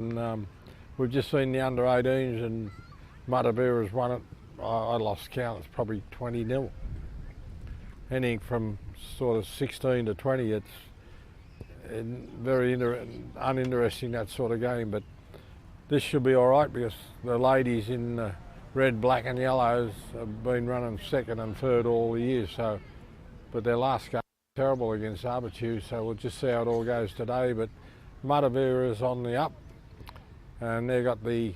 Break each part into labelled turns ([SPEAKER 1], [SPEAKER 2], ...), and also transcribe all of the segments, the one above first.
[SPEAKER 1] And we've just seen the under-18s and Matavera's won it. I lost count, it's probably 20-0. Anything from sort of 16 to 20, it's very uninteresting, that sort of game. But this should be all right because the ladies in red, black and yellows have been running second and third all the years. So, but their last game was terrible against RD7, so we'll just see how it all goes today. But Matavera is on the up, and they've got the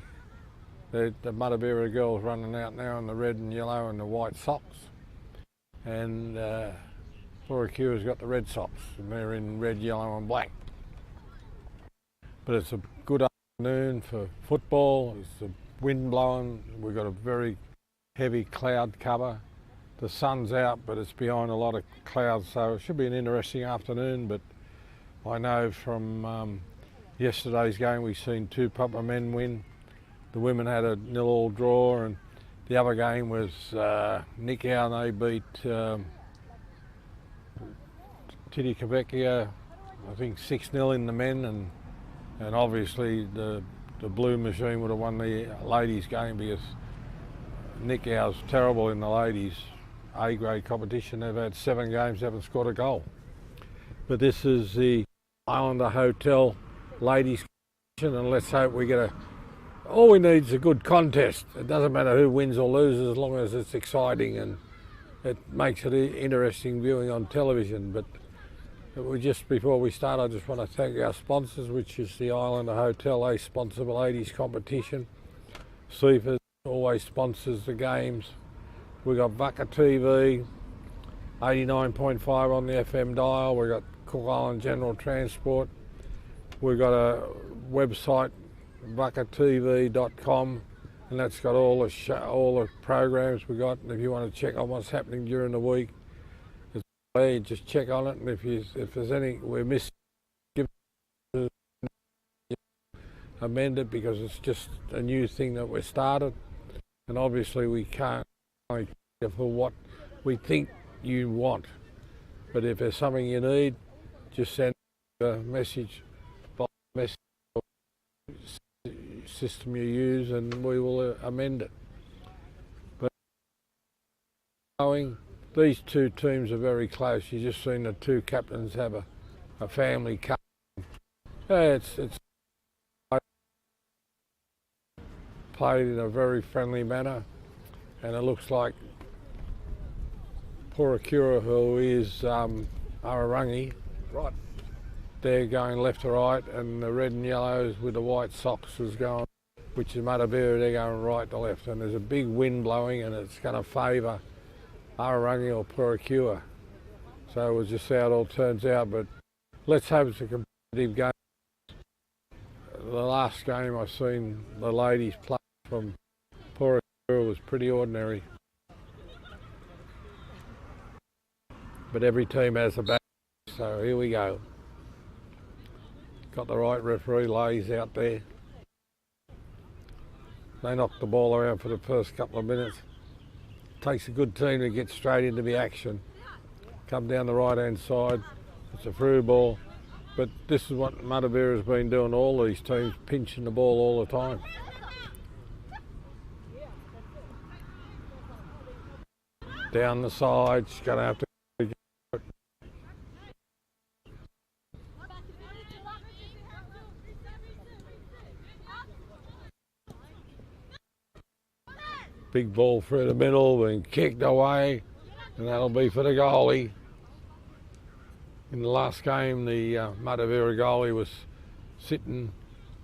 [SPEAKER 1] Matavera girls running out now in the red and yellow and the white socks, and Puaikura's got the red socks, and they're in red, yellow and black. But it's a good afternoon for football. It's the wind blowing. We've got a very heavy cloud cover. The sun's out, but it's behind a lot of clouds, so it should be an interesting afternoon. But I know from yesterday's game we've seen two proper men win. The women had a 0-0 draw, and the other game was Nikau, and they beat Takitumu, I think 6-0 in the men, and obviously the blue machine would have won the ladies game because Nikau's terrible in the ladies A-grade competition. They've had 7 games, haven't scored a goal. But this is the Islander Hotel ladies competition, and let's hope we get all we need is a good contest. It doesn't matter who wins or loses as long as it's exciting and it makes it interesting viewing on television. But just before we start, I just want to thank our sponsors, which is the Islander Hotel. They sponsor the ladies competition. CIFA always sponsors the games. We've got Vaka TV, 89.5 on the FM dial. We've got Cook Island General Transport. We've got a website, vakatv.com, and that's got all the programs we got. And if you want to check on what's happening during the week, it's there. Just check on it. And if there's any we're missing, amend it, because it's just a new thing that we started, and obviously we can't only for what we think you want. But if there's something you need, just send a message by message system you use, and we will amend it. But these two teams are very close. You just seen the two captains have a family cup. Yeah, it's played in a very friendly manner, and it looks like Puaikura, who is Ararangi, right, they're going left to right, and the red and yellows with the white socks is going, which is Matavera, they're going right to left, and there's a big wind blowing and it's going to favour Ararangi or Puaikura. So we'll just see how it all turns out, but let's hope it's a competitive game. The last game I seen the ladies play from Puaikura was pretty ordinary. But every team has a back, so here we go. Got the right referee, Lays out there. They knocked the ball around for the first couple of minutes. Takes a good team to get straight into the action. Come down the right hand side, it's a through ball. But this is what Matavera's been doing, all these teams, pinching the ball all the time. Down the side, she's going to have to. Big ball through the middle and kicked away, and that'll be for the goalie. In the last game, the Matavera goalie was sitting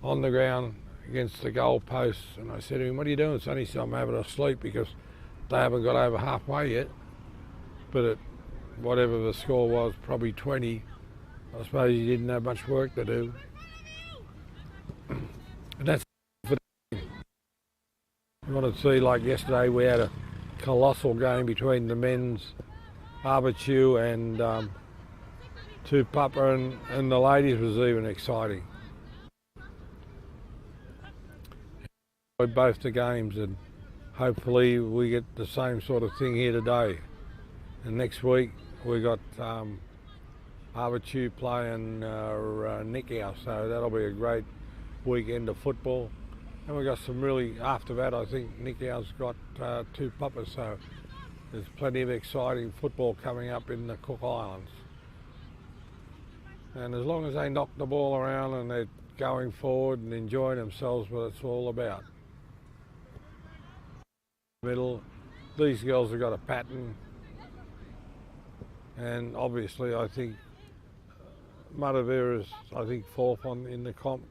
[SPEAKER 1] on the ground against the goal post, and I said to him, "What are you doing, Sonny?" He said, "I'm having a sleep because they haven't got over halfway yet." But whatever the score was, probably 20, I suppose he didn't have much work to do. And that's for you want to see, like yesterday, we had a colossal game between the men's RD7 and Papa, and the ladies was even exciting. Enjoyed both the games, and hopefully we get the same sort of thing here today. And next week we got RD7 playing Nikau, so that'll be a great weekend of football. And we got some really, after that I think Nikia's got 2 puppers, so there's plenty of exciting football coming up in the Cook Islands. And as long as they knock the ball around and they're going forward and enjoying themselves, what it's all about. Middle, these girls have got a pattern, and obviously I think Matavera's, I think, 4th in the comp.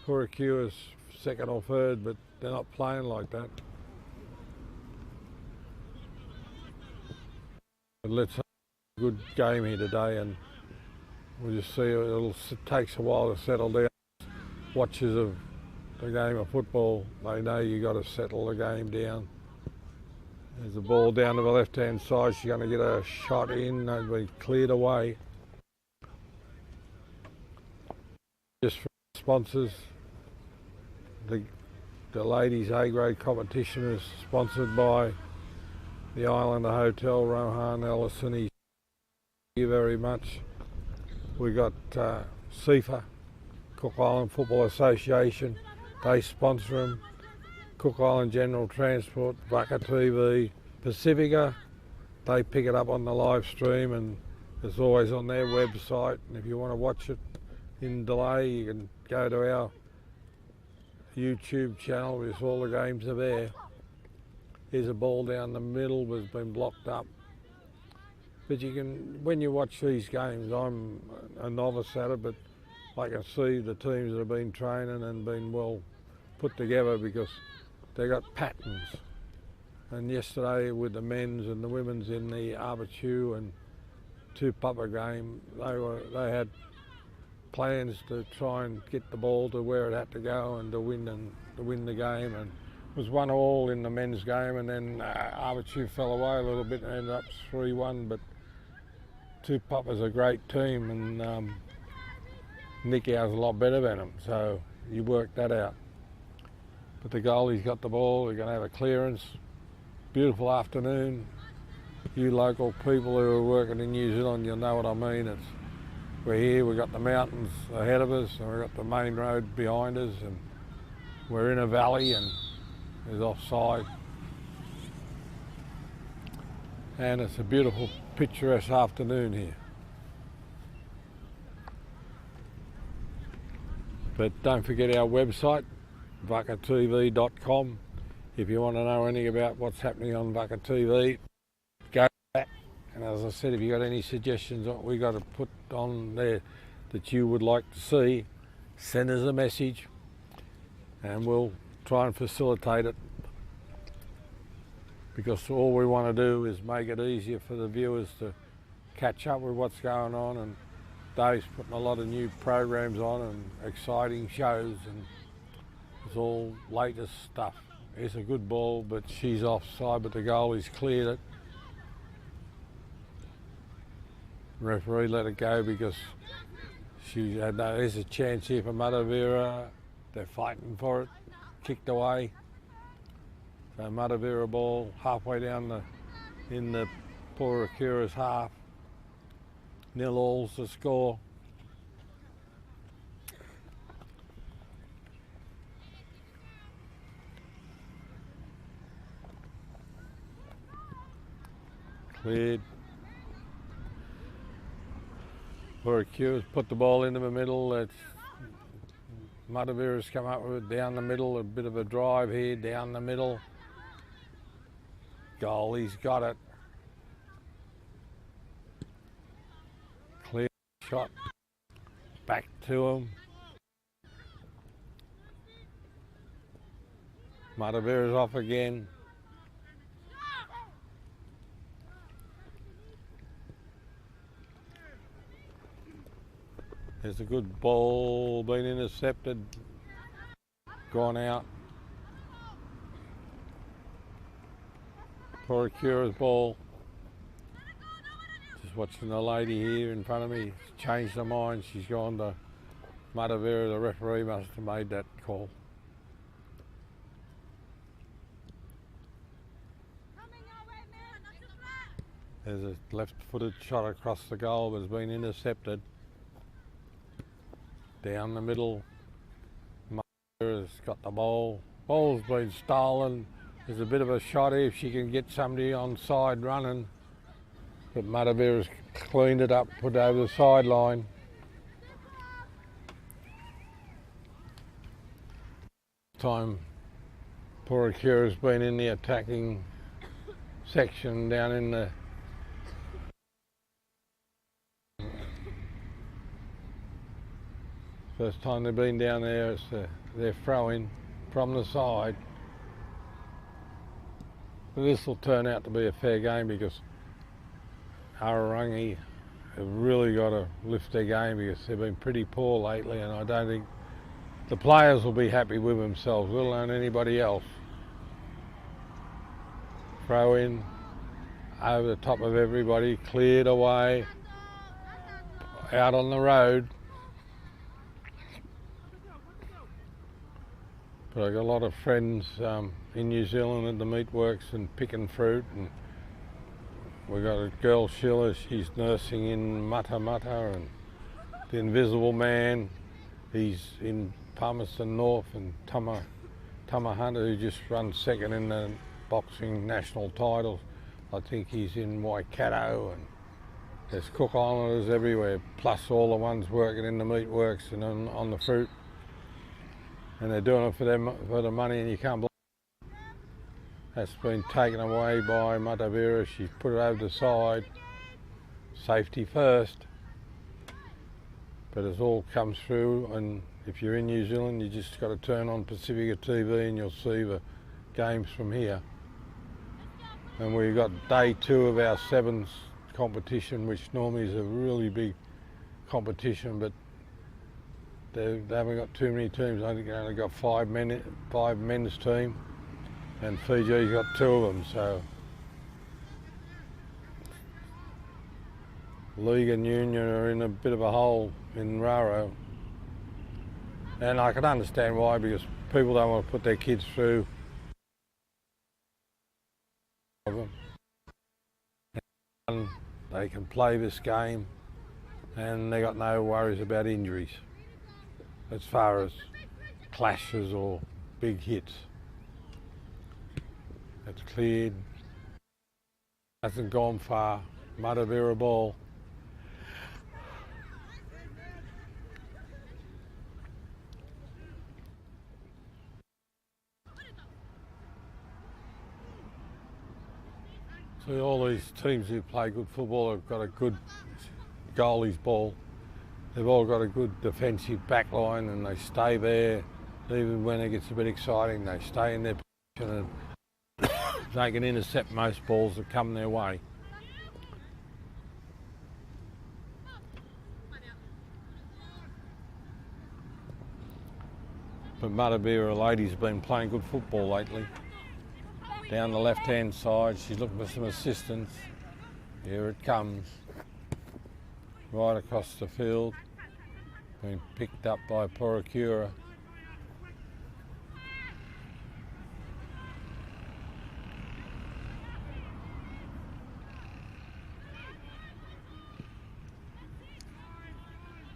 [SPEAKER 1] Puaikura's 2nd or 3rd, but they're not playing like that. But let's have a good game here today, and we'll just see. It takes a while to settle down. Watchers of the game of football, they know you got to settle the game down. There's the ball down to the left-hand side. She's going to get a shot in. They'll be cleared away. Just for sponsors, the ladies A-grade competition is sponsored by the Islander Hotel, Rohan Ellison. Thank you very much. We got CIFA, Cook Island Football Association. They sponsor them. Cook Island General Transport, Vaka TV, Pacifica. They pick it up on the live stream, and it's always on their website. And if you want to watch it in delay, you can go to our YouTube channel, because all the games are there. Here's a ball down the middle, has been blocked up. But you can, when you watch these games, I'm a novice at it, but I can see the teams that have been training and been well put together, because they got patterns. And yesterday with the men's and the women's in the Arbitru and 2 pupper game, they had plans to try and get the ball to where it had to go and to win the game. And it was 1-1 in the men's game, and then Arbitru fell away a little bit and ended up 3-1. But 2 puppers a great team, and Nikia's a lot better than them, so you work that out. But the goalie's got the ball. They're going to have a clearance. Beautiful afternoon. You local people who are working in New Zealand, you'll know what I mean. We're here, we've got the mountains ahead of us, and we've got the main road behind us, and we're in a valley, and there's offside. And it's a beautiful, picturesque afternoon here. But don't forget our website, vakatv.com. If you want to know anything about what's happening on Vaka TV, go back. And as I said, if you've got any suggestions what we got to put on there that you would like to see, send us a message and we'll try and facilitate it. Because all we want to do is make it easier for the viewers to catch up with what's going on, and Dave's putting a lot of new programs on and exciting shows, and it's all latest stuff. It's a good ball, but she's offside, but the goalie's cleared it. Referee let it go because she had there's a chance here for Matavera. They're fighting for it. Kicked away. So Matavera ball halfway down in the Puaikura's half. 0-0's the score. Cleared. Puaikura's put the ball into the middle. It's Matavera's come up with it down the middle. A bit of a drive here down the middle. Goalie's got it. Clear shot. Back to him. Matavera's off again. There's a good ball, been intercepted, gone out. Puaikura's ball. Just watching the lady here in front of me, changed her mind. She's gone to Matavera. The referee must have made that call. There's a left-footed shot across the goal, but it's been intercepted. Down the middle, has got the ball. Ball's been stolen. There's a bit of a shot here if she can get somebody on side running. But Matavera's cleaned it up, put it over the sideline. Time Puaikura's been in the attacking section down in the first time they've been down there. It's they're throwing from the side. But this will turn out to be a fair game because Arangi have really got to lift their game because they've been pretty poor lately, and I don't think the players will be happy with themselves, let alone anybody else. Throw in over the top of everybody, cleared away, out on the road. But I've got a lot of friends in New Zealand at the meatworks and picking fruit, and we've got a girl, Sheila, she's nursing in Matavera, and the Invisible Man, he's in Palmerston North, and Tama Hunter, who just runs second in the boxing national titles, I think he's in Waikato, and there's Cook Islanders everywhere, plus all the ones working in the meatworks and on the fruit. And they're doing it for the money, and you can't believe it. That's been taken away by Matavera. She's put it over the side. Safety first. But it's all comes through, and if you're in New Zealand, you just got to turn on Pacifica TV and you'll see the games from here. And we've got day 2 of our sevens competition, which normally is a really big competition, but they haven't got too many teams. I think they only got 5 men's team, and Fiji's got 2 of them. So League and Union are in a bit of a hole in Raro, and I can understand why, because people don't want to put their kids through. And they can play this game, and they got no worries about injuries as far as clashes or big hits. It's cleared, hasn't gone far. Matavera ball. So all these teams who play good football have got a good goalie's ball. They've all got a good defensive back line, and they stay there. Even when it gets a bit exciting, they stay in their position, and they can intercept most balls that come their way. But Matavera ladies have been playing good football lately. Down the left-hand side, she's looking for some assistance. Here it comes. Right across the field. Been picked up by Puaikura.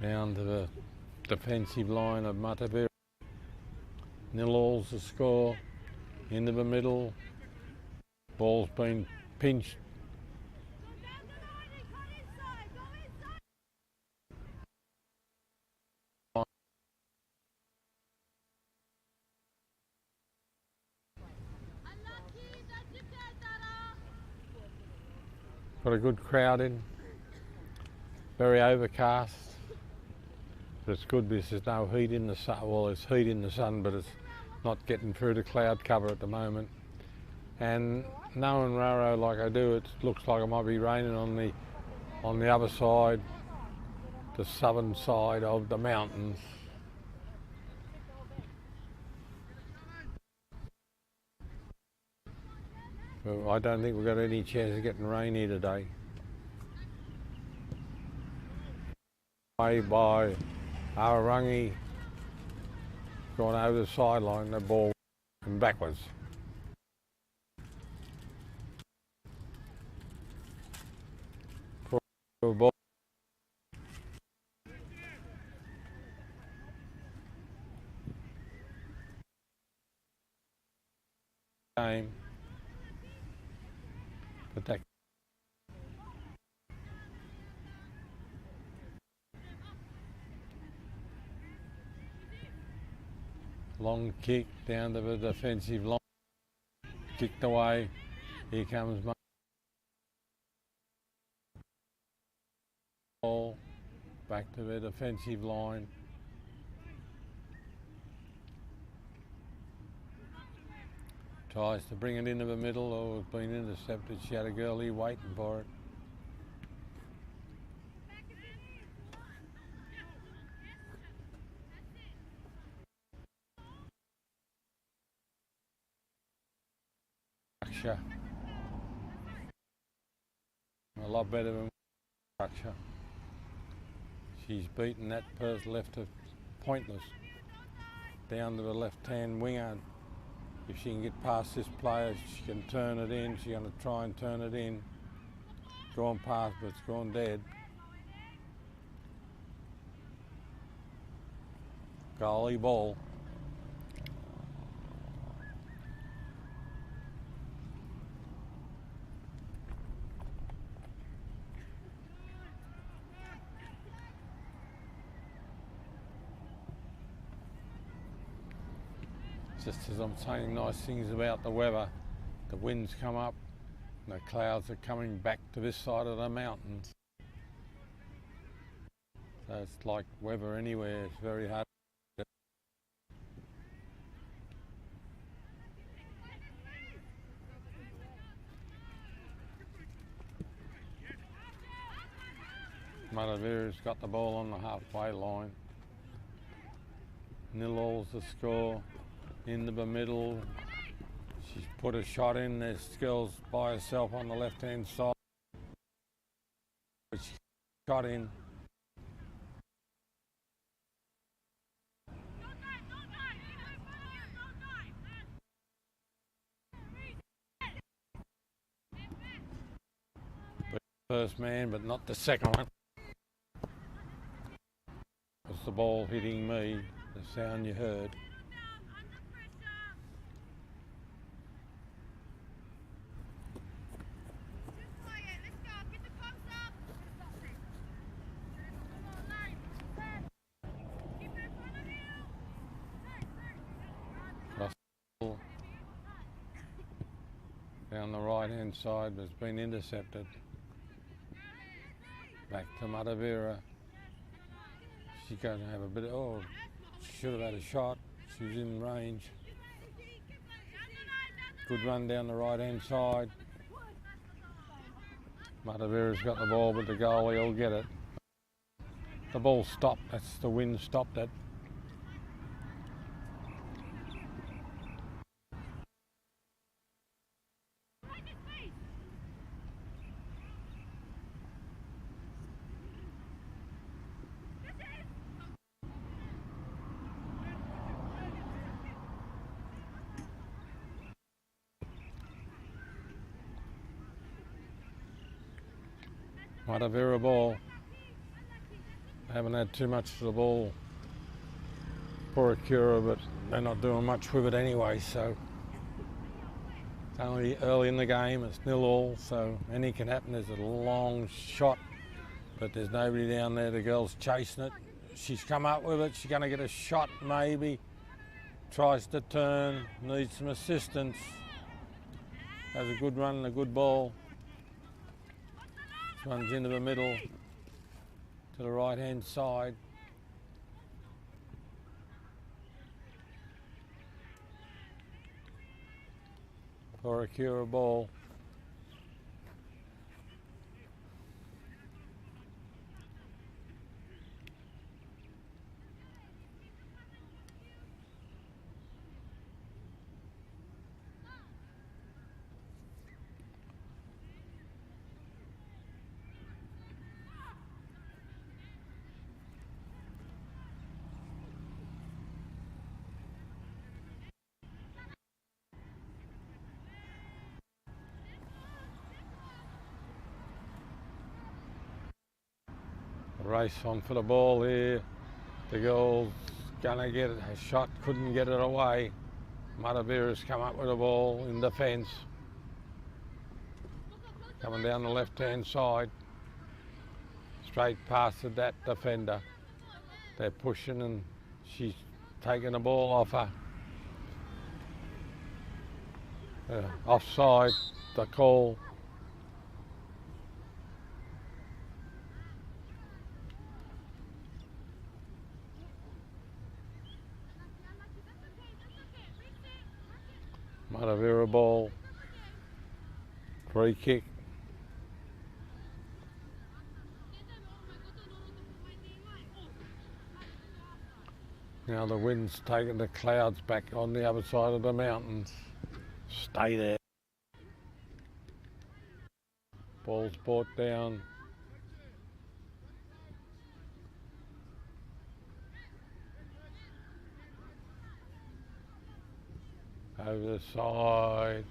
[SPEAKER 1] Down to the defensive line of Matavera. 0-all's the score. Into the middle. Ball's been pinched. Got a good crowd in. Very overcast. But it's good because there's no heat in the sun. Well, there's heat in the sun, but it's not getting through the cloud cover at the moment. And knowing Raro like I do, it looks like it might be raining on the other side, the southern side of the mountains. But I don't think we've got any chance of getting rain here today. By Arangi, going over the sideline, the ball and backwards. Ball. game. But that long kick down to the defensive line, kicked away. Here comes ball back to the defensive line. Tries to bring it into the middle, or it's been intercepted. She had a girl here waiting for it. Structure. A lot better than structure. She's beaten that person, left her pointless. Down to the left-hand winger. If she can get past this player, she can turn it in. She's going to try and turn it in. Gone past, but it's gone dead. Goalie ball. Just as I'm saying nice things about the weather, the winds come up and the clouds are coming back to this side of the mountains. So it's like weather anywhere, it's very hard. Matavera's got the ball on the halfway line. 0-all's the score. Into the middle. She's put a shot in. There's girls by herself on the left-hand side. She shot in. First man, but not the second one. It's the ball hitting me, the sound you heard. Down the right-hand side has been intercepted. Back to Matavera. She's going to have a bit of, oh, she should have had a shot. She was in range. Good run down the right-hand side. Matavera's got the ball, but the goalie will get it. The ball stopped. That's the wind stopped it. Matavera ball. Haven't had too much of the ball. Puaikura, but they're not doing much with it anyway, so it's only early in the game. It's 0-all, so anything can happen. There's a long shot, but there's nobody down there. The girl's chasing it. She's come up with it. She's going to get a shot, maybe. Tries to turn. Needs some assistance. Has a good run and a good ball. Runs into the middle to the right-hand side. Puaikura ball. Race on for the ball here. The girl's gonna get a shot, couldn't get it away. Matavera's come up with a ball in defence. Coming down the left-hand side. Straight past that defender. They're pushing and she's taking the ball off her. Offside, the call. Matavera ball. Free kick. Now the wind's taking the clouds back on the other side of the mountains. Stay there. Ball's brought down. Over the side.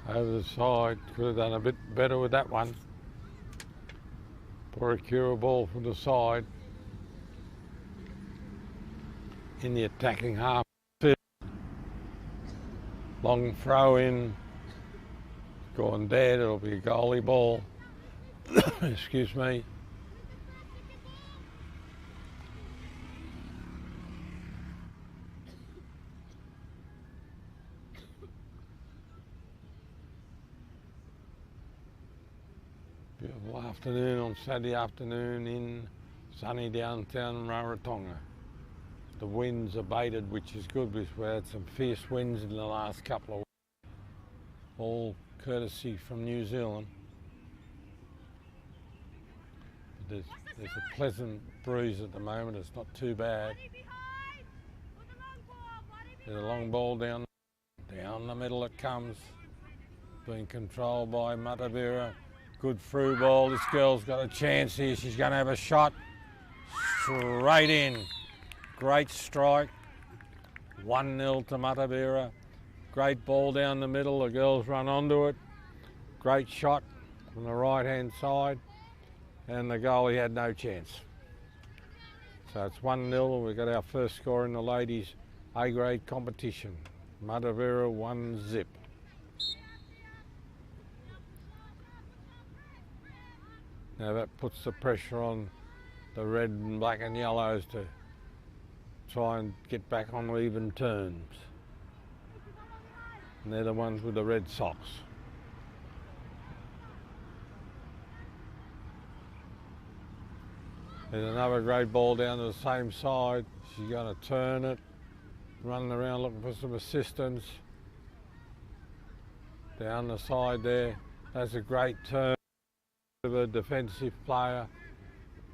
[SPEAKER 1] Over the side, could have done a bit better with that one. Puaikura ball from the side. In the attacking half. Long throw in. Gone dead, it'll be a goalie ball. Excuse me. Beautiful afternoon on Saturday afternoon in sunny downtown Rarotonga. The wind's abated, which is good because we had some fierce winds in the last couple of weeks. All courtesy from New Zealand. There's a pleasant breeze at the moment, it's not too bad. There's a long ball down the middle it comes. Being controlled by Matavera. Good through ball, this girl's got a chance here, she's going to have a shot. Straight in. Great strike. 1-0 to Matavera. Great ball down the middle, the girls run onto it. Great shot from the right hand side. And the goalie had no chance. So it's 1-0. We've got our first score in the ladies' A-grade competition. Matavera 1-0. Now that puts the pressure on the red and black and yellows to try and get back on even terms. And they're the ones with the red socks. There's another great ball down to the same side. She's going to turn it, running around looking for some assistance. Down the side there, that's a great turn of a defensive player.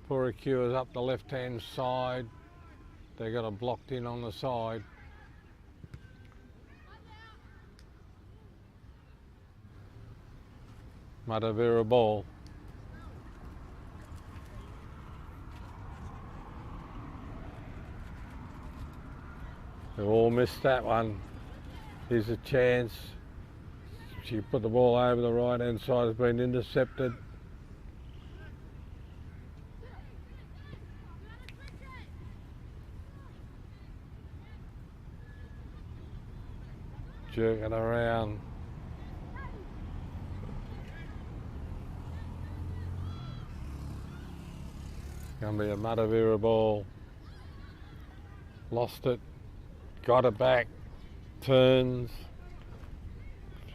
[SPEAKER 1] Puaikura's up the left-hand side. They got it blocked in on the side. Matavera ball. They all missed that one. Here's a chance. She put the ball over the right hand side, has been intercepted. Jerking around. Gonna be a Matavera ball. Lost it. Got it back. Turns.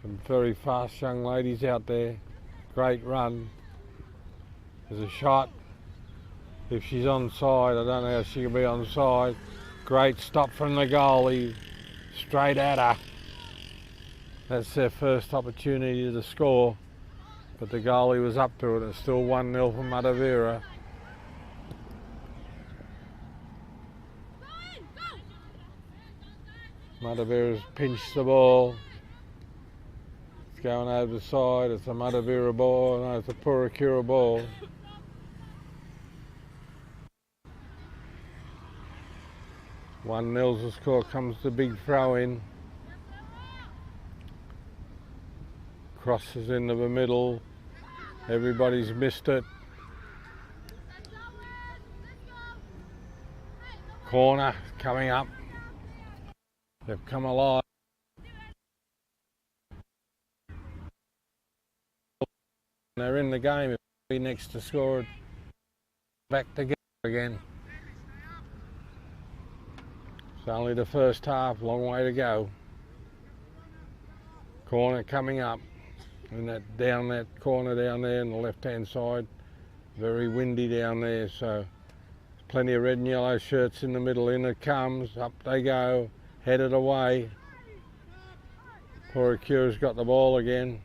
[SPEAKER 1] Some very fast young ladies out there. Great run. There's a shot. If she's onside, I don't know how she can be onside. Great stop from the goalie. Straight at her. That's their first opportunity to score. But the goalie was up to it. It's still 1-0 for Matavera. Matavera's pinched the ball. It's going over the side. It's a Matavera ball. No, it's a Puaikura ball. 1-0 the score. Comes the big throw in. Crosses into the middle. Everybody's missed it. Corner coming up. They've come alive. They're in the game. If be next to score it, back together again. It's only the first half, long way to go. Corner coming up, and that corner down there on the left-hand side, very windy down there, so plenty of red and yellow shirts in the middle. In it comes, up they go, headed away. Puaikura's got the ball again.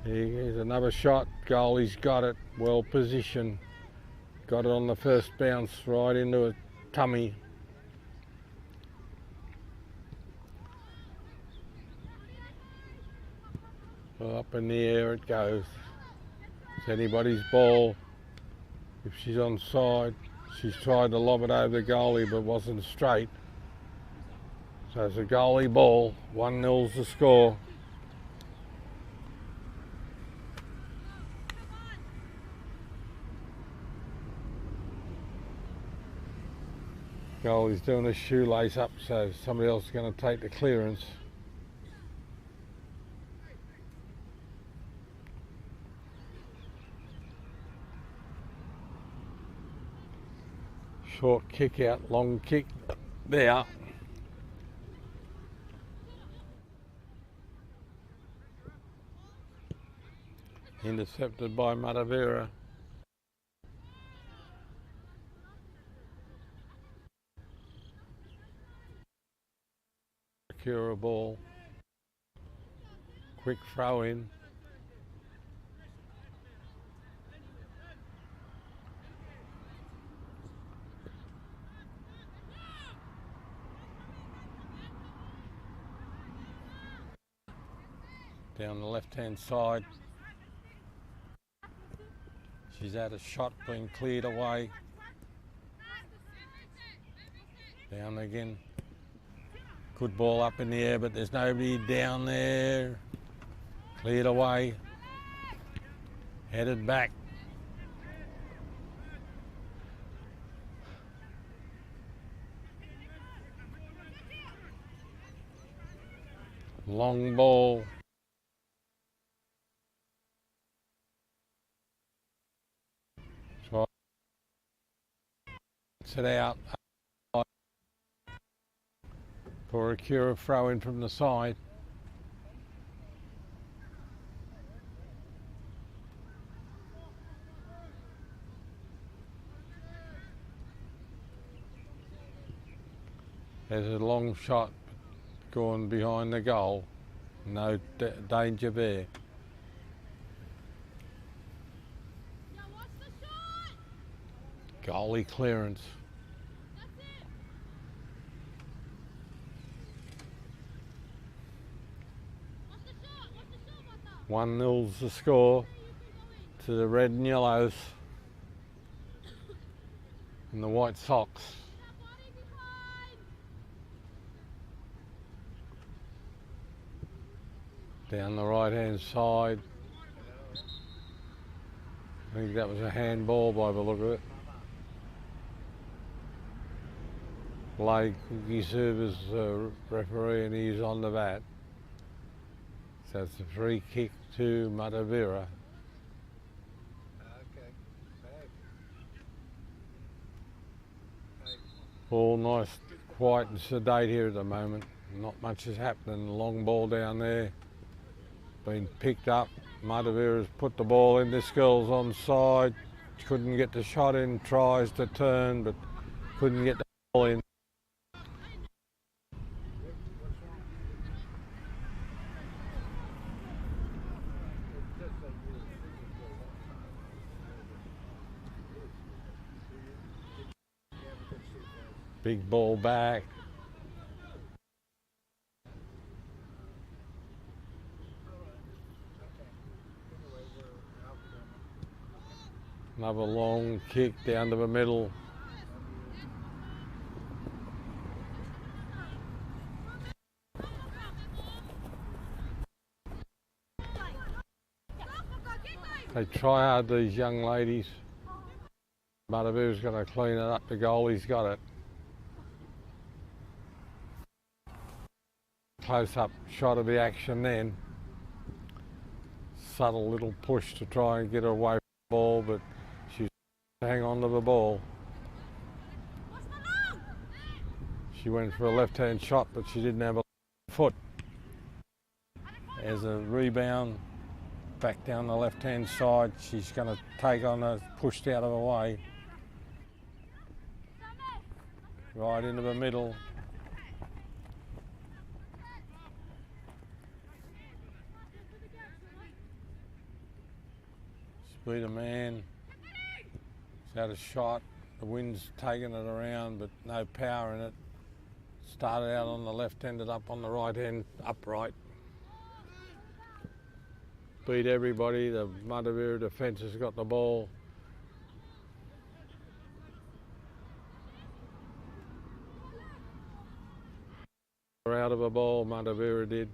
[SPEAKER 1] Here's another shot. Goalie's got it, well positioned. Got it on the first bounce, right into a tummy. Well, up in the air it goes. It's anybody's ball. If she's on side, she's tried to lob it over the goalie but wasn't straight. So it's a goalie ball. 1-0's the score. Goalie's doing a shoelace up, so somebody else is going to take the clearance. Short kick out, long kick there. Intercepted by Matavera. Secure a ball. Quick throw in. Down the left-hand side. She's had a shot being cleared away. Down again. Good ball up in the air, but there's nobody down there. Cleared away. Headed back. Long ball. It out. Puaikura throw in from the side. There's a long shot going behind the goal. No danger there. Goalie clearance. One 0's the score to the red and yellows and the white socks. Down the right hand side. I think that was a handball by the look of it. Blake Cookie serves referee and he's on the bat. So it's a free kick to Matavera. All nice, quiet and sedate here at the moment. Not much is happening. Long ball down there. Been picked up. Matavera's put the ball in. This girl's on side. Couldn't get the shot in. Tries to turn, but couldn't get the ball in. Big ball back. Another long kick down to the middle. They try hard, these young ladies. Matavera's going to clean it up. The goalie's got it. Close-up shot of the action then. Subtle little push to try and get her away from the ball, but she's hang on to the ball. She went for a left-hand shot, but she didn't have a foot. As a rebound, back down the left-hand side, she's going to take on her, pushed out of the way. Right into the middle. Speed of man. She's had a shot. The wind's taking it around, but no power in it. Started out on the left, ended up on the right end, upright. Beat everybody. The Matavera defence has got the ball. Out of a ball, Matavera did.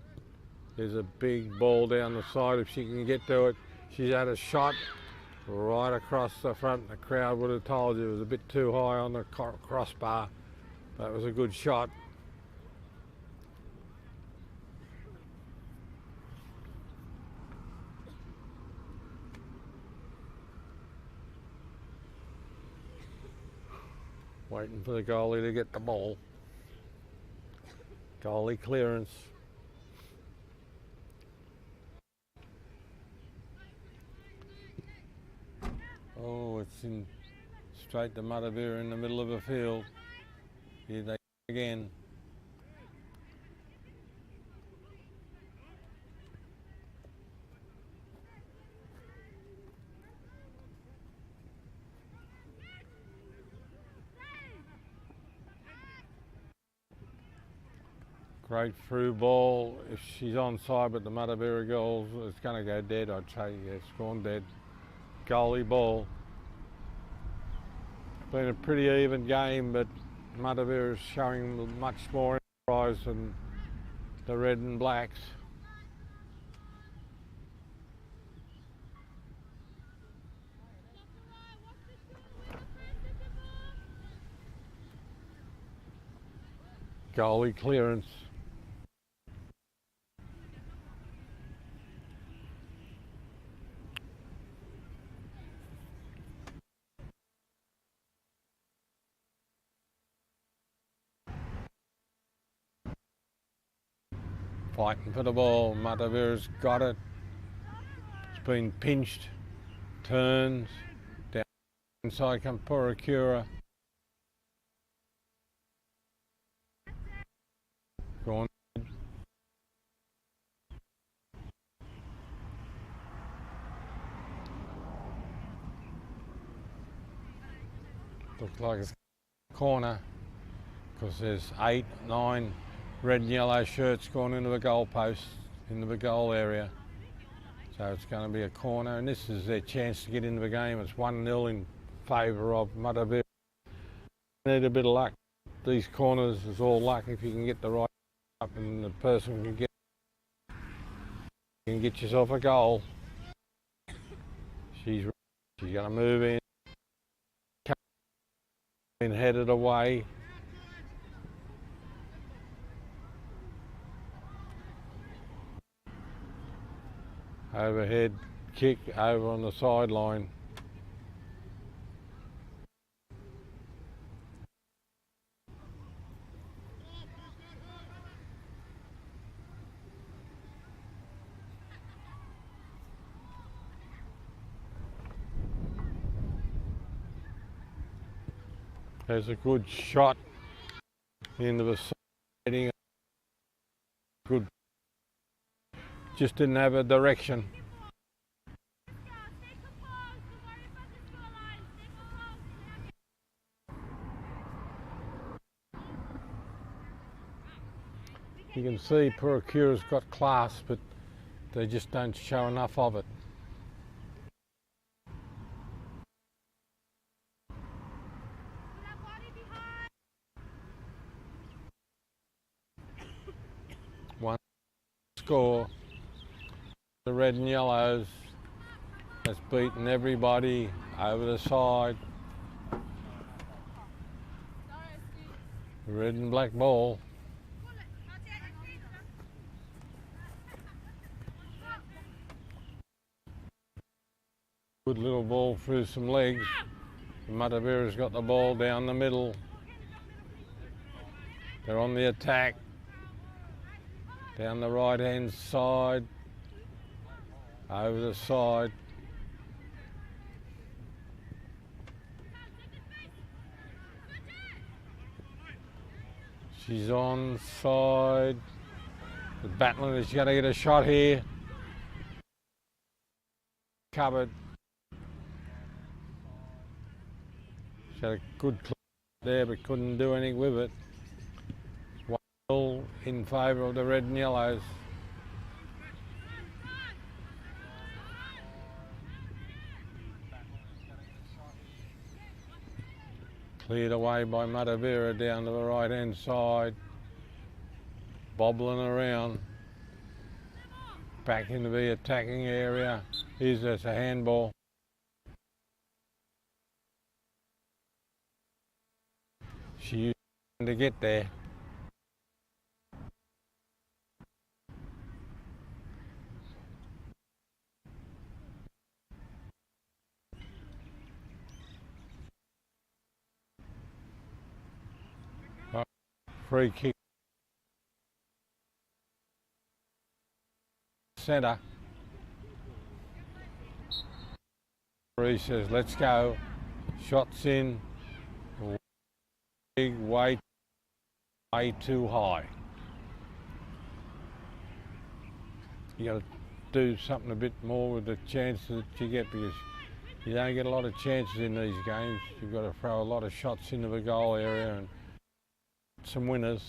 [SPEAKER 1] There's a big ball down the side if she can get to it. She's had a shot right across the front. The crowd would have told you it was a bit too high on the crossbar. That was a good shot. Waiting for the goalie to get the ball. Goalie clearance. Oh, it's in straight to Matavera in the middle of the field. Here they go again. Great through ball. If she's onside, but the Matavera goals, it's going to go dead, I'd say. Yeah, it's gone dead. Goalie ball. Been a pretty even game, but Matavera's showing much more enterprise than the red and blacks. Goalie clearance. Fighting for the ball. Matavera's got it. It's been pinched. Turns. Down inside comes Puaikura. Gone. Looks like it's a corner because there's 8, 9 red and yellow shirts going into the goal post, into the goal area. So it's going to be a corner, and this is their chance to get into the game. It's 1-0 in favour of Matavera. Need a bit of luck. These corners is all luck if you can get the right up and the person can get yourself a goal. She's going to move in, and headed away. Overhead kick over on the sideline. There's a good shot into the side. Good. Just didn't have a direction. You can see Puaikura's got class, but they just don't show enough of it. One score. The red and yellows That's beaten everybody over the side. Red and black ball. Good little ball through some legs. Matavera's got the ball down the middle. They're on the attack. Down the right hand side. Over the side. She's on side. The battling is going to get a shot here. Covered. She had a good clip there but couldn't do anything with it. 1-0 in favour of the red and yellows. Cleared away by Matavera down to the right hand side. Bobbling around. Back into the attacking area. Here's a handball. She used to get there. Free kick. Centre. He says, let's go. Shots in. Big way too high. You got to do something a bit more with the chances that you get, because you don't get a lot of chances in these games. You've got to throw a lot of shots into the goal area and some winners.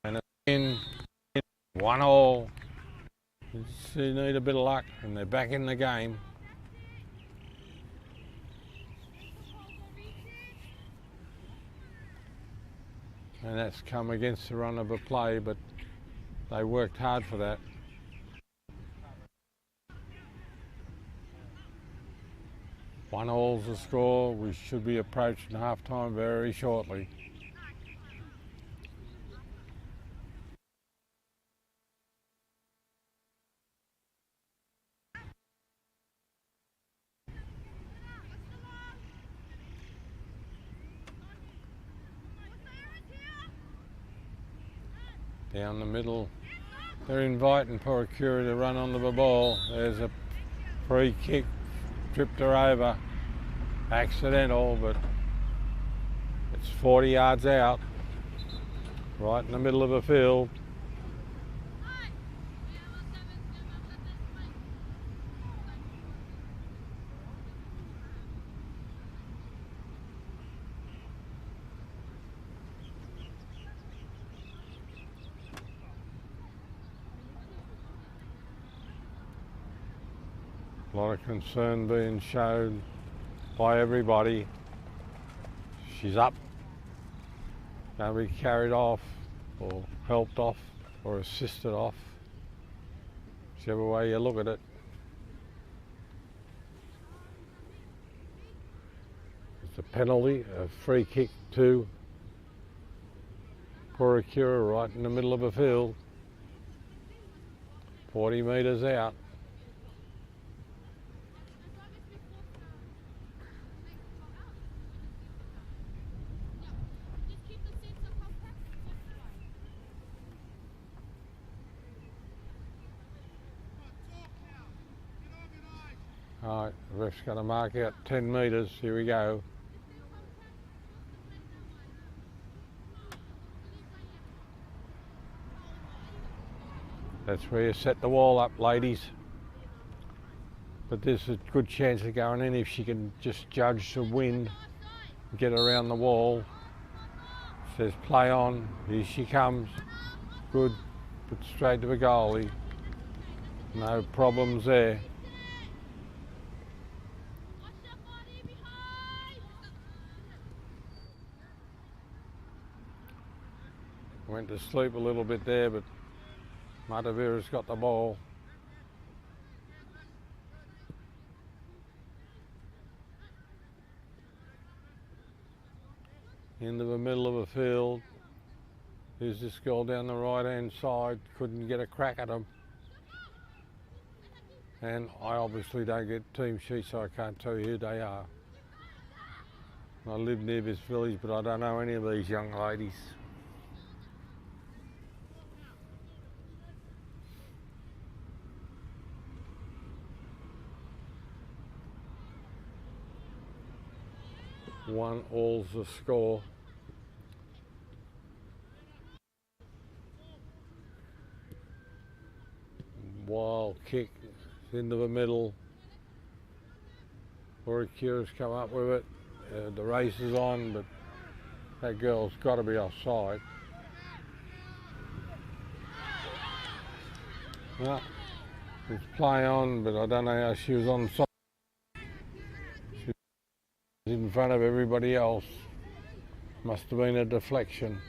[SPEAKER 1] And in 1-1. You need a bit of luck, and they're back in the game. And that's come against the run of a play, but they worked hard for that. One all's the score. We should be approaching half-time very shortly. Down the middle. They're inviting Puaikura to run onto the ball. There's a free kick. Tripped her over. Accidental, but it's 40 yards out. Right in the middle of the field. A lot of concern being shown by everybody. She's up. Going to be carried off or helped off or assisted off, whichever way you look at it. It's a penalty, a free kick to Puaikura right in the middle of the field. 40 metres out. All right, the ref's going to mark out 10 metres. Here we go. That's where you set the wall up, ladies. But there's a good chance of going in if she can just judge the wind and get around the wall. Says play on. Here she comes. Good Put straight to the goalie. No problems there. Went to sleep a little bit there, but Matavera's got the ball. Into the middle of the field. Here's this girl down the right hand side, couldn't get a crack at him. And I obviously don't get team sheets, so I can't tell you who they are. I live near this village, but I don't know any of these young ladies. One all's the score. Wild kick into the middle. Puaikura's come up with it. The race is on, but that girl's got to be offside. No, it's play on, but I don't know how she was onside. She was in front of everybody else. Must have been a deflection.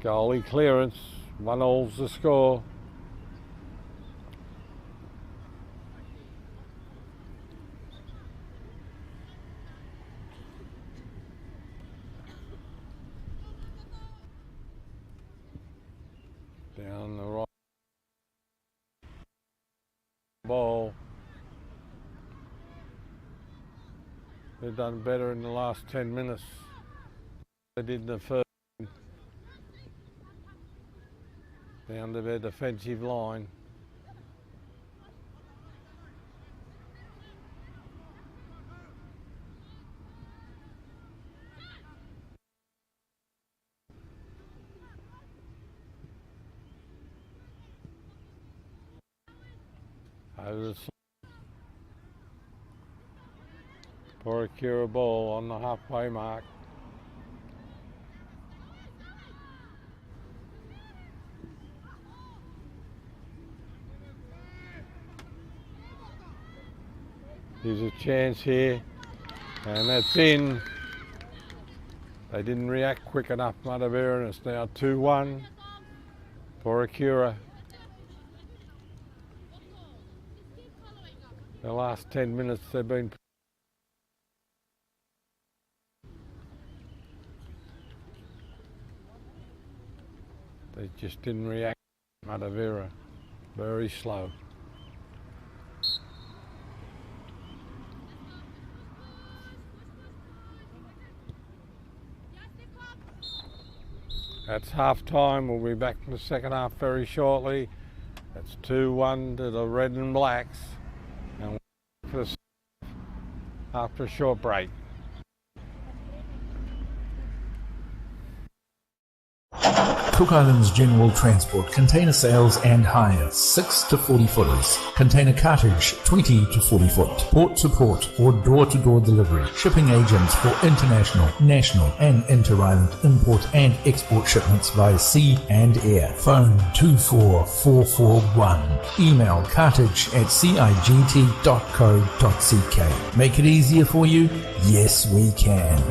[SPEAKER 1] Goalie clearance, 1-all's the score. Down the right ball. They've done better in the last 10 minutes. They did in the first. Down to their defensive line. Over the Puaikura ball on the halfway mark. There's a chance here, and that's in. They didn't react quick enough, Matavera, and it's now 2-1. Puaikura. The last 10 minutes they've been. They just didn't react, Matavera. Very slow. That's half time. We'll be back in the second half very shortly. That's 2-1 to the red and blacks. And we'll be back for the second half after a short break.
[SPEAKER 2] Cook Islands General Transport, container sales and hire, 6 to 40 footers. Container cartage, 20 to 40 foot. Port to port or door to door delivery. Shipping agents for international, national and inter-island import and export shipments via sea and air. Phone 24441. Email cartage@cigt.co.ck. Make it easier for you? Yes, we can.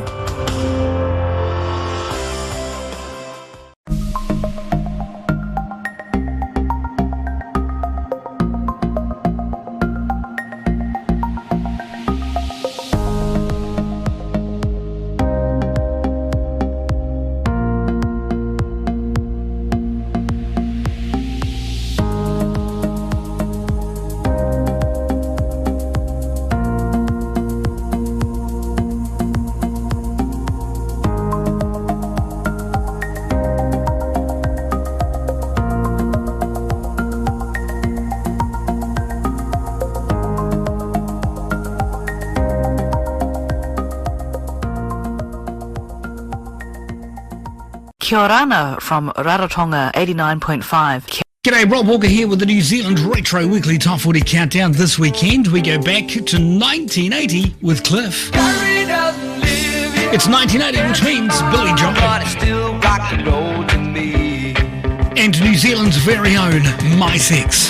[SPEAKER 3] Kia orana from Rarotonga 89.5. G'day, Rob Walker here with the New Zealand Retro Weekly Top 40 Countdown. This weekend we go back to 1980 with Cliff. It's 1980, which means Billy Joel. And New Zealand's very own My Sex.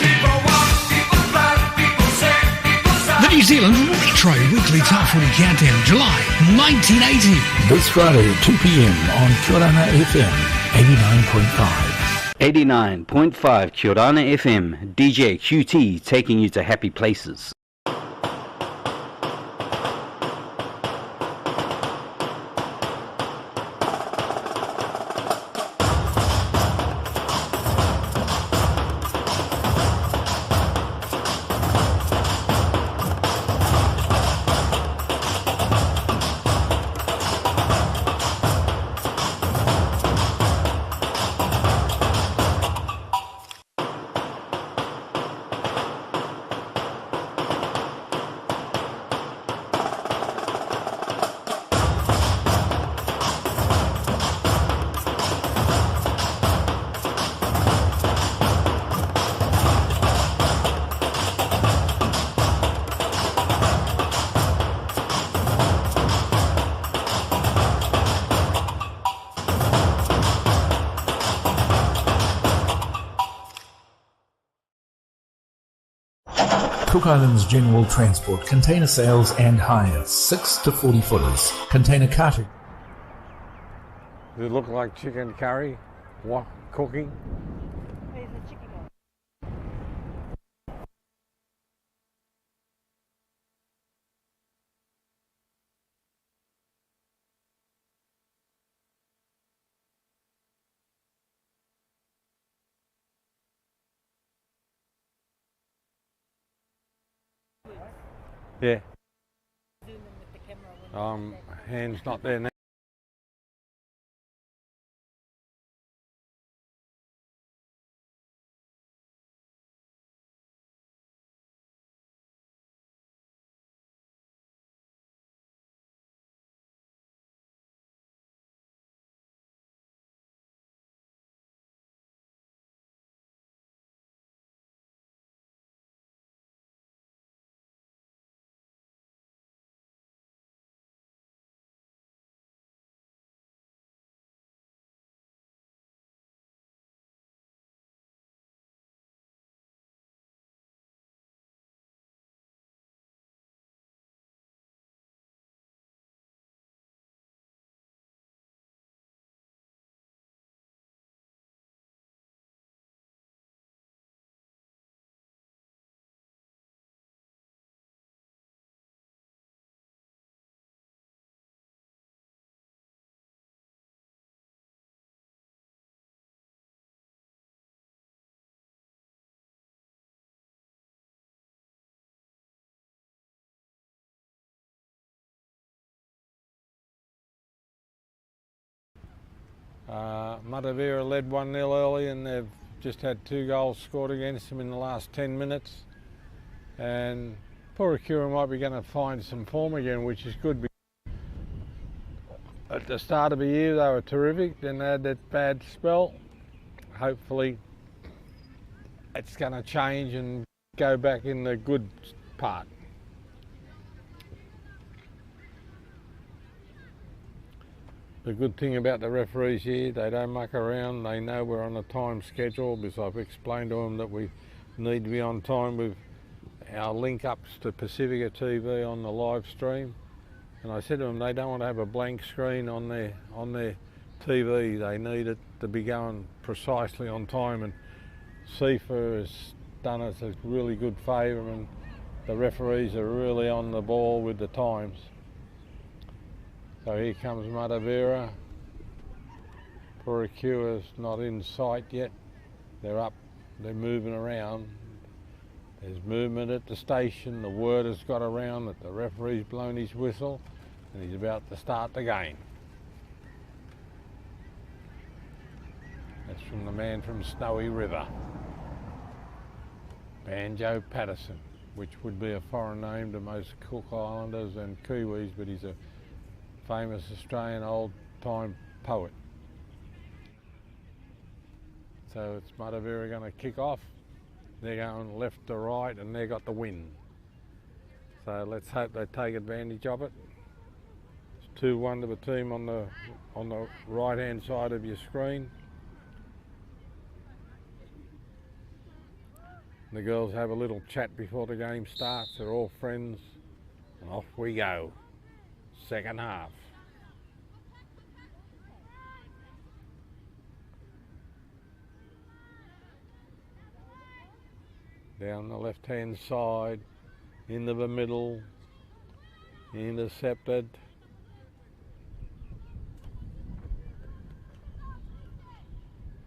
[SPEAKER 3] The New Zealand Retro Weekly Top 40 Countdown, July 1980.
[SPEAKER 2] This Friday at 2 p.m. on Kiorana FM 89.5.
[SPEAKER 4] 89.5 Kiorana FM, DJ QT taking you to happy places.
[SPEAKER 2] Cook Islands General Transport, container sales and hire, 6 to 40 footers, container cartage.
[SPEAKER 1] Does it look like chicken curry? What? Cooking?
[SPEAKER 5] Where's the chicken going?
[SPEAKER 1] Yeah.
[SPEAKER 5] Zoom in with the camera when
[SPEAKER 1] Hands not there now. Matavera led 1-0 early and they've just had 2 goals scored against them in the last 10 minutes. And Puaikura might be going to find some form again, which is good. At the start of the year they were terrific, then they had that bad spell. Hopefully it's going to change and go back in the good part. The good thing about the referees here, they don't muck around. They know we're on a time schedule because I've explained to them that we need to be on time with our link-ups to Pacifica TV on the live stream. And I said to them they don't want to have a blank screen on their TV. They need it to be going precisely on time, and CIFA has done us a really good favour, and the referees are really on the ball with the times. So here comes Matavera. Puaikura's not in sight yet. They're up, they're moving around. There's movement at the station. The word has got around that the referee's blown his whistle and he's about to start the game. That's from the man from Snowy River, Banjo Patterson, which would be a foreign name to most Cook Islanders and Kiwis, but he's a famous Australian old-time poet. So it's Matavera going to kick off. They're going left to right and they got the win. So let's hope they take advantage of it. It's 2-1 to the team on the right hand side of your screen. The girls have a little chat before the game starts. They're all friends and off we go. Second half. Down the left hand side, into the middle, intercepted.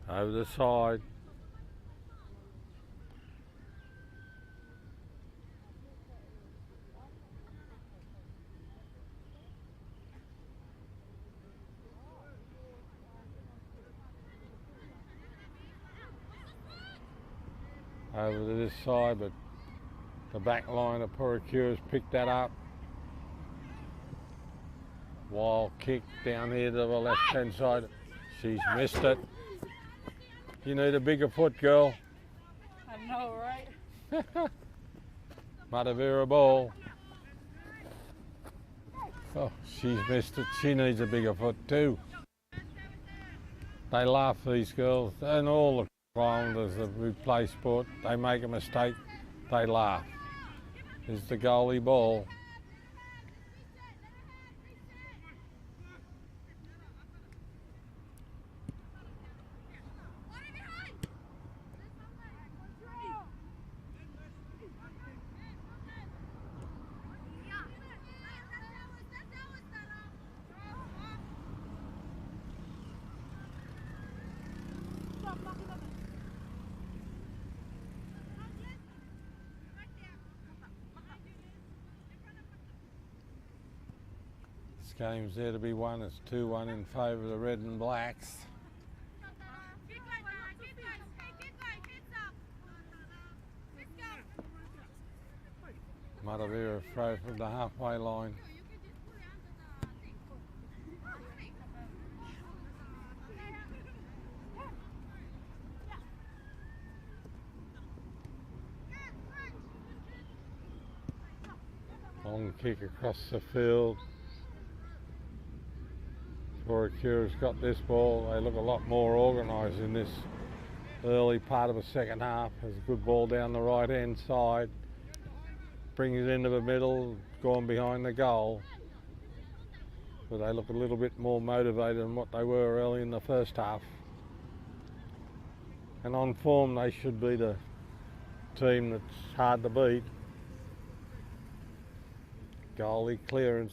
[SPEAKER 1] Over the side. Over to this side, but the back line of Puaikura's picked that up. Wild kick down here to the left hand side. She's missed it. You need a bigger foot, girl.
[SPEAKER 5] I know, right?
[SPEAKER 1] Matavera ball. Oh, she's missed it. She needs a bigger foot too. They laugh, these girls, and all the Islanders who play sport. They make a mistake, they laugh. Is the goalie ball. This game's there to be won. It's 2-1 in favour of the red and blacks. Matavera throw from the halfway line. Long kick across the field. Puaikura's got this ball. They look a lot more organised in this early part of the second half. There's a good ball down the right hand side. Brings it into the middle, gone behind the goal. But they look a little bit more motivated than what they were early in the first half. And on form they should be the team that's hard to beat. Goalie clearance.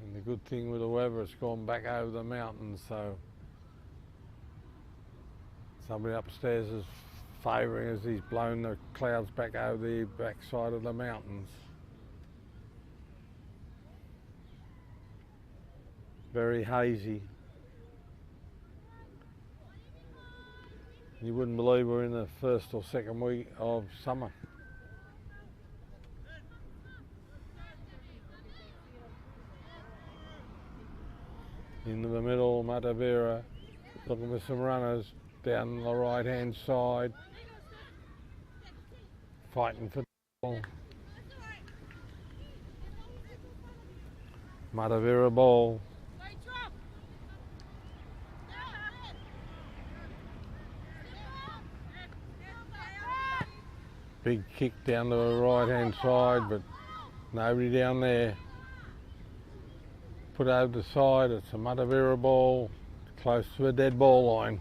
[SPEAKER 1] And the good thing with the weather, it's gone back over the mountains, so somebody upstairs is favouring as he's blown the clouds back over the backside of the mountains. Very hazy. You wouldn't believe we're in the first or second week of summer. Into the middle, Matavera looking for some runners down the right hand side, fighting for the ball. Matavera ball. Big kick down to the right hand side, but nobody down there. Put over the side, it's a Matavera ball, close to the dead ball line.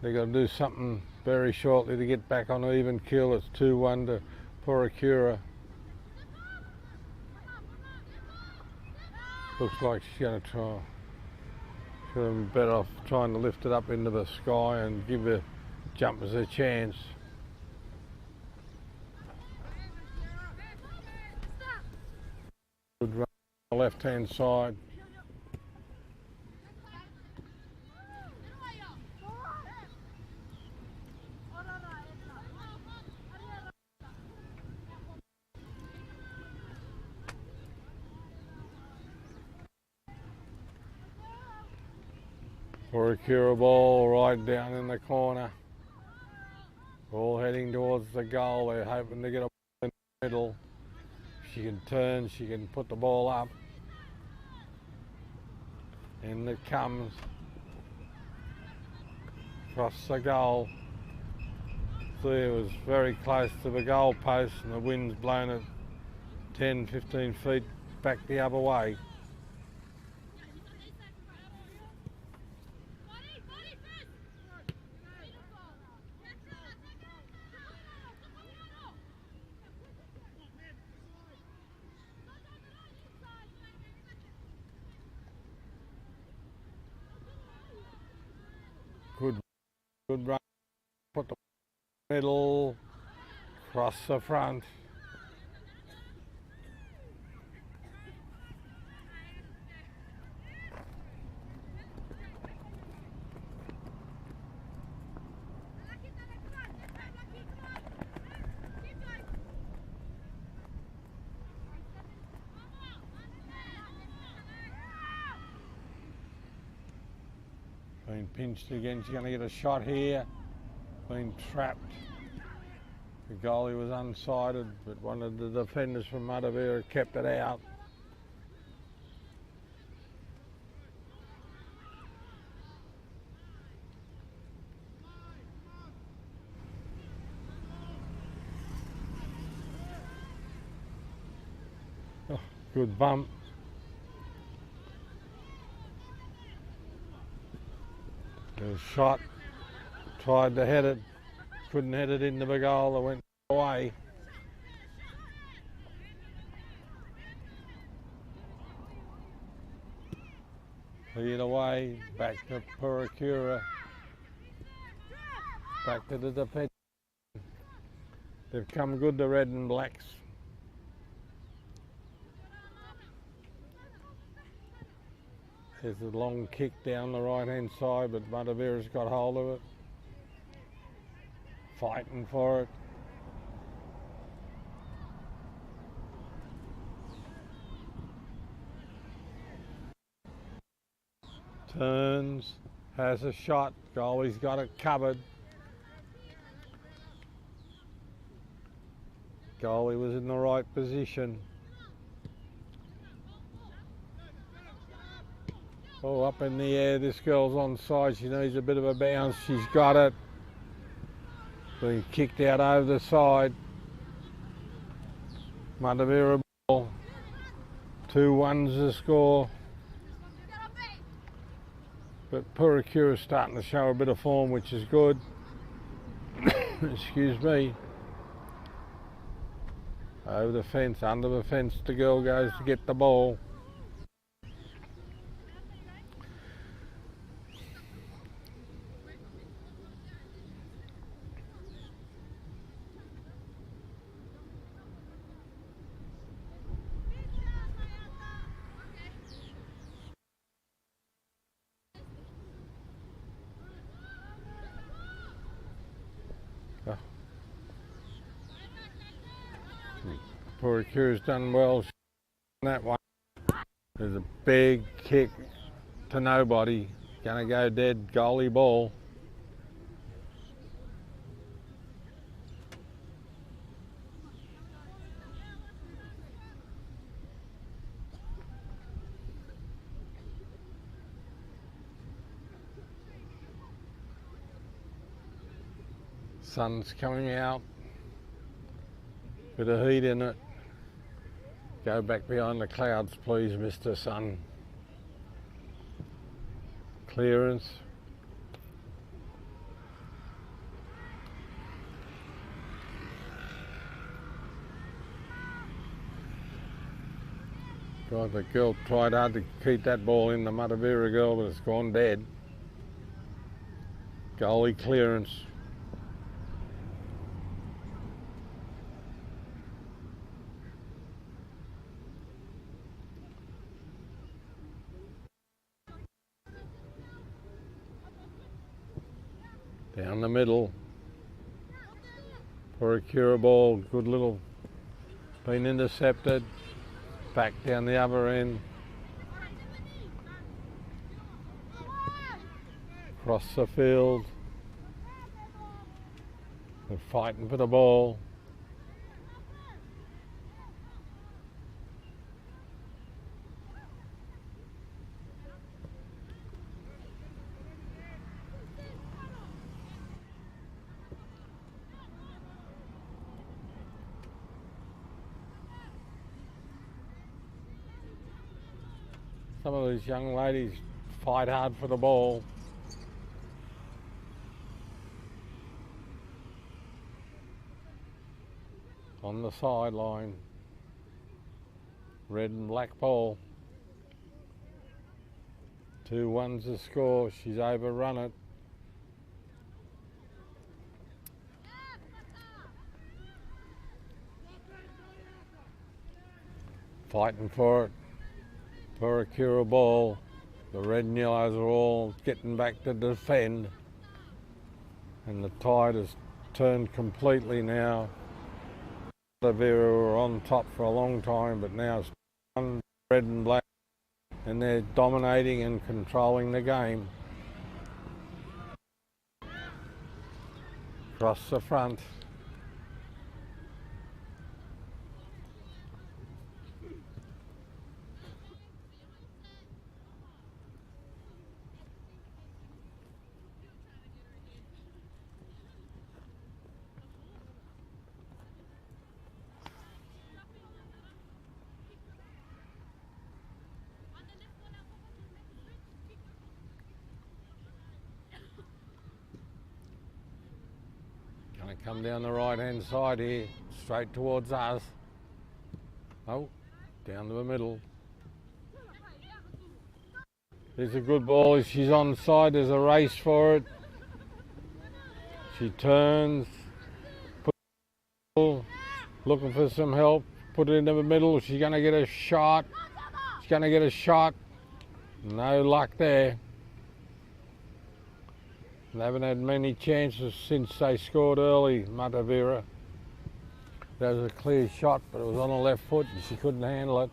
[SPEAKER 1] They've got to do something very shortly to get back on even keel. It's 2-1 to Puaikura. Looks like she's going to try. Should have been better off trying to lift it up into the sky and give the jumpers a chance. Good run on the left hand side. Puaikura ball right down in the corner. All heading towards the goal. They're hoping to get a ball in the middle. She can turn, she can put the ball up. In it comes. Across the goal. See, it was very close to the goal post and the wind's blown it 10, 15 feet back the other way. Good run. Put the middle, cross the front. Been pinched again, she's going to get a shot here. Been trapped. The goalie was unsighted, but one of the defenders from Matavera kept it out. Oh, good bump. There's a shot. Tried to head it. Couldn't head it into the goal. It went away. Cleared away. Back to Puaikura. Back to the defence. They've come good, the red and blacks. There's a long kick down the right hand side, but Matavera's got hold of it. Fighting for it. Turns, has a shot, goalie's got it covered. Goalie was in the right position. Oh, up in the air, this girl's onside, she needs a bit of a bounce, she's got it. Being kicked out over the side. Matavera ball. 2-1's the score. But Puaikura's starting to show a bit of form, which is good. Excuse me. Over the fence, under the fence, the girl goes to get the ball. Puaikura's done well on that one. There's a big kick to nobody. Gonna go dead, goalie ball. Sun's coming out. Bit of heat in it. Go back behind the clouds, please, Mr. Sun. Clearance. God, the girl tried hard to keep that ball in, the Matavera girl, but it's gone dead. Goalie clearance. Down the middle. Puaikura ball, good little, been intercepted. Back down the other end. Across the field. They're fighting for the ball. Some of these young ladies fight hard for the ball. On the sideline, red and black ball. 2-1's the score. She's overrun it. Fighting for it. Puaikura ball. The red and yellows are all getting back to defend. And the tide has turned completely now. Matavera were on top for a long time, but now it's red and black, and they're dominating and controlling the game. Across the front. Going to come down the right hand side here, straight towards us. Oh, down to the middle. There's a good ball. She's on side. There's a race for it. She turns, looking for some help. Put it into the middle. She's going to get a shot. She's going to get a shot. No luck there. They haven't had many chances since they scored early, Matavera. That was a clear shot, but it was on the left foot and she couldn't handle it.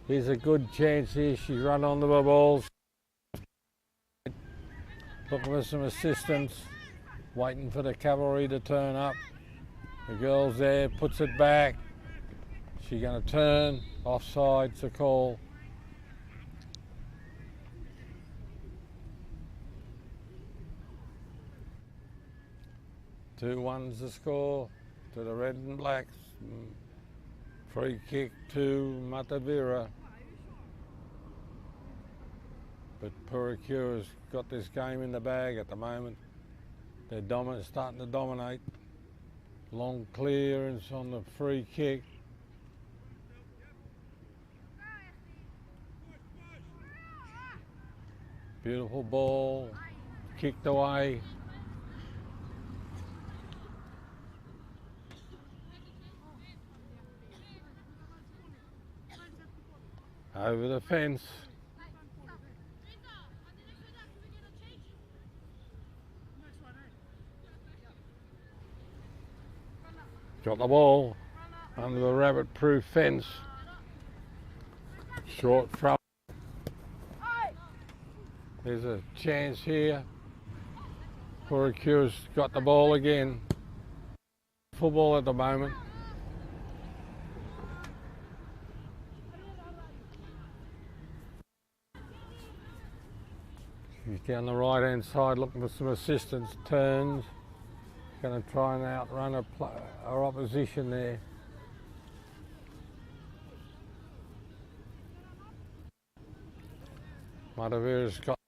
[SPEAKER 1] Here's a good chance here. She's run onto the balls. Looking for some assistance. Waiting for the cavalry to turn up. The girl's there, puts it back. She's going to turn. Offside's a call. Two ones the score to the red and blacks. Free kick to Matavera. But Puaikura's got this game in the bag at the moment. They're starting to dominate. Long clearance on the free kick. Beautiful ball, kicked away. Over the fence. Got the ball under the rabbit-proof fence. Short throw. There's a chance here. Puaikura's got the ball again. Football at the moment. She's down the right-hand side looking for some assistance. Turns. Going to try and outrun her opposition there. Matavera's got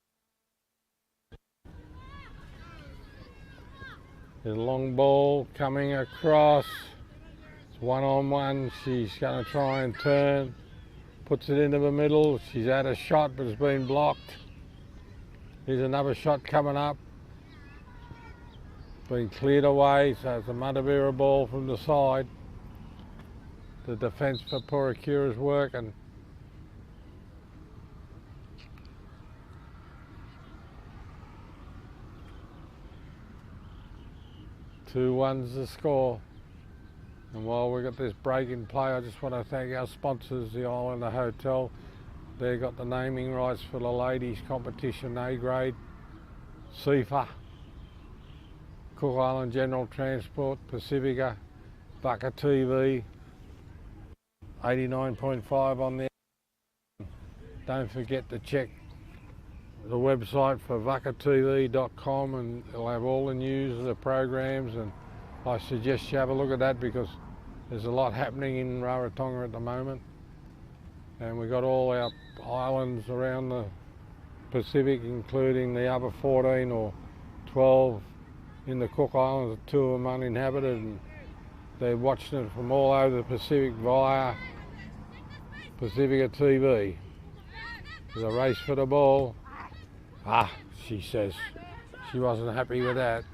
[SPEAKER 1] the long ball coming across. It's one-on-one. She's going to try and turn. Puts it into the middle. She's had a shot but it's been blocked. Here's another shot coming up. Been cleared away, so it's a Matavera ball from the side. The defence for Puaikura is working. Two ones the score. And while we've got this break in play, I just want to thank our sponsors, the Islander Hotel. They've got the naming rights for the ladies competition A grade. CIFA, Cook Island General Transport, Pacifica, Bucket TV, 89.5 on there. Don't forget to check the website for buckettv.com, and it'll have all the news, the programs, and I suggest you have a look at that because there's a lot happening in Rarotonga at the moment, and we've got all our islands around the Pacific, including the other 14 or 12 in the Cook Islands, 2 of them uninhabited, and they're watching it from all over the Pacific via Pacifica TV. There's a race for the ball. She says she wasn't happy with that.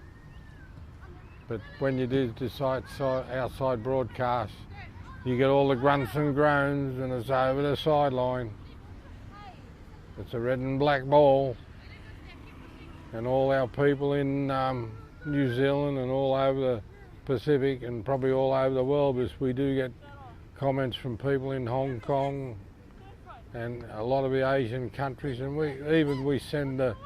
[SPEAKER 1] But when you do decide outside broadcast, you get all the grunts and groans, and it's over the sideline. It's a red and black ball, and all our people in New Zealand and all over the Pacific and probably all over the world, because we do get comments from people in Hong Kong and a lot of the Asian countries, and we send a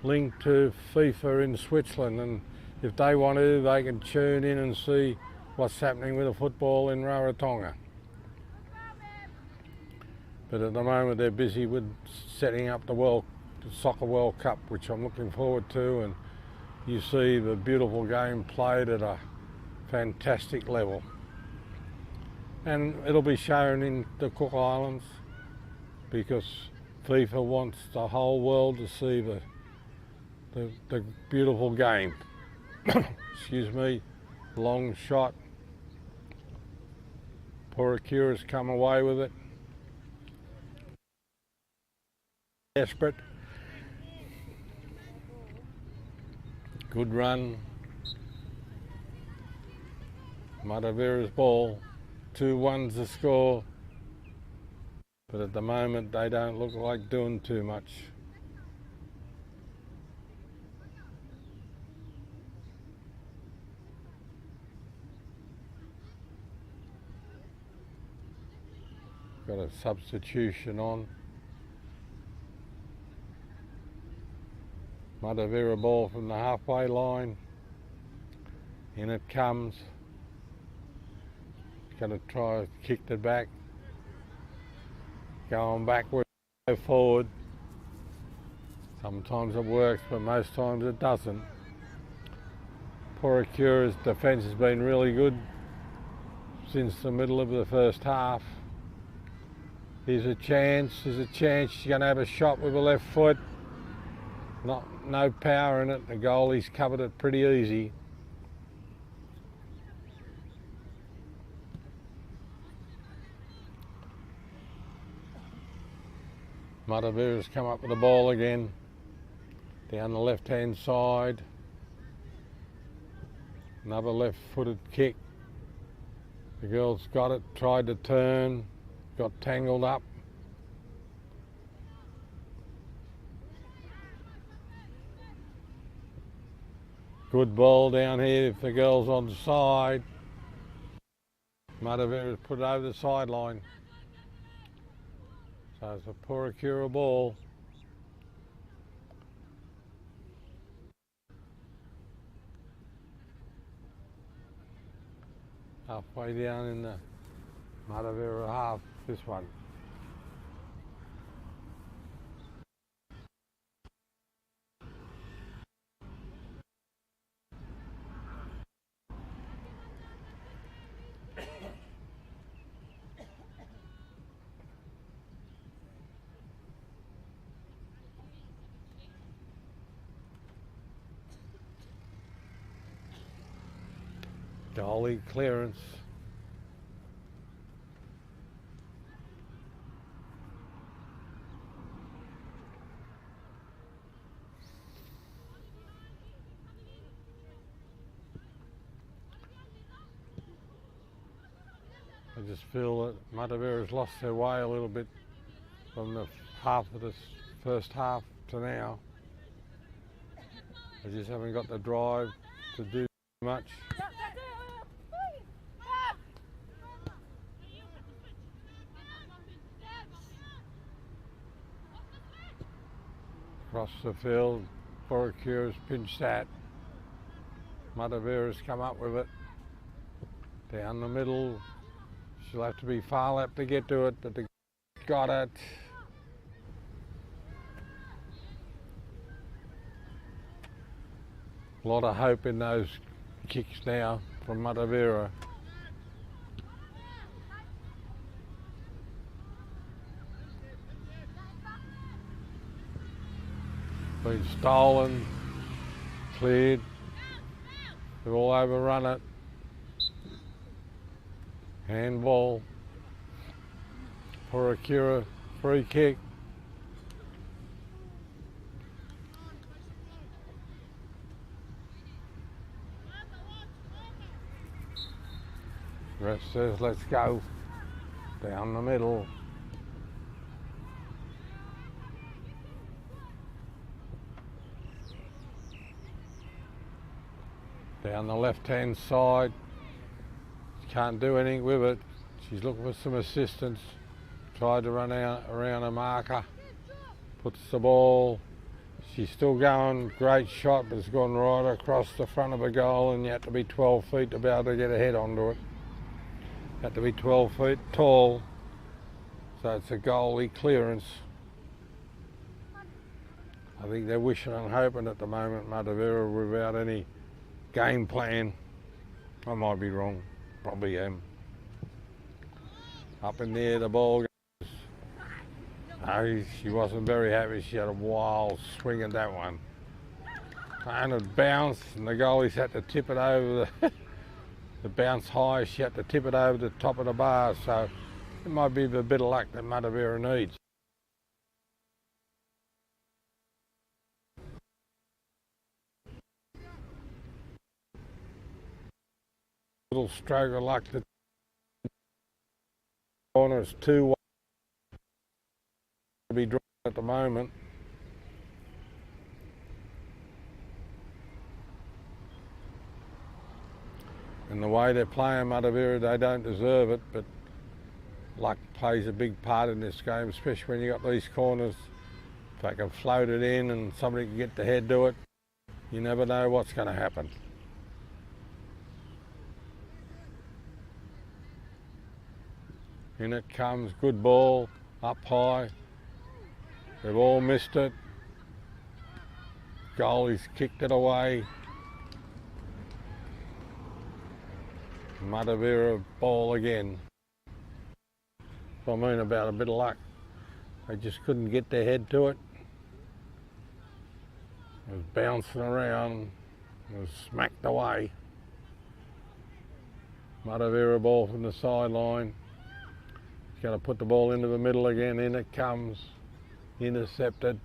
[SPEAKER 1] link to FIFA in Switzerland, and if they want to, they can tune in and see what's happening with the football in Rarotonga. But at the moment they're busy with setting up the Soccer World Cup, which I'm looking forward to, and you see the beautiful game played at a fantastic level. And it'll be shown in the Cook Islands because FIFA wants the whole world to see the beautiful game. Excuse me, long shot. Puaikura's come away with it. Desperate. Good run. Matavera's ball. 2-1's the score. But at the moment they don't look like doing too much. Got a substitution on. Matavera ball from the halfway line. In it comes. Going to try to kick it back. Going backward, go forward. Sometimes it works, but most times it doesn't. Puaikura's defence has been really good since the middle of the first half. Here's a chance, she's going to have a shot with the left foot. No power in it, the goalie's covered it pretty easy. Matavera's come up with the ball again, down the left-hand side. Another left-footed kick. The girl's got it, tried to turn, got tangled up. Good ball down here if the girl's on the side. Matavera's put it over the sideline. So it's a Puaikura ball. Halfway down in the Matavera half, this one. Goalie clearance. I just feel that Matavera's lost their way a little bit from the half of this first half to now. They just haven't got the drive to do much. Across the field, Puaikura's pinched that. Matavera's come up with it. Down the middle. She'll have to be far left to get to it, but they got it. A lot of hope in those kicks now from Matavera. Been stolen, cleared, they've all overrun it. Handball, Puaikura, free kick. Ref says let's go. Down the middle. Down the left-hand side. She can't do anything with it. She's looking for some assistance. Tried to run out around a marker. Puts the ball. She's still going. Great shot, but it's gone right across the front of the goal, and you have to be 12 feet to be able to get a head onto it. You have to be 12 feet tall. So it's a goalie clearance. I think they're wishing and hoping at the moment, Matavera, without any game plan. I might be wrong, probably am. Up in there, the ball goes. No, she wasn't very happy. She had a wild swing at that one. And it bounced, and the goalies had to tip it over the bounce high. She had to tip it over the top of the bar, so it might be the bit of luck that Matavera needs. Little stroke of luck that corner is 2-1 to be drawn at the moment. And the way they're playing Matavera, they don't deserve it, but luck plays a big part in this game, especially when you got these corners. If they can float it in and somebody can get the head to it, you never know what's going to happen. In it comes, good ball, up high. They've all missed it. Goalie's kicked it away. Matavera ball again. I mean about a bit of luck. They just couldn't get their head to it. It was bouncing around. It was smacked away. Matavera ball from the sideline. He's going to put the ball into the middle again. In it comes. Intercepted.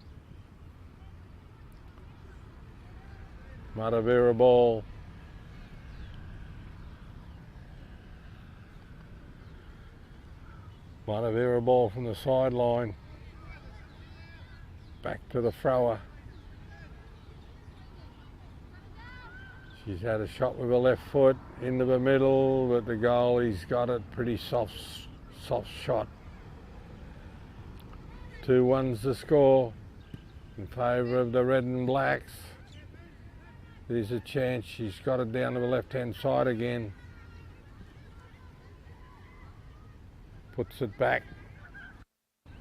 [SPEAKER 1] Matavera ball. Matavera ball from the sideline. Back to the thrower. She's had a shot with her left foot into the middle, but the goalie's got it. Pretty soft shot. 2-1's the score in favour of the red and blacks. There's a chance. She's got it down to the left-hand side again. Puts it back.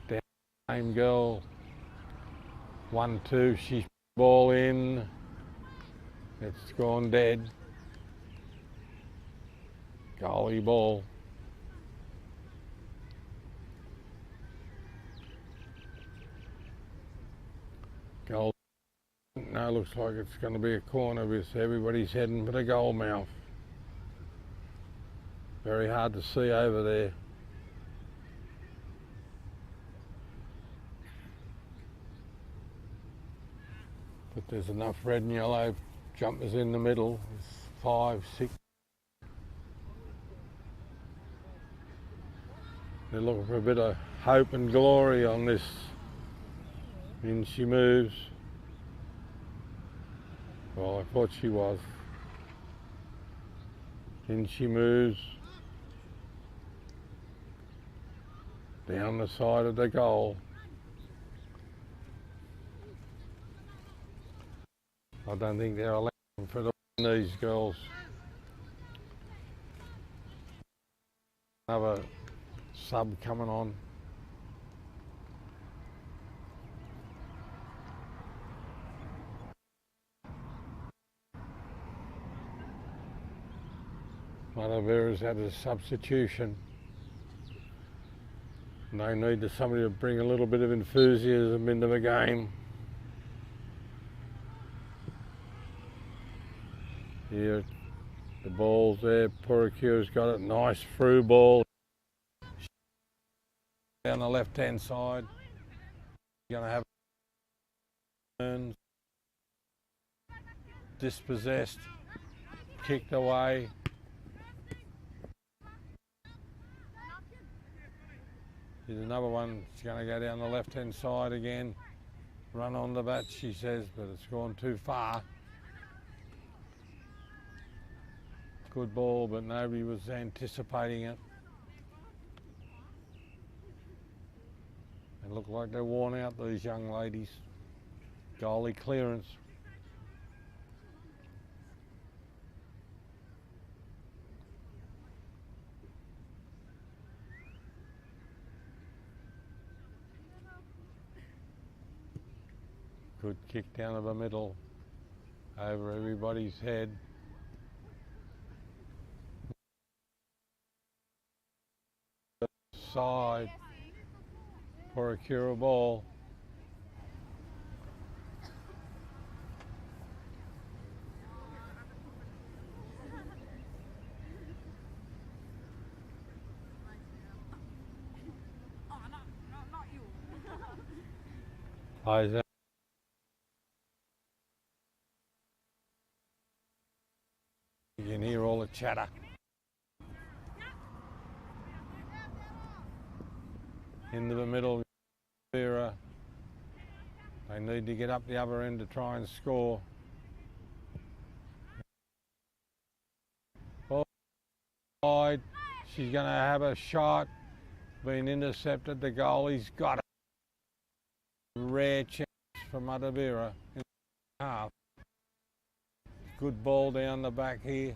[SPEAKER 1] Down, same girl. 1-2. She's ball in. It's gone dead. Goalie ball. Goal. Now looks like it's going to be a corner because everybody's heading for the goal mouth. Very hard to see over there. But there's enough red and yellow jumpers in the middle. There's 5, 6. They're looking for a bit of hope and glory on this. In she moves. Well, I thought she was. In she moves. Down the side of the goal. I don't think they're allowed for these girls. Another sub coming on. Matavera's had a substitution. They need somebody to bring a little bit of enthusiasm into the game. Here, the ball's there. Puaikura's got it. Nice through ball. Down the left-hand side. Going to have turns. Dispossessed. Kicked away. Here's another one. It's going to go down the left-hand side again. Run on the bat, she says, but it's gone too far. Good ball, but nobody was anticipating it. They look like they're worn out, these young ladies. Goalie clearance. Good kick down to the middle, over everybody's head. Side, Puaikura ball. Isaac. You can hear all the chatter. Into the middle, Vera. They need to get up the other end to try and score. Ball wide. She's going to have a shot. Been intercepted. The goalie's got it. Rare chance for Matavera in the half. Good ball down the back here.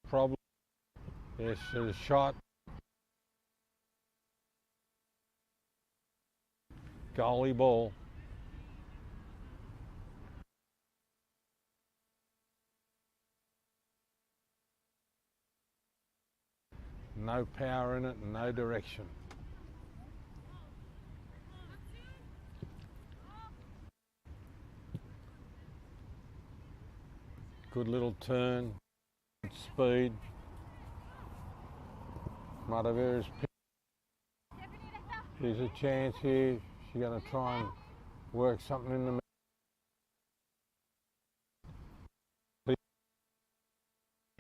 [SPEAKER 1] Problem. Yes, a shot. Goalie ball. No power in it and no direction. Good little turn, good speed. Matavera's pick. Here's a chance here. She's going to try and work something in the middle.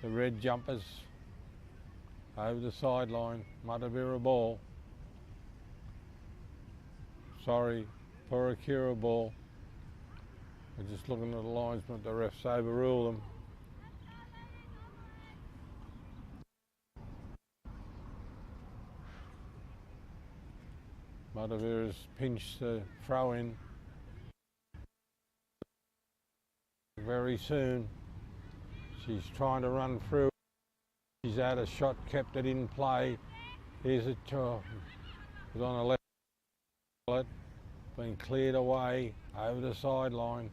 [SPEAKER 1] The red jumpers over the sideline. Matavera ball. Sorry, Puaikura ball. We're just looking at the lines, but the refs overrule them. Matavera's pinched the throw in very soon. She's trying to run through. She's had a shot, kept it in play. Here's a shot. It's on the left. Been cleared away over the sideline.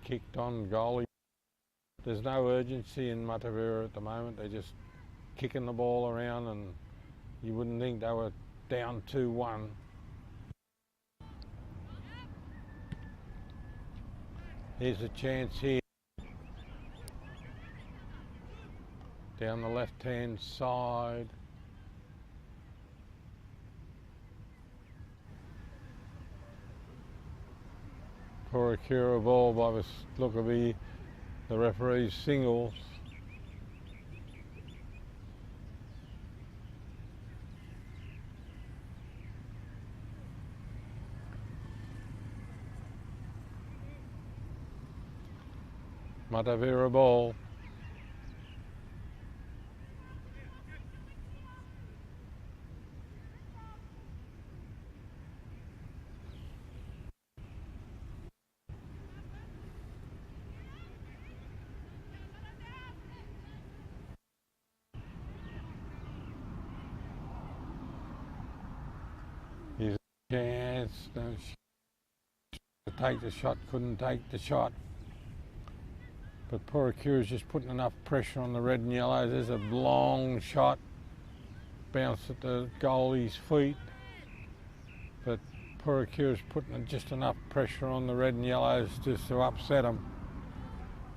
[SPEAKER 1] Kicked on goalie. There's no urgency in Matavera at the moment. They're just kicking the ball around, and you wouldn't think they were down 2-1. Here's a chance here down the left-hand side. Puaikura ball by the look of the referee's singles. Matavera ball. Here's a chance. No, to take the shot, couldn't take the shot. But Puaikura's just putting enough pressure on the red and yellow. There's a long shot, bounced at the goalie's feet. But Puaikura's putting just enough pressure on the red and yellows just to upset them.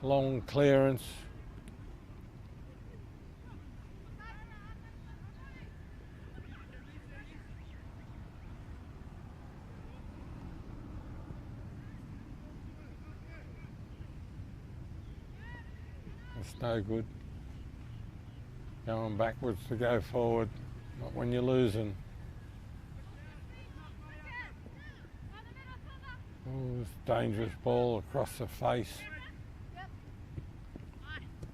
[SPEAKER 1] Long clearance. It's no good going backwards to go forward, not when you're losing. Oh, this dangerous ball across the face.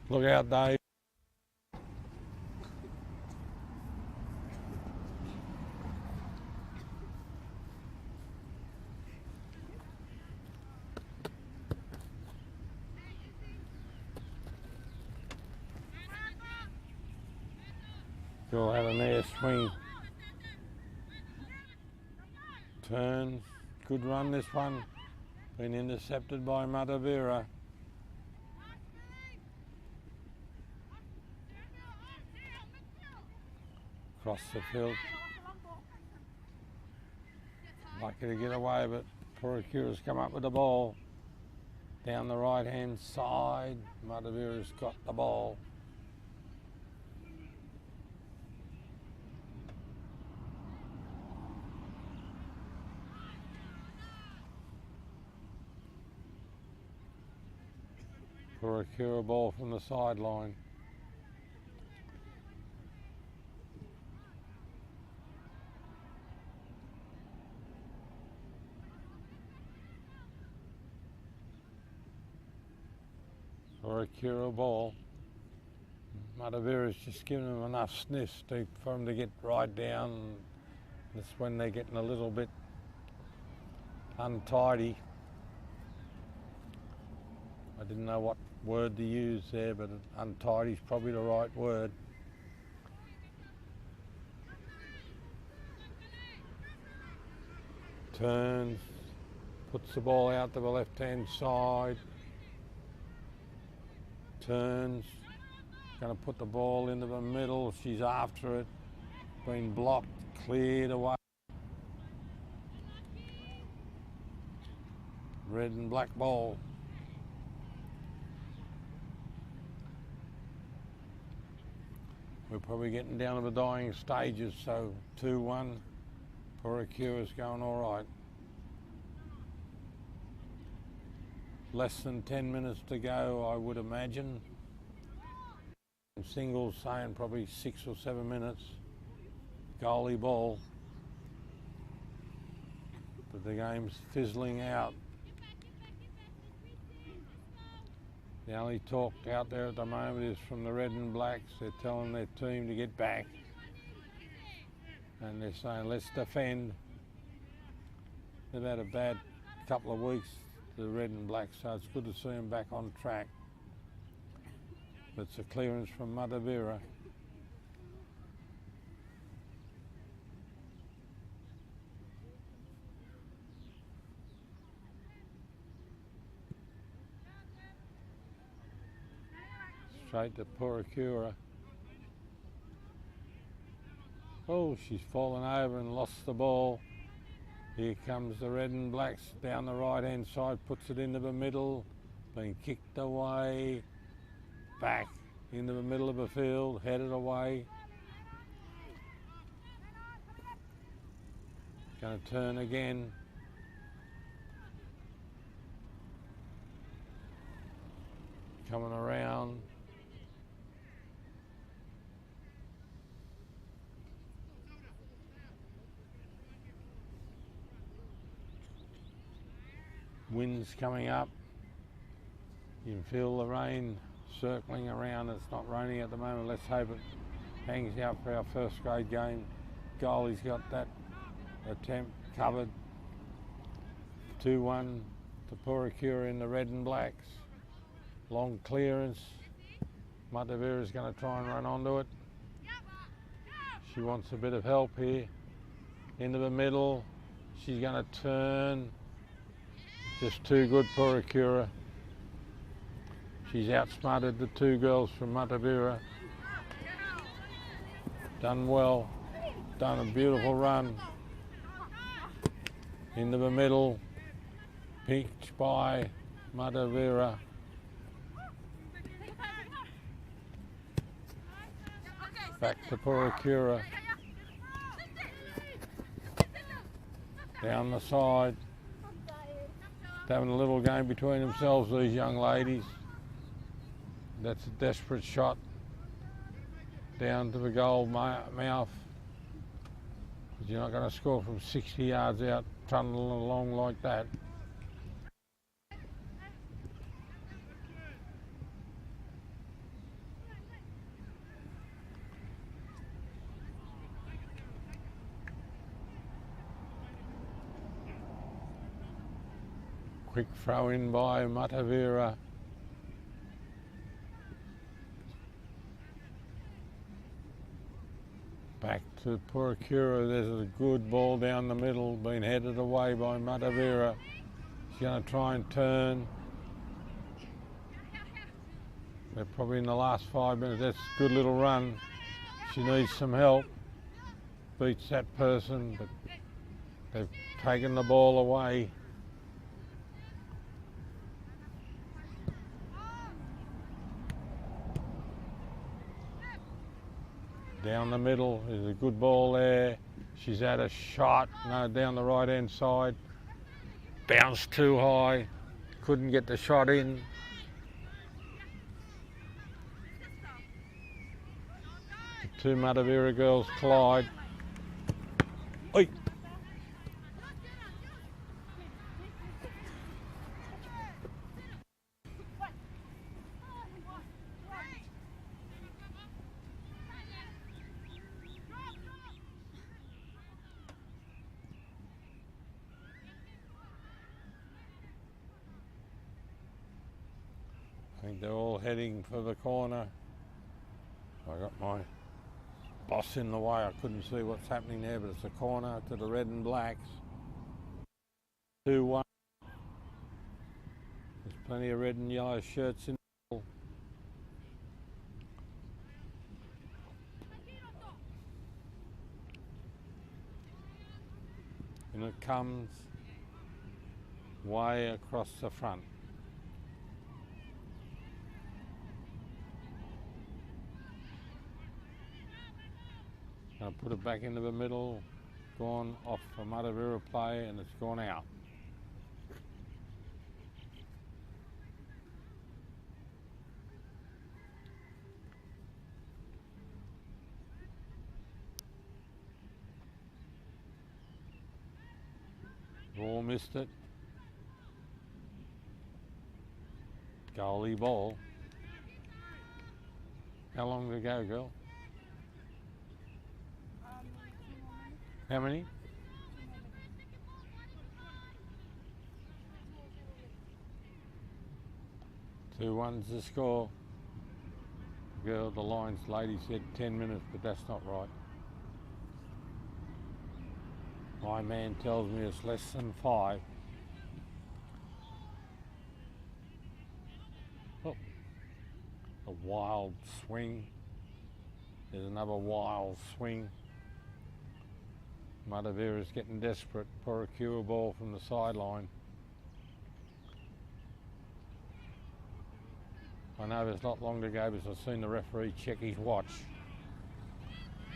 [SPEAKER 1] Look out, Dave. Still had an air swing. Turns. Good run this one. Been intercepted by Matavera. Across the field. Lucky to get away, but Puaikura's come up with the ball. Down the right hand side. Matavera's got the ball. Puaikura ball from the sideline. Puaikura ball. Matavera's just giving them enough sniffs for them to get right down. That's when they're getting a little bit untidy. I didn't know what word to use there, but untidy is probably the right word. Turns, puts the ball out to the left-hand side. Turns, going to put the ball into the middle. She's after it. Been blocked, cleared away. Red and black ball. We're probably getting down to the dying stages, so 2-1. Puaikura's going all right. Less than 10 minutes to go, I would imagine. Singles saying probably 6 or 7 minutes. Goalie ball. But the game's fizzling out. The only talk out there at the moment is from the red and blacks. They're telling their team to get back. And they're saying, let's defend. They've had a bad couple of weeks, the red and blacks, so it's good to see them back on track. But it's a clearance from Matavera. Straight to Puaikura. Oh, she's fallen over and lost the ball. Here comes the red and blacks down the right hand side, puts it into the middle, being kicked away, back, into the middle of the field, headed away. Going to turn again. Coming around. Wind's coming up. You can feel the rain circling around. It's not raining at the moment. Let's hope it hangs out for our first grade game. Goalie's got that attempt covered. 2-1 to Puaikura in the red and blacks. Long clearance. Matavera's going to try and run onto it. She wants a bit of help here. Into the middle. She's going to turn. Just too good Puaikura. She's outsmarted the two girls from Matavera. Done well. Done a beautiful run. Into the middle. Picked by Matavera. Back to Puaikura. Down the side. Having a little game between themselves, these young ladies. That's a desperate shot. Down to the goal mouth. You're not going to score from 60 yards out, trundling along like that. Quick throw in by Matavera. Back to Puaikura. There's a good ball down the middle, being headed away by Matavera. She's going to try and turn. They're probably in the last 5 minutes. That's a good little run. She needs some help. Beats that person, but they've taken the ball away. Down the middle is a good ball there. She's had a shot, no, down the right hand side. Bounced too high, couldn't get the shot in. The two Matavera girls collide. Oi. I think they're all heading for the corner. I got my boss in the way. I couldn't see what's happening there, but it's a corner to the red and blacks. 2-1. There's plenty of red and yellow shirts in the middle. And it comes way across the front. Going to put it back into the middle, gone off a Matavera play, and it's gone out. Ball missed it. Goalie ball. How long to go, girl? How many? Two ones to score. Girl, the Lions lady said 10 minutes, but that's not right. My man tells me it's less than 5. Oh, a wild swing. There's another wild swing. Matavera's getting desperate. Puaikura ball from the sideline. I know there's not long to go because I've seen the referee check his watch.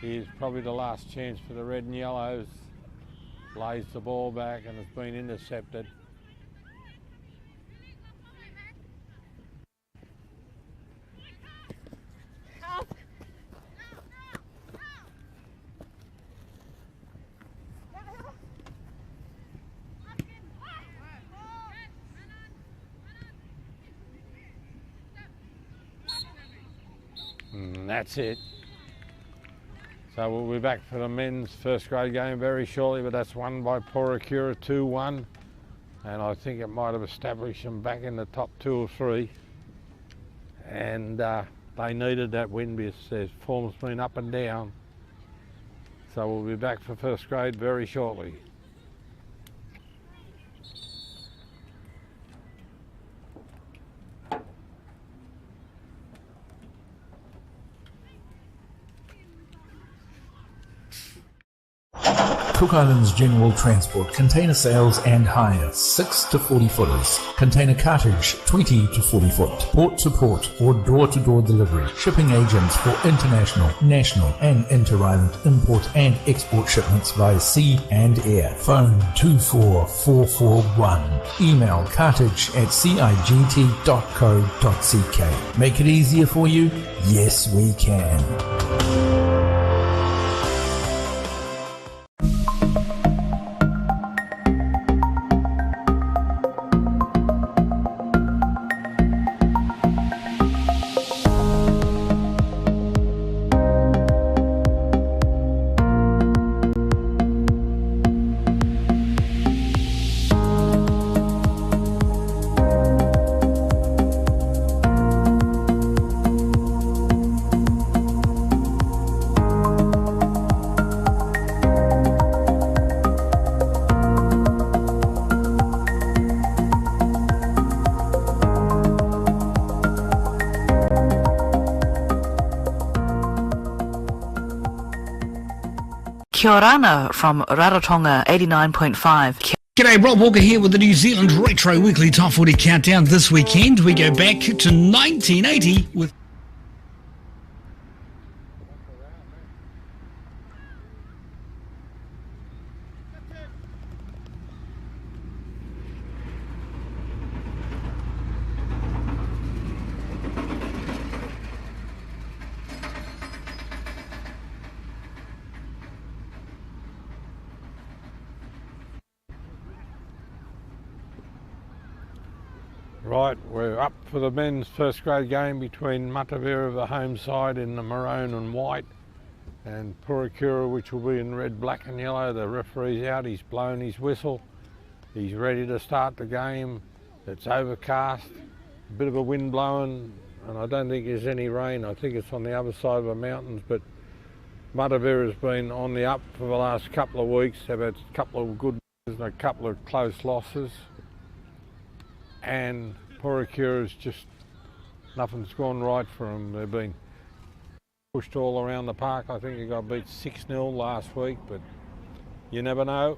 [SPEAKER 1] Here's probably the last chance for the red and yellows. Lays the ball back and it's been intercepted. And that's it. So we'll be back for the men's first grade game very shortly, but that's won by Puaikura 2-1. And I think it might have established them back in the top 2 or 3. And they needed that win because their form's been up and down. So we'll be back for first grade very shortly.
[SPEAKER 2] Cook Islands General Transport, container sales and hire, 6 to 40 footers. Container cartage, 20 to 40 foot. Port to port or door to door delivery. Shipping agents for international, national and inter-island import and export shipments via sea and air. Phone 24441. Email cartage@cigt.co.ck. Make it easier for you? Yes, we can.
[SPEAKER 6] Kia ora from Rarotonga 89.5.
[SPEAKER 3] G'day, Rob Walker here with the New Zealand Retro Weekly Top 40 Countdown. This weekend we go back to 1980 with...
[SPEAKER 1] Right, we're up for the men's first grade game between Matavera, the home side, in the maroon and white, and Puaikura, which will be in red, black and yellow. The referee's out, he's blown his whistle. He's ready to start the game. It's overcast, a bit of a wind blowing, and I don't think there's any rain. I think it's on the other side of the mountains, but Matavera's been on the up for the last couple of weeks. They've had a couple of good wins and a couple of close losses. And Puaikura's just, nothing's gone right for them. They've been pushed all around the park. I think they got beat 6-0 last week, but you never know.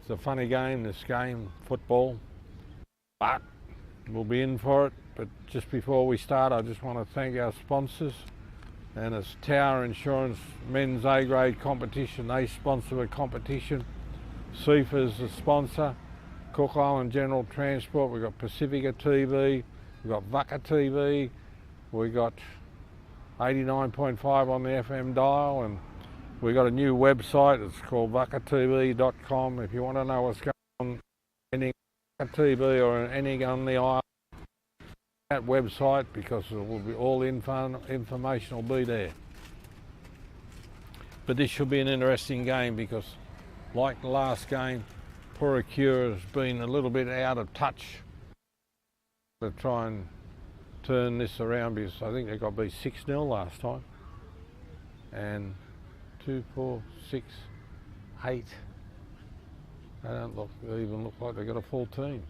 [SPEAKER 1] It's a funny game, this game, football, but we'll be in for it. But just before we start, I just want to thank our sponsors, and it's Tower Insurance Men's A-grade competition. They sponsor the competition. CIFA is the sponsor. Cook Island General Transport, we've got Pacifica TV, we've got Vaka TV, we've got 89.5 on the FM dial, and we've got a new website. It's called vakatv.com. If you want to know what's going on any TV or any on the island, that website, because it will be all information will be there. But this should be an interesting game because, like the last game, Puaikura has been a little bit out of touch to try and turn this around, because I think they got beat 6-0 last time. And 2, 4, 6, 8. They don't even look like they've got a full team.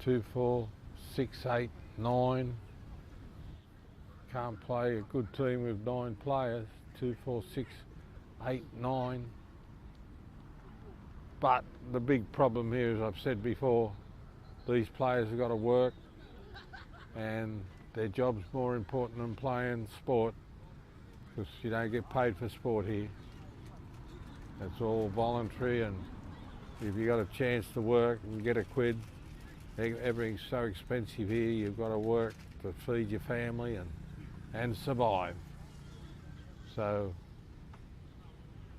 [SPEAKER 1] 2, 4, 6, 8, 9. Can't play a good team with 9 players. 2, 4, 6, 8, 9. But the big problem here, as I've said before, these players have got to work, and their job's more important than playing sport, because you don't get paid for sport here. It's all voluntary, and if you got a chance to work and get a quid, everything's so expensive here, you've got to work to feed your family and survive. So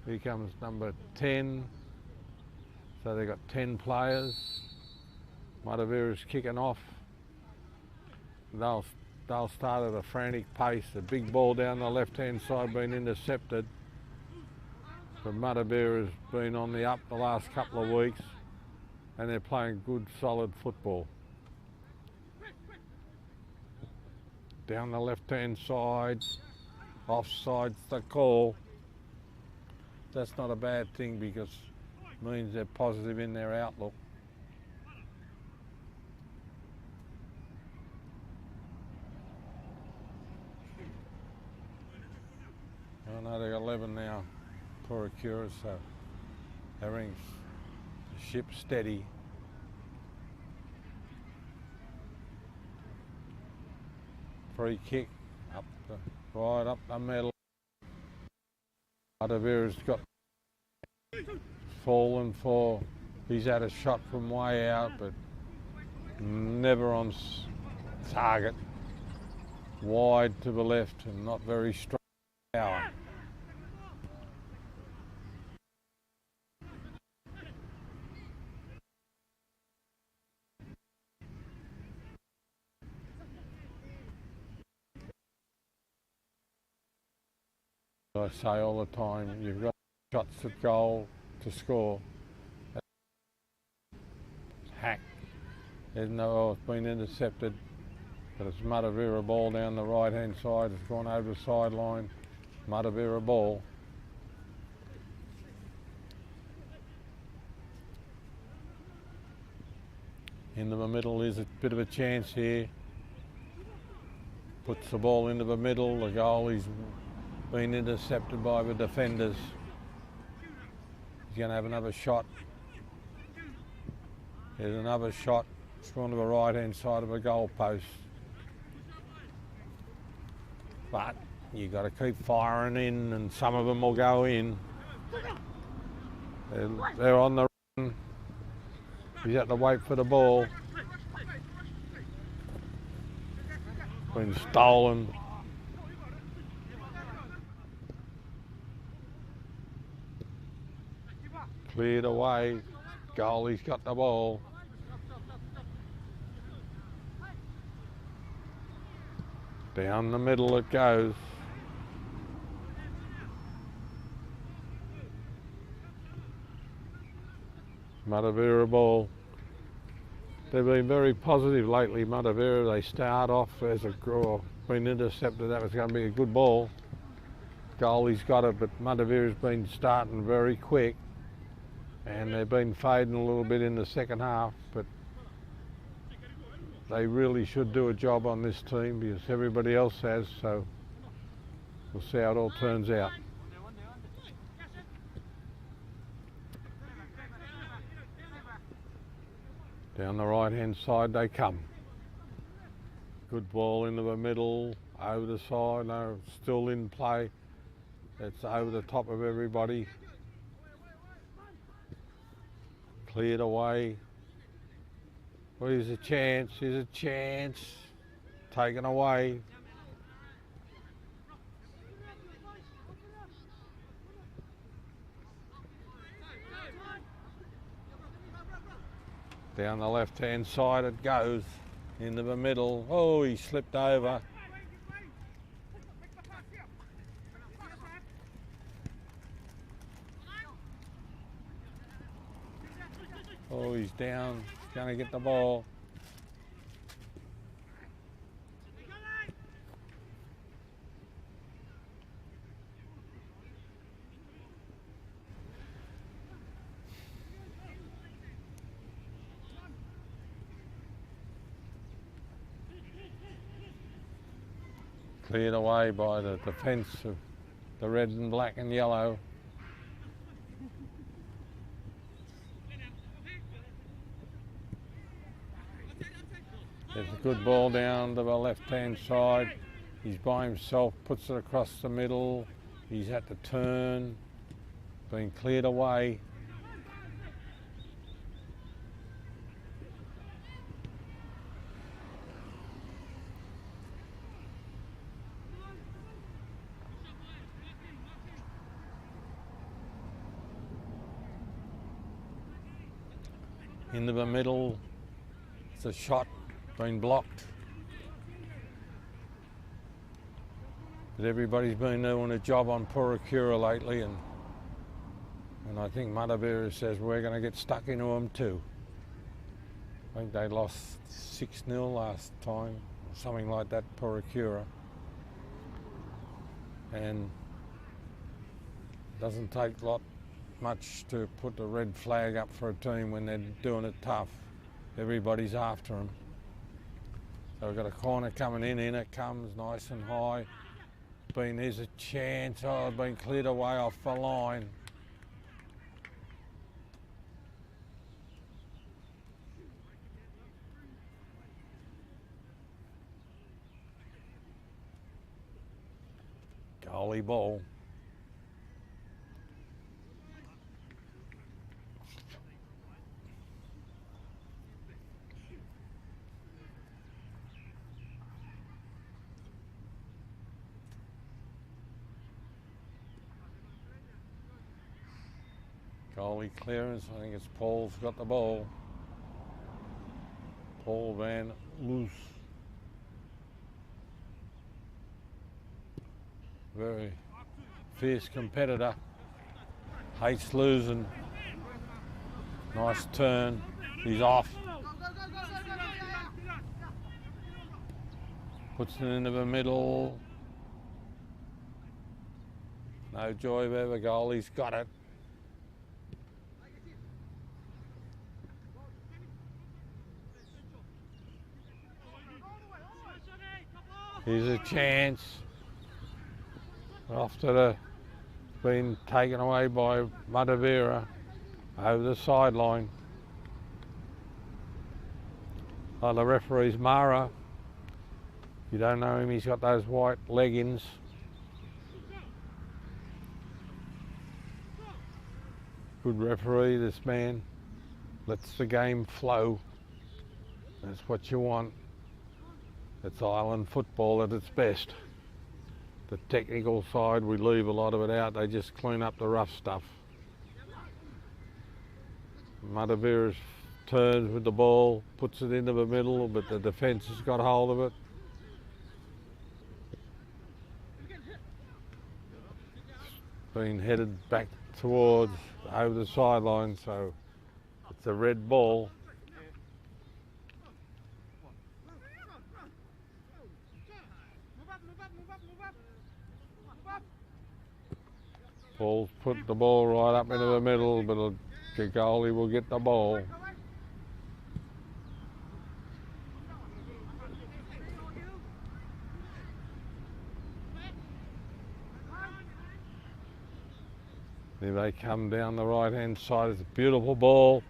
[SPEAKER 1] here comes number 10. So they've got 10 players. Matavera's kicking off. They'll start at a frantic pace. The big ball down the left-hand side being intercepted. But Matavera's been on the up the last couple of weeks, and they're playing good, solid football. Down the left-hand side, offside's the call. That's not a bad thing, because it means they're positive in their outlook. I know they've got 11 now, Puaikura, so everything's the ship's steady. Free kick right up the middle. Matavera's got fallen for. He's had a shot from way out, but never on target. Wide to the left and not very strong power. I say all the time, you've got shots at goal to score. Hack. There's no, it's been intercepted, but it's Matavera ball down the right hand side. It's gone over the sideline. Matavera ball. Into the middle is a bit of a chance here. Puts the ball into the middle. The goalie's been intercepted by the defenders. He's going to have another shot. There's another shot. It's gone to the right hand side of the goal post. But you got to keep firing in, and some of them will go in. They're on the run. He's had to wait for the ball. Been stolen. Cleared away. Goalie's got the ball. Down the middle it goes. Matavera ball. They've been very positive lately, Matavera. They start off as a been intercepted. That was going to be a good ball. Goalie's got it, but Matavera's been starting very quick, and they've been fading a little bit in the second half, but they really should do a job on this team, because everybody else has, so we'll see how it all turns out. Down the right hand side they come. Good ball into the middle, over the side, no, still in play. It's over the top of everybody. Cleared away. Well, here's a chance, taken away. Down the left hand side it goes, into the middle. Oh, he slipped over. Oh, he's down, he's going to get the ball. Cleared away by the defence of the red and black and yellow. There's a good ball down to the left-hand side. He's by himself, puts it across the middle. He's had to turn, been cleared away. Into the middle, it's a shot, been blocked. But everybody's been doing a job on Puaikura lately, and I think Matavera says we're going to get stuck into them too. I think they lost 6-0 last time, or something like that, Puaikura. And it doesn't take much to put the red flag up for a team when they're doing it tough. Everybody's after them. So we've got a corner coming in it comes nice and high. There's a chance. Oh, it's been cleared away off the line. Goalie ball. Goalie clearance, I think it's Paul's got the ball. Paul Van Loos. Very fierce competitor. Hates losing. Nice turn. He's off. Puts it into the middle. No joy there, the goalie's got it. Here's a chance. After the been taken away by Matavera over the sideline. Oh, the referee's Mara. If you don't know him, he's got those white leggings. Good referee, this man. Lets the game flow. That's what you want. It's island football at its best. The technical side, we leave a lot of it out. They just clean up the rough stuff. Matavera turns with the ball, puts it into the middle, but the defence has got hold of it. It's been headed back towards over the sideline, so it's a red ball. Paul's put the ball right up into the middle, but the goalie will get the ball. There they come down the right-hand side. It's a beautiful ball.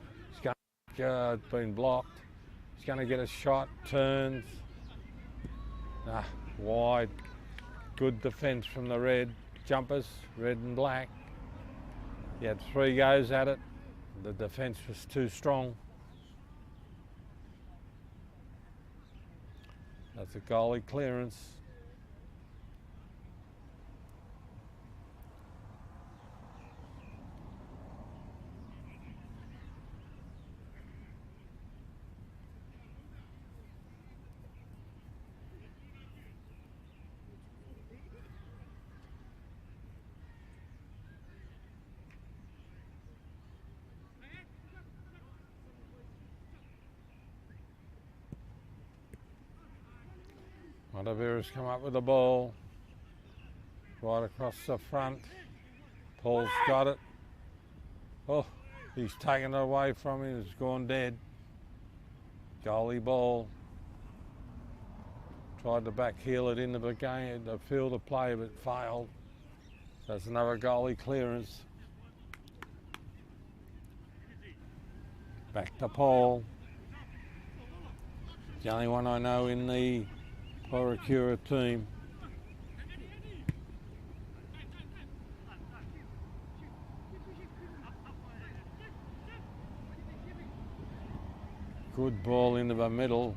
[SPEAKER 1] It's been blocked. He's going to get a shot, turns. Wide. Good defence from the red jumpers, red and black. He had 3 goes at it. The defence was too strong. That's a goalie clearance. Matavera's come up with the ball, right across the front. Paul's got it. Oh, he's taken it away from him, it's gone dead. Goalie ball. Tried to back heel it into the game, the field of play, but failed. That's another goalie clearance. Back to Paul. The only one I know in the Puaikura team. Good ball into the middle.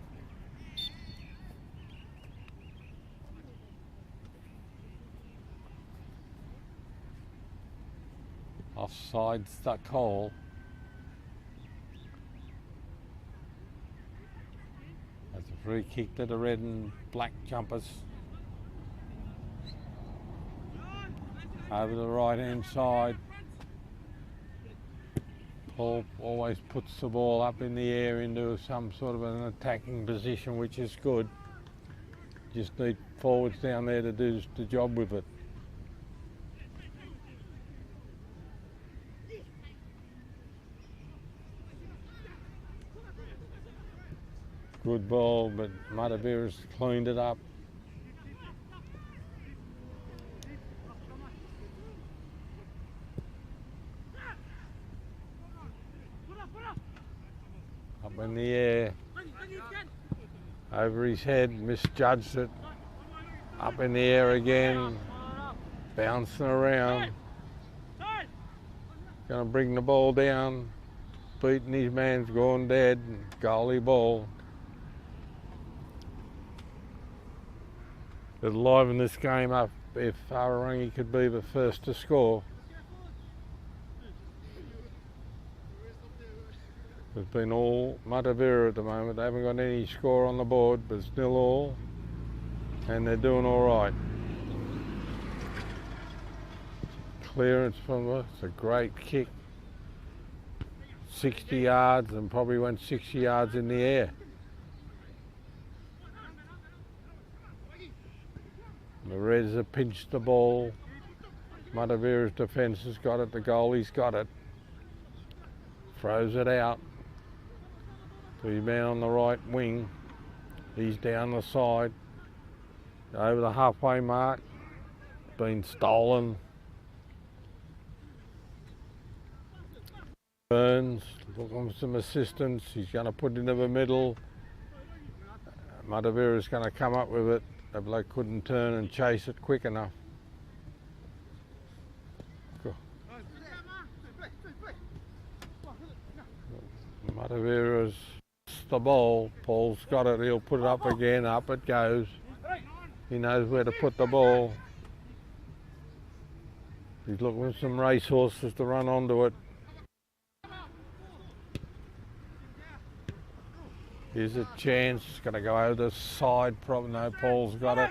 [SPEAKER 1] Offside stuck hole. That's a free kick to the red and black jumpers. Over the right hand side. Paul always puts the ball up in the air into some sort of an attacking position, which is good. Just need forwards down there to do the job with it. Good ball, but Matavera's cleaned it up. Up in the air, over his head, misjudged it. Up in the air again, bouncing around. Going to bring the ball down, beating his man's gone dead, goalie ball. It'll liven this game up if Awarangi could be the first to score. It's been all Matavera at the moment. They haven't got any score on the board, but it's 0-0, and they're doing all right. Clearance from it's a great kick. 60 yards and probably went 60 yards in the air. The Reds have pinched the ball. Matavera's defence has got it. The goalie's got it. Throws it out. To his man on the right wing. He's down the side. Over the halfway mark. Been stolen. Burns looking for some assistance. He's going to put it into the middle. Matavera's going to come up with it. The bloke couldn't turn and chase it quick enough. Matavera's the ball. Paul's got it. He'll put it up again. Up it goes. He knows where to put the ball. He's looking for some racehorses to run onto it. Here's a chance. It's going to go over the side. Probably no. Paul's got it.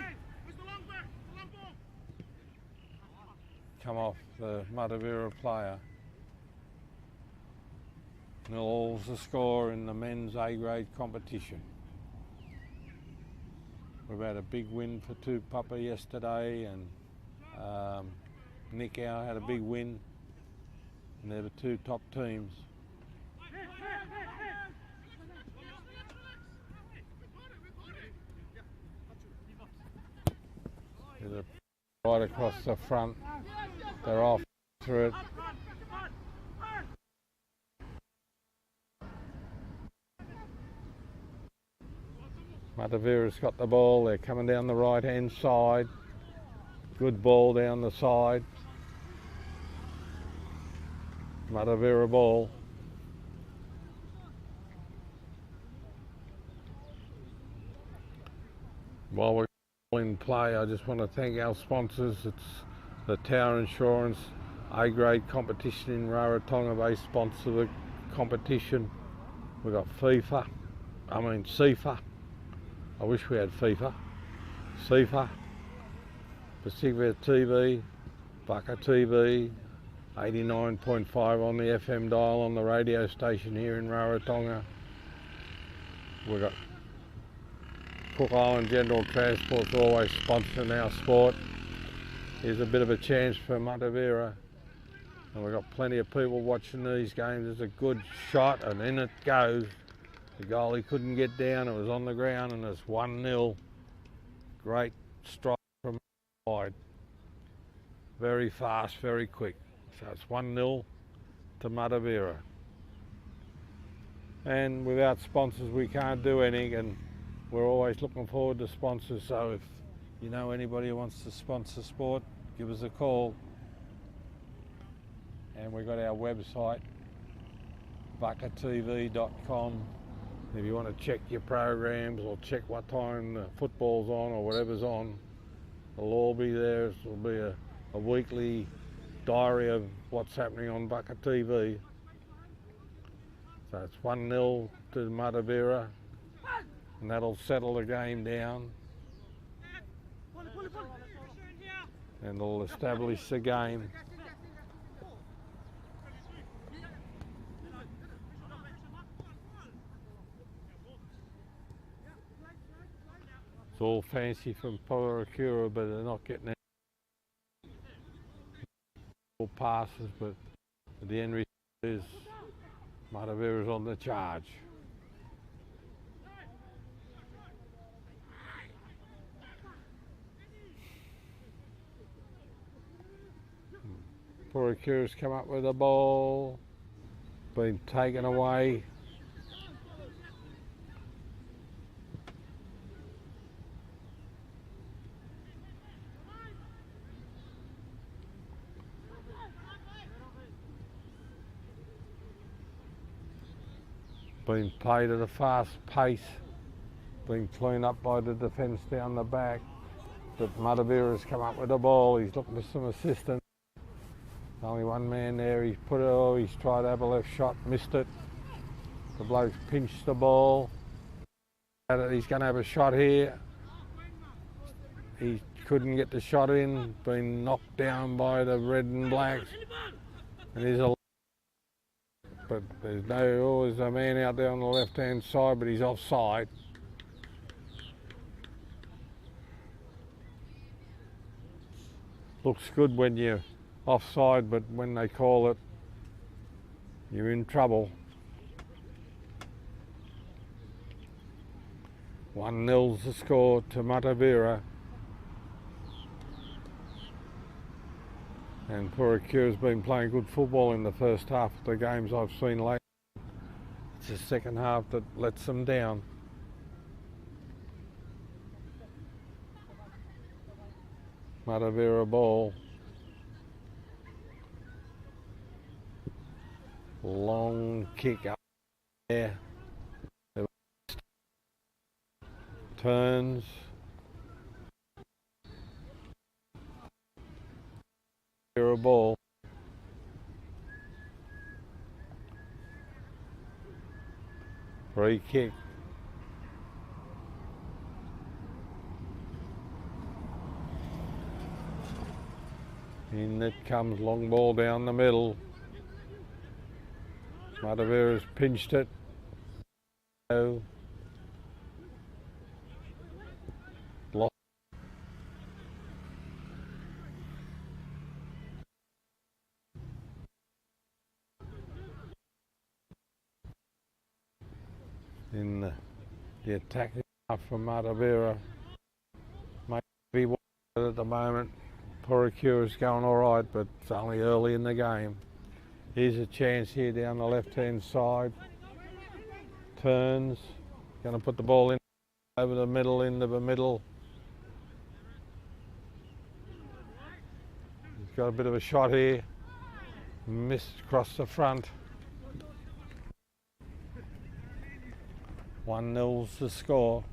[SPEAKER 1] Come off the Matavera player. 0-all's the score in the men's A-grade competition. We've had a big win for Tupapa yesterday, and Nikau had a big win, and they're the two top teams. Right across the front, they're off through it. Matavera's got the ball. They're coming down the right hand side. Good ball down the side. Matavera ball. While we're in play, I just want to thank our sponsors. It's the Tower Insurance A-grade competition in Rarotonga. They sponsor the competition. We've got CIFA. I wish we had FIFA. CIFA, Pacific TV, Baka TV, 89.5 on the FM dial on the radio station here in Rarotonga. We've got Cook Island General Transport's always sponsoring our sport. Here's a bit of a chance for Matavera. And we've got plenty of people watching these games. There's a good shot and in it goes. The goalie couldn't get down, it was on the ground, and it's 1-0. Great strike from wide. Very fast, very quick. So it's 1-0 to Matavera. And without sponsors we can't do anything, and we're always looking forward to sponsors, so if you know anybody who wants to sponsor sport, give us a call. And we've got our website, vakatv.com. If you want to check your programs or check what time the football's on or whatever's on, it'll all be there. It'll be a weekly diary of what's happening on Vaka TV. So it's 1-0 to Matavera, and that'll settle the game down. And it'll establish the game. It's all fancy from Puaikura, but they're not getting any passes, but the end result is Matavera's on the charge. Puaikura's come up with the ball, been taken away. Been played at a fast pace, been cleaned up by the defence down the back, but Matavera's come up with the ball. He's looking for some assistance. Only one man there. He's tried to have a left shot, missed it. The bloke's pinched the ball. He's going to have a shot here. He couldn't get the shot in. Been knocked down by the red and blacks. And he's a But there's a man out there on the left-hand side, but he's offside. Looks good when you're offside, but when they call it, you're in trouble. 1-0's the score to Matavera. And Puaikura's been playing good football in the first half of the games I've seen lately. It's the second half that lets them down. Matavera ball. Long kick up there. Turns. A ball. Free kick. In it comes, long ball down the middle. Matavera's pinched it. Lost. In the attacking half from Matavera. Maybe at the moment. Puaikura's going all right, but it's only early in the game. Here's a chance here down the left-hand side. Turns. Going to put the ball in over the middle, into the middle. He's got a bit of a shot here. Missed across the front. 1-0's the score.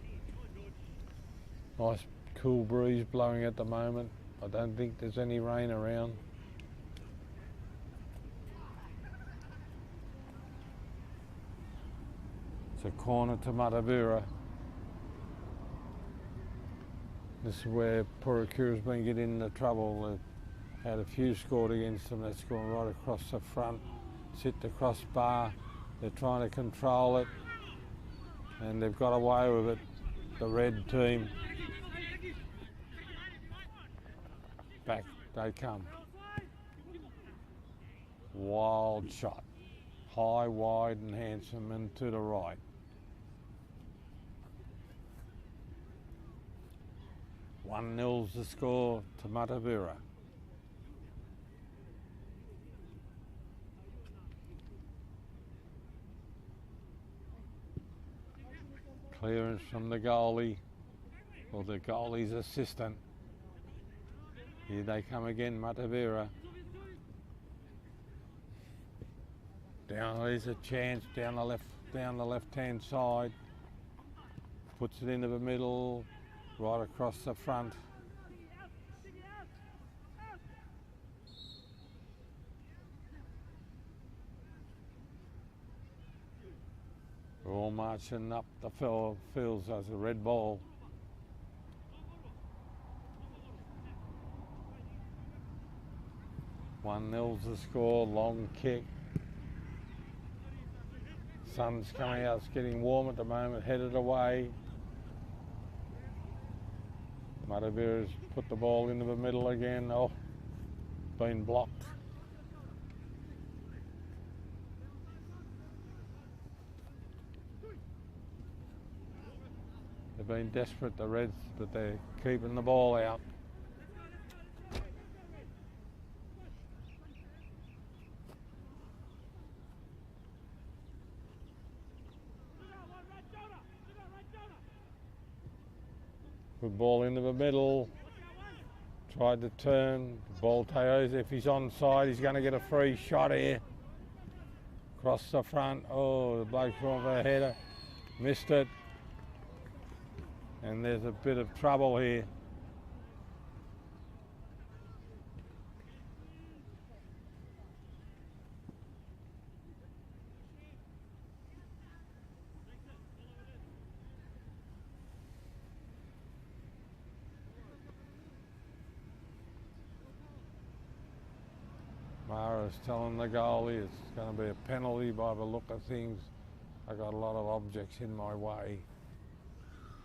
[SPEAKER 1] Nice cool breeze blowing at the moment. I don't think there's any rain around. It's a corner to Matavera. This is where Puaikura's been getting into trouble. They've had a few scored against them. That's gone right across the front. It's hit the crossbar. They're trying to control it. And they've got away with it, the red team. Back they come. Wild shot. High, wide and handsome and to the right. One nil's the score to Matavera. Clearance from the goalie, or the goalie's assistant. Here they come again, Matavera. Down, there's a chance down the left-hand side. Puts it into the middle, right across the front. We're all marching up the fields as a red ball. One nil's the score, long kick. Sun's coming out, it's getting warm at the moment, headed away. Matavera's put the ball into the middle again. Oh, been blocked. They've been desperate, the Reds, but they're keeping the ball out. Good ball into the middle. Tried to turn. Ball tails. If he's onside, he's going to get a free shot here. Across the front. Oh, the bloke's gone for a header. Missed it. And there's a bit of trouble here. Mara's telling the goalie it's going to be a penalty by the look of things. I got a lot of objects in my way,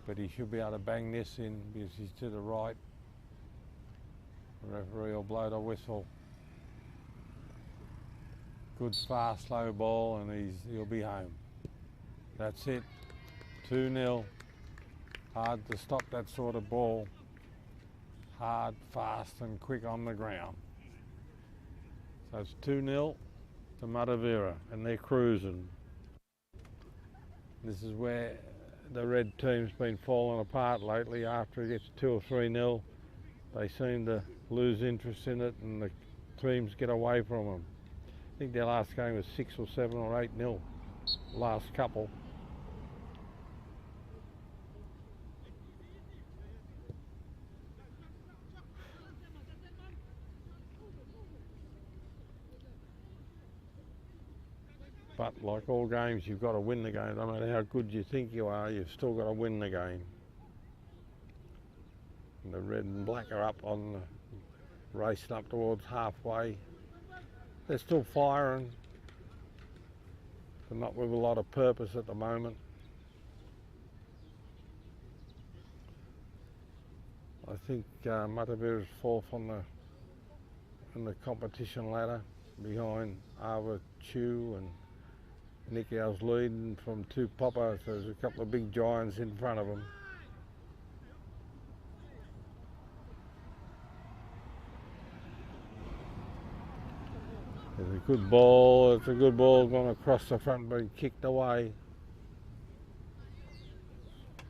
[SPEAKER 1] but he should be able to bang this in because he's to the right. The referee will blow the whistle. Good fast slow ball and he'll be home. That's it. 2-0. Hard to stop that sort of ball. Hard, fast and quick on the ground. So it's 2-0 to Matavera and they're cruising. This is where the red team's been falling apart lately. After it gets 2 or 3-0, they seem to lose interest in it and the teams get away from them. I think their last game was 6 or 7 or 8-0, last couple. But like all games, you've got to win the game. No matter how good you think you are, you've still got to win the game. And the red and black are up on the racing up towards halfway. They're still firing, but not with a lot of purpose at the moment. I think Matavera's fourth on the competition ladder, behind Ava Chu and Nikiel's leading from 2 Popper, so there's a couple of big giants in front of them. It's a good ball, it's a good ball going across the front, being kicked away.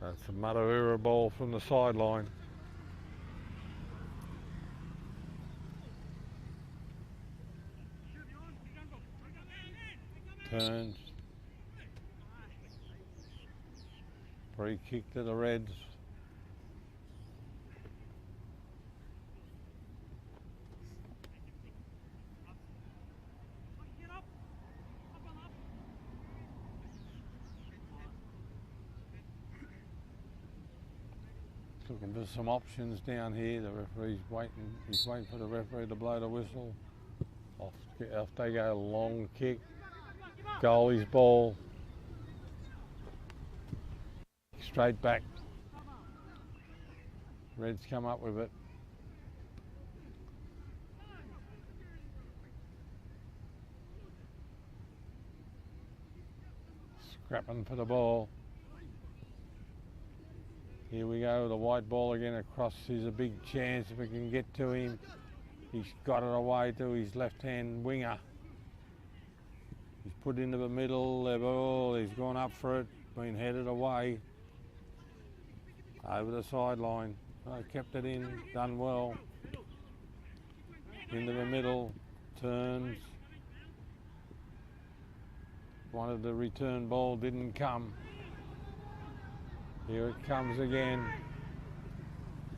[SPEAKER 1] That's a Matavera ball from the sideline. Turns. Free kick to the Reds. Looking for some options down here. The referee's waiting. He's waiting for the referee to blow the whistle. Off they go. Long kick. Goalie's ball. Straight back. Reds come up with it. Scrapping for the ball. Here we go, the white ball again across. Here's a big chance if we can get to him. He's got it away to his left-hand winger. He's put into the middle. Oh, he's gone up for it, been headed away. over the sideline. Kept it in, done well. Into the middle, turns. Wanted the return ball, didn't come. Here it comes again.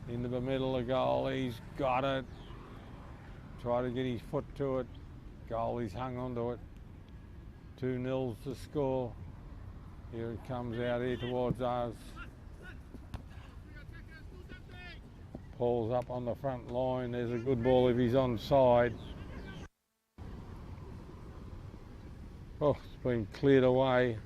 [SPEAKER 1] Into the middle of goal, he's got it. Try to get his foot to it. Goalie's hung onto it. 2-0 to score. Here it comes out here towards us. Paul's up on the front line. There's a good ball if he's onside. Oh, it's been cleared away.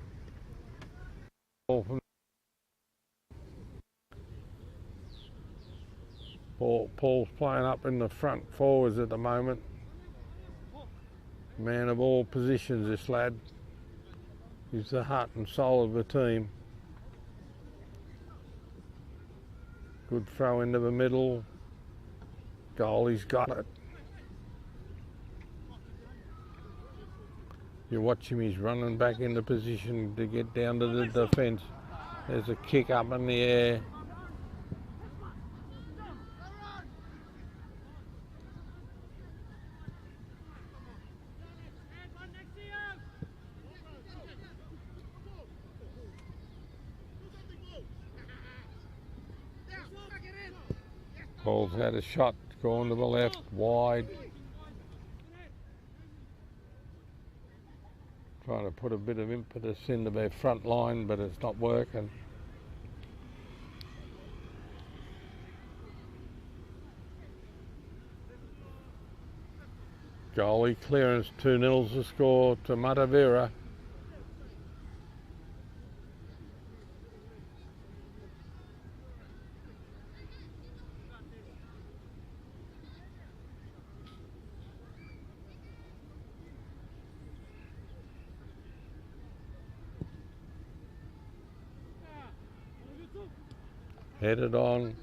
[SPEAKER 1] Paul's playing up in the front forwards at the moment. Man of all positions, this lad. He's the heart and soul of the team. Good throw into the middle. Goalie's got it. You watch him, he's running back into position to get down to the defence. There's a kick up in the air. Paul's had a shot going to the left, wide. Trying to put a bit of impetus into their front line, but it's not working. Goalie clearance, 2-0 to score to Matavera. Headed on,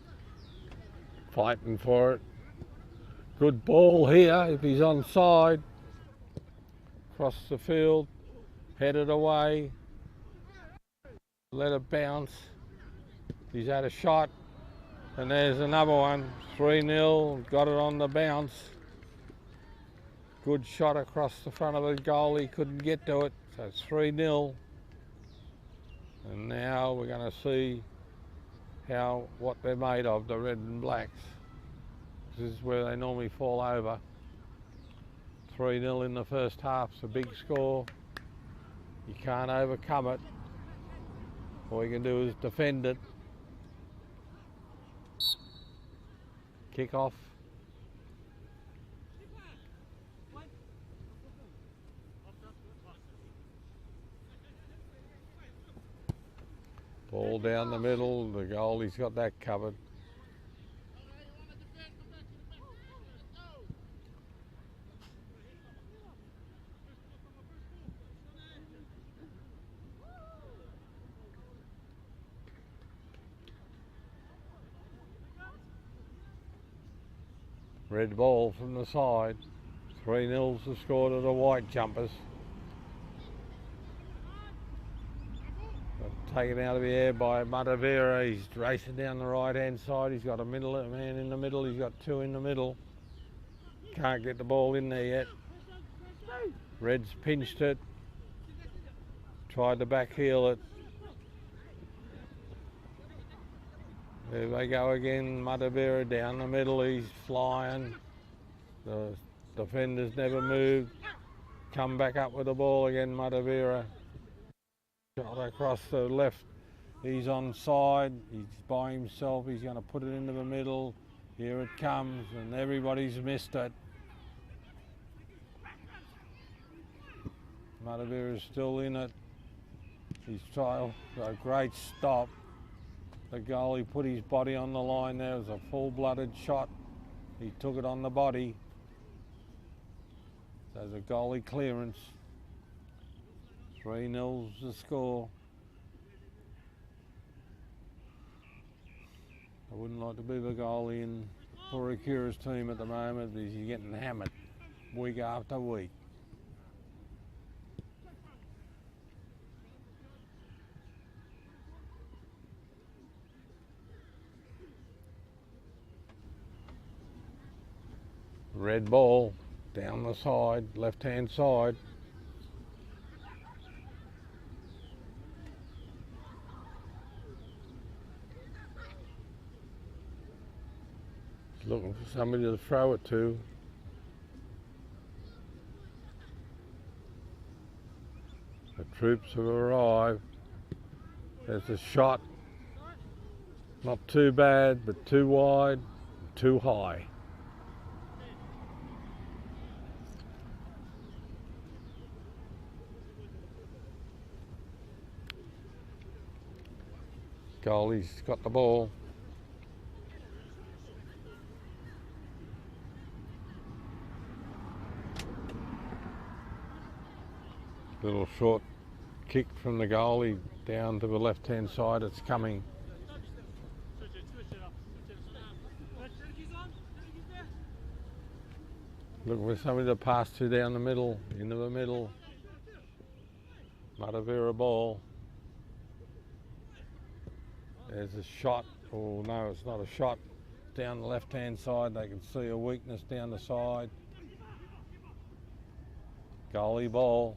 [SPEAKER 1] fighting for it. Good ball here if he's onside. Across the field, headed away. Let it bounce. He's had a shot, and there's another one. 3-0, got it on the bounce. Good shot across the front of the goal. He couldn't get to it, so it's 3-0. And now we're going to see what they're made of, the red and blacks. This is where they normally fall over. 3-0 in the first half, it's a big score. You can't overcome it. All you can do is defend it. Kick off. Ball down the middle, the goalie's got that covered. Red ball from the side. 3-0 to score to the white jumpers. Taken out of the air by Matavera. He's racing down the right hand side. He's got a man in the middle. He's got two in the middle. Can't get the ball in there yet. Red's pinched it. Tried to back heel it. There they go again. Matavera down the middle. He's flying. The defenders never moved. Come back up with the ball again, Matavera. Shot across the left. He's onside. He's by himself. He's going to put it into the middle. Here it comes, and everybody's missed it. Matavera's still in it. He's trying a great stop. The goalie put his body on the line there. It was a full-blooded shot. He took it on the body. There's a goalie clearance. 3-0 the score. I wouldn't like to be the goalie in Puaikura's team at the moment. He's getting hammered week after week. Red ball down the side, left-hand side. Looking for somebody to throw it to. The troops have arrived. There's a shot. Not too bad, but too wide, too high. Goalie's got the ball. Little short kick from the goalie down to the left-hand side. It's coming. Looking for somebody to pass to down the middle, into the middle. Matavera ball. There's a shot. Oh no, it's not a shot. Down the left-hand side, they can see a weakness down the side. Goalie ball.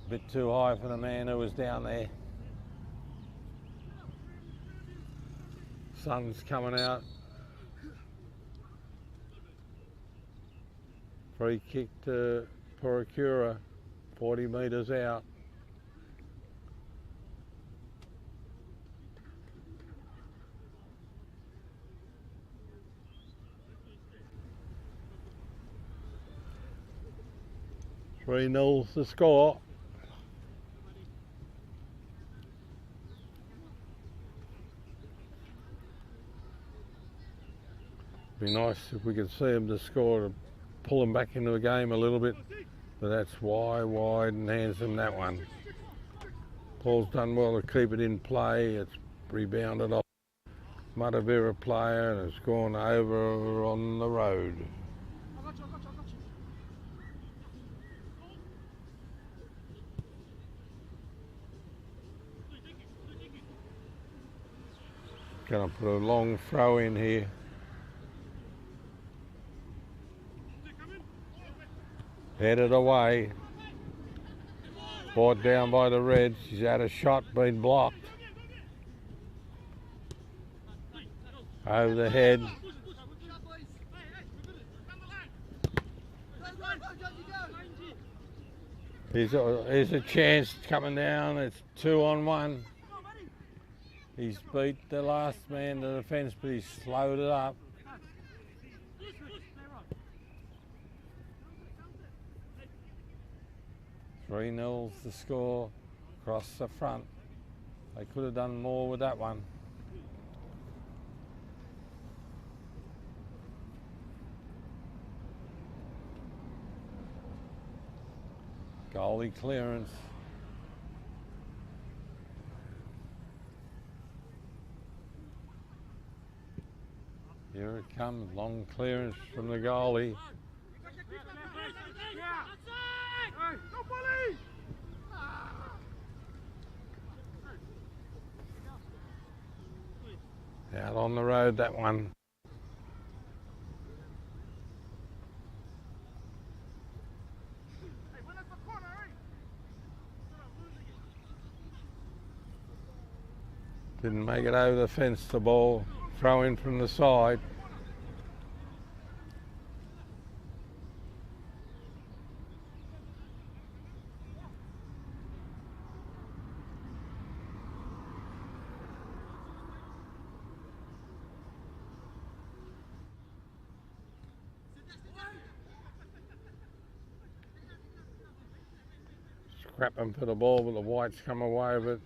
[SPEAKER 1] A bit too high for the man who was down there. Sun's coming out. Free kick to Puaikura, 40 metres out. Three nils the score. Be nice if we could see him to score to pull him back into the game a little bit, but that's wide and hands him that one. Paul's done well to keep it in play. It's rebounded off Matavera player and it's gone over on the road. Gonna put a long throw in here. Headed away. Brought down by the Reds. He's had a shot, been blocked. Over the head. Here's a chance coming down. It's 2-on-1. He's beat the last man to the fence, but he's slowed it up. Three nils the score across the front. They could have done more with that one. Goalie clearance. Here it comes, long clearance from the goalie. Out on the road, that one. Didn't make it over the fence, the ball. Throw in from the side. Scrapping for the ball, but the Whites come away with it.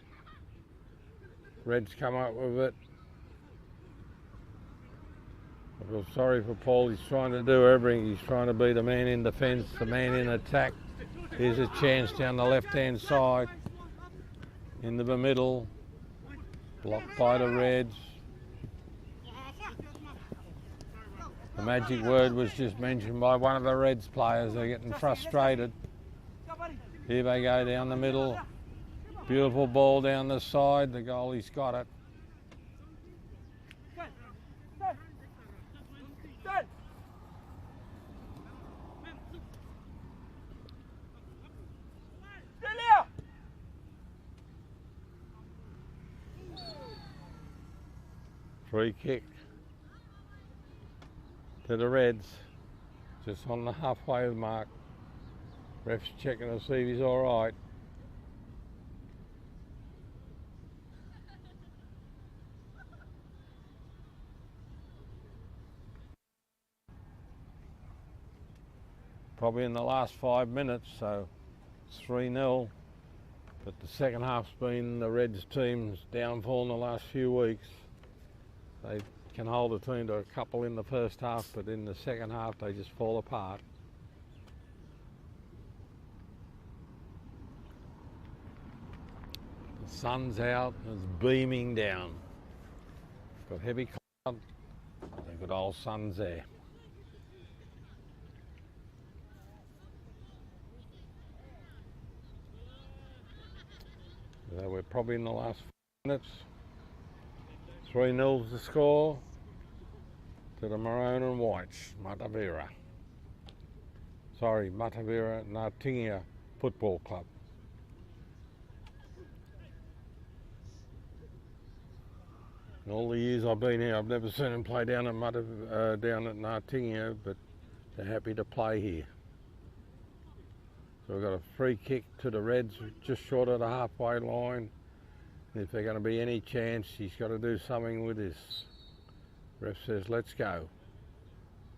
[SPEAKER 1] Reds come up with it. I feel sorry for Paul. He's trying to do everything. He's trying to be the man in defence, the man in attack. Here's a chance down the left-hand side. Into the middle. Blocked by the Reds. The magic word was just mentioned by one of the Reds players. They're getting frustrated. Here they go down the middle. Beautiful ball down the side. The goalie's got it. Free kick to the Reds, just on the halfway mark. Ref's checking to see if he's all right. Probably in the last 5 minutes, so it's 3-0. But the second half's been the Reds team's downfall in the last few weeks. They can hold a team to a couple in the first half, but in the second half they just fall apart. The sun's out, it's beaming down. Got heavy cloud, the good old sun's there. So we're probably in the last 5 minutes. 3-0's the score to the Maroon and Whites, Matavera. Sorry, Matavera Nartingia Football Club. In all the years I've been here, I've never seen them play down at Nartingia, but they're happy to play here. So we've got a free kick to the Reds, just short of the halfway line. And if there's going to be any chance, he's got to do something with this. Ref says, let's go.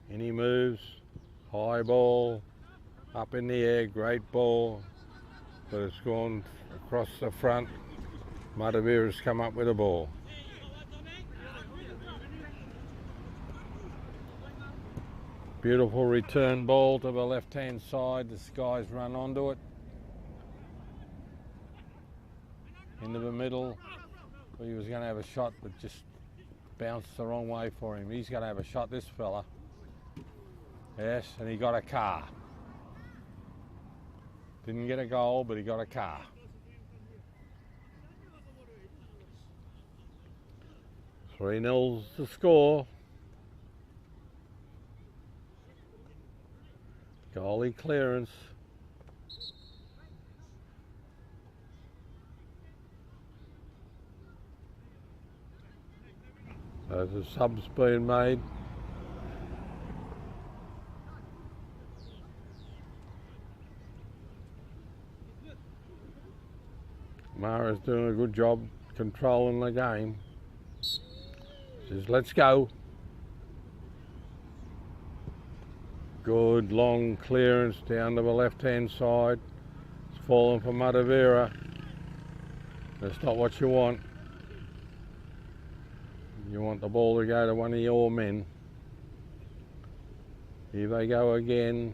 [SPEAKER 1] In he moves, high ball, up in the air, great ball, but it's gone across the front. Matavera's come up with a ball. Beautiful return ball to the left-hand side. This guy's run onto it. Into the middle. He was going to have a shot, but just bounced the wrong way for him. He's going to have a shot, this fella. Yes, and he got a car. Didn't get a goal, but he got a car. Three nil's the score. Goalie clearance. So the sub's being made. Mara's doing a good job controlling the game. Says, let's go. Good long clearance down to the left-hand side. It's fallen for Matavera. That's not what you want. You want the ball to go to one of your men. Here they go again.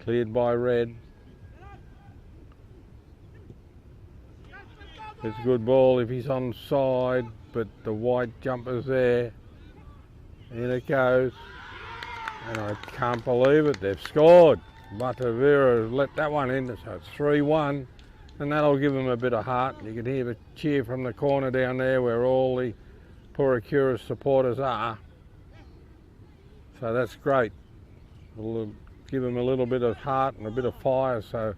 [SPEAKER 1] Cleared by Red. It's a good ball if he's on side, but the white jumper's there. In it goes. And I can't believe it, they've scored. Matavera let that one in, so it's 3-1. And that'll give them a bit of heart. You can hear the cheer from the corner down there where all the Puaikura supporters are. So that's great. It'll give them a little bit of heart and a bit of fire, so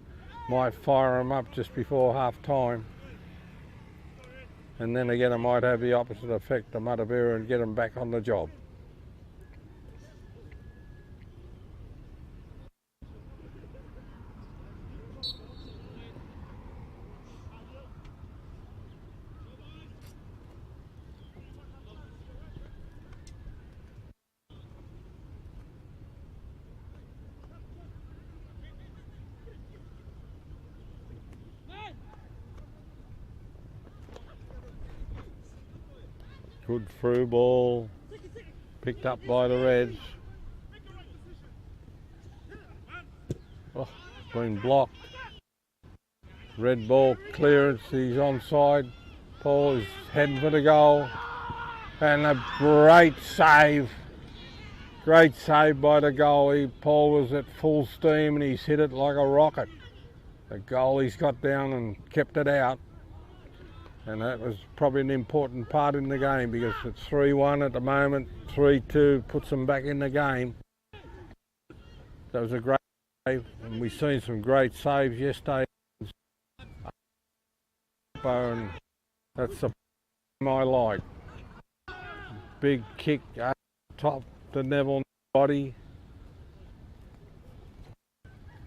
[SPEAKER 1] might fire them up just before half time. And then again, it might have the opposite effect to Matavera and get them back on the job. Good through ball, picked up by the Reds. Oh, been blocked. Red ball clearance, he's onside. Paul is heading for the goal. And a great save. Great save by the goalie. Paul was at full steam and he's hit it like a rocket. The goalie's got down and kept it out. And that was probably an important part in the game because it's 3-1 at the moment, 3-2 puts them back in the game. That was a great save, and we've seen some great saves yesterday. And that's the game I like. Big kick up top to Neville's body.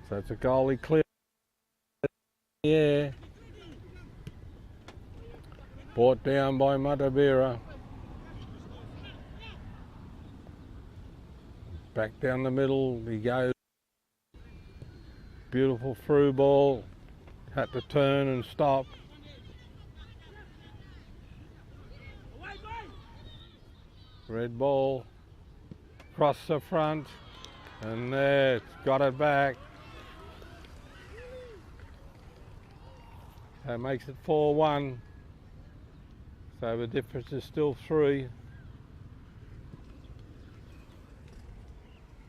[SPEAKER 1] So it's a goalie clear. Yeah. Brought down by Matavera. Back down the middle he goes. Beautiful through ball. Had to turn and stop. Red ball. Across the front. And there, it's got it back. That makes it 4-1. So the difference is still 3.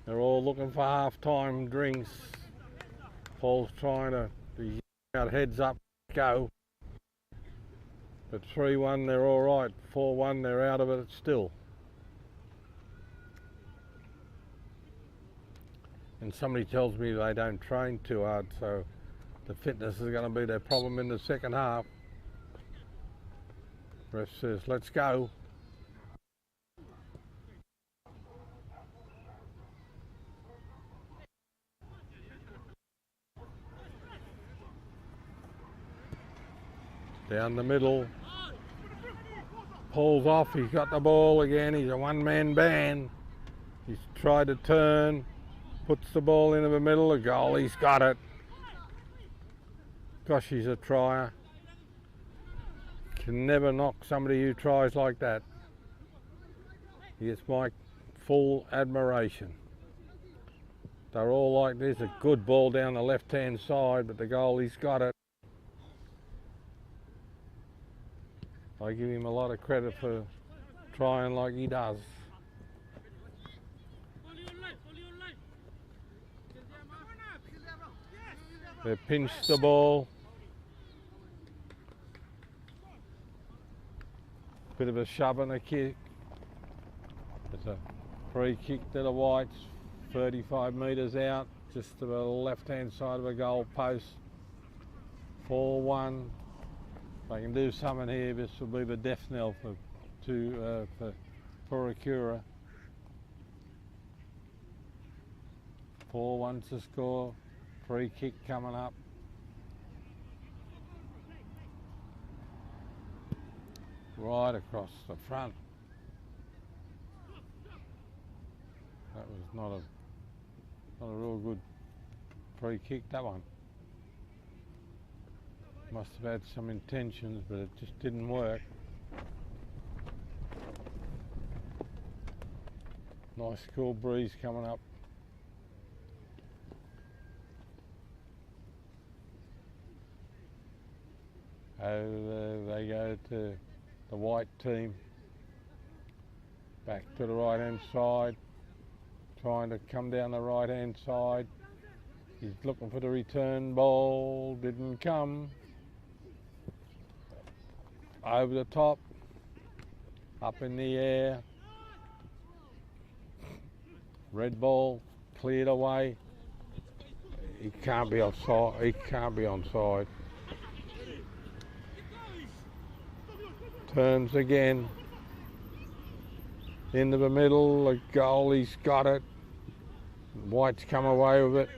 [SPEAKER 1] They're all looking for half-time drinks. Paul's trying to out heads up, go. But 3-1 they're all right. 4-1 they're out of it still. And somebody tells me they don't train too hard, so the fitness is going to be their problem in the second half. Ref says, let's go. Down the middle. Pulls off, he's got the ball again, he's a one-man band. He's tried to turn, puts the ball into the middle, the goalie's got it. Gosh, he's a trier. Can never knock somebody who tries like that. He gets my full admiration. They're all like this, a good ball down the left-hand side, but the goalie's got it. I give him a lot of credit for trying like he does. They pinched the ball. Bit of a shove and a kick. It's a free kick to the Whites, 35 metres out, just to the left-hand side of the goal post. 4-1. If I can do something here, this will be the death knell for Puaikura. 4-1 to score. Free kick coming up. Right across the front. That was not a real good free kick, that one. Must have had some intentions, but it just didn't work. Nice cool breeze coming up. They go to the white team. Back to the right hand side. Trying to come down the right hand side. He's looking for the return ball. Didn't come. Over the top, up in the air, red ball, cleared away. He can't be offside, he can't be onside. Turns again, into the middle, the goalie's got it. White's come away with it.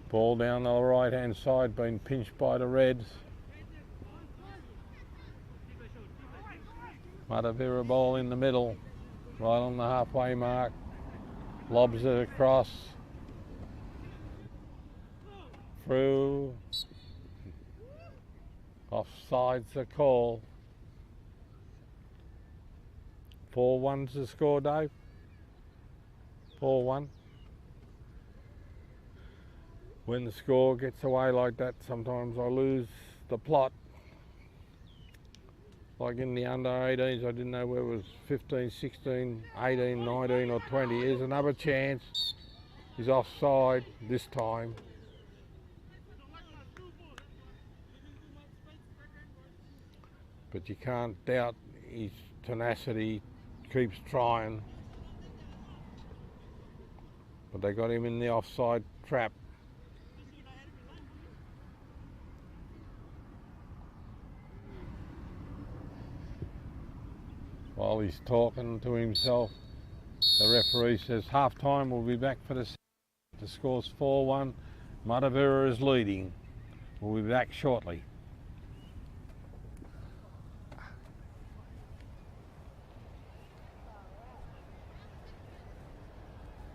[SPEAKER 1] Ball down the right hand side, being pinched by the Reds. Matavera ball in the middle, right on the halfway mark. Lobs it across. Through. Offside's the call. 4-1's the score, Dave. 4-1. When the score gets away like that, sometimes I lose the plot. Like in the under 18s, I didn't know whether it was 15, 16, 18, 19 or 20. Here's another chance. He's offside this time. But you can't doubt his tenacity, keeps trying. but they got him in the offside trap. While he's talking to himself, the referee says half time, we'll be back for the score's 4-1. Matavera is leading. We'll be back shortly.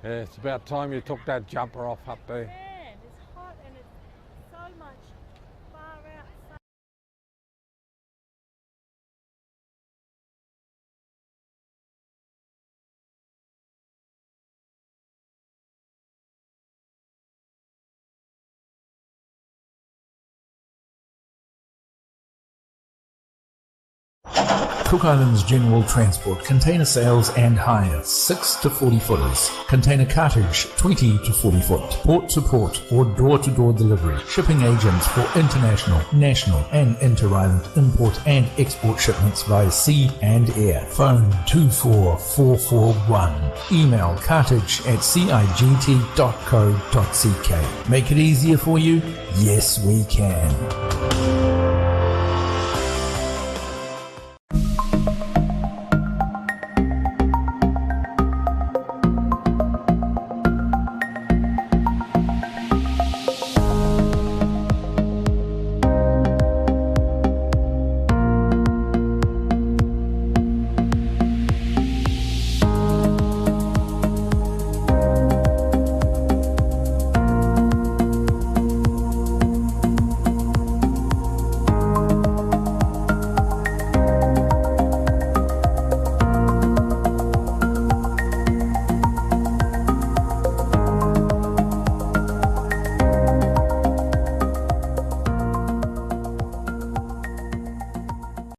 [SPEAKER 1] Yeah, it's about time you took that jumper off up there.
[SPEAKER 5] Man, it's hot and it's so much far outside.
[SPEAKER 2] Cook Islands General Transport, container sales and hire, 6 to 40 footers. Container cartage, 20 to 40 foot. Port to port or door to door delivery. Shipping agents for international, national and inter-island import and export shipments via sea and air. Phone 24441. Email cartage@cigt.co.ck. Make it easier for you? Yes, we can.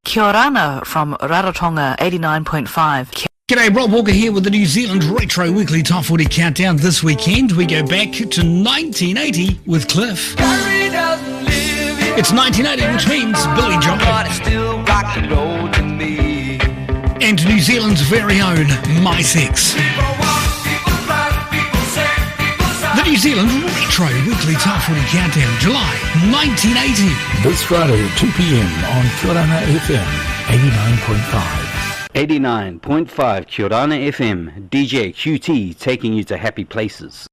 [SPEAKER 6] Kia orana from Rarotonga 89.5.
[SPEAKER 3] G'day, Rob Walker here with the New Zealand Retro Weekly Top 40 Countdown. This weekend we go back to 1980 with Cliff. It's 1980, which means Billy Joel. And New Zealand's very own My Sex. The New Zealand Retro Weekly Top 40 Countdown, July 1980.
[SPEAKER 2] This Friday at 2 p.m. on Kia Orana FM 89.5.
[SPEAKER 4] 89.5 Kia Orana FM, DJ QT taking you to happy places.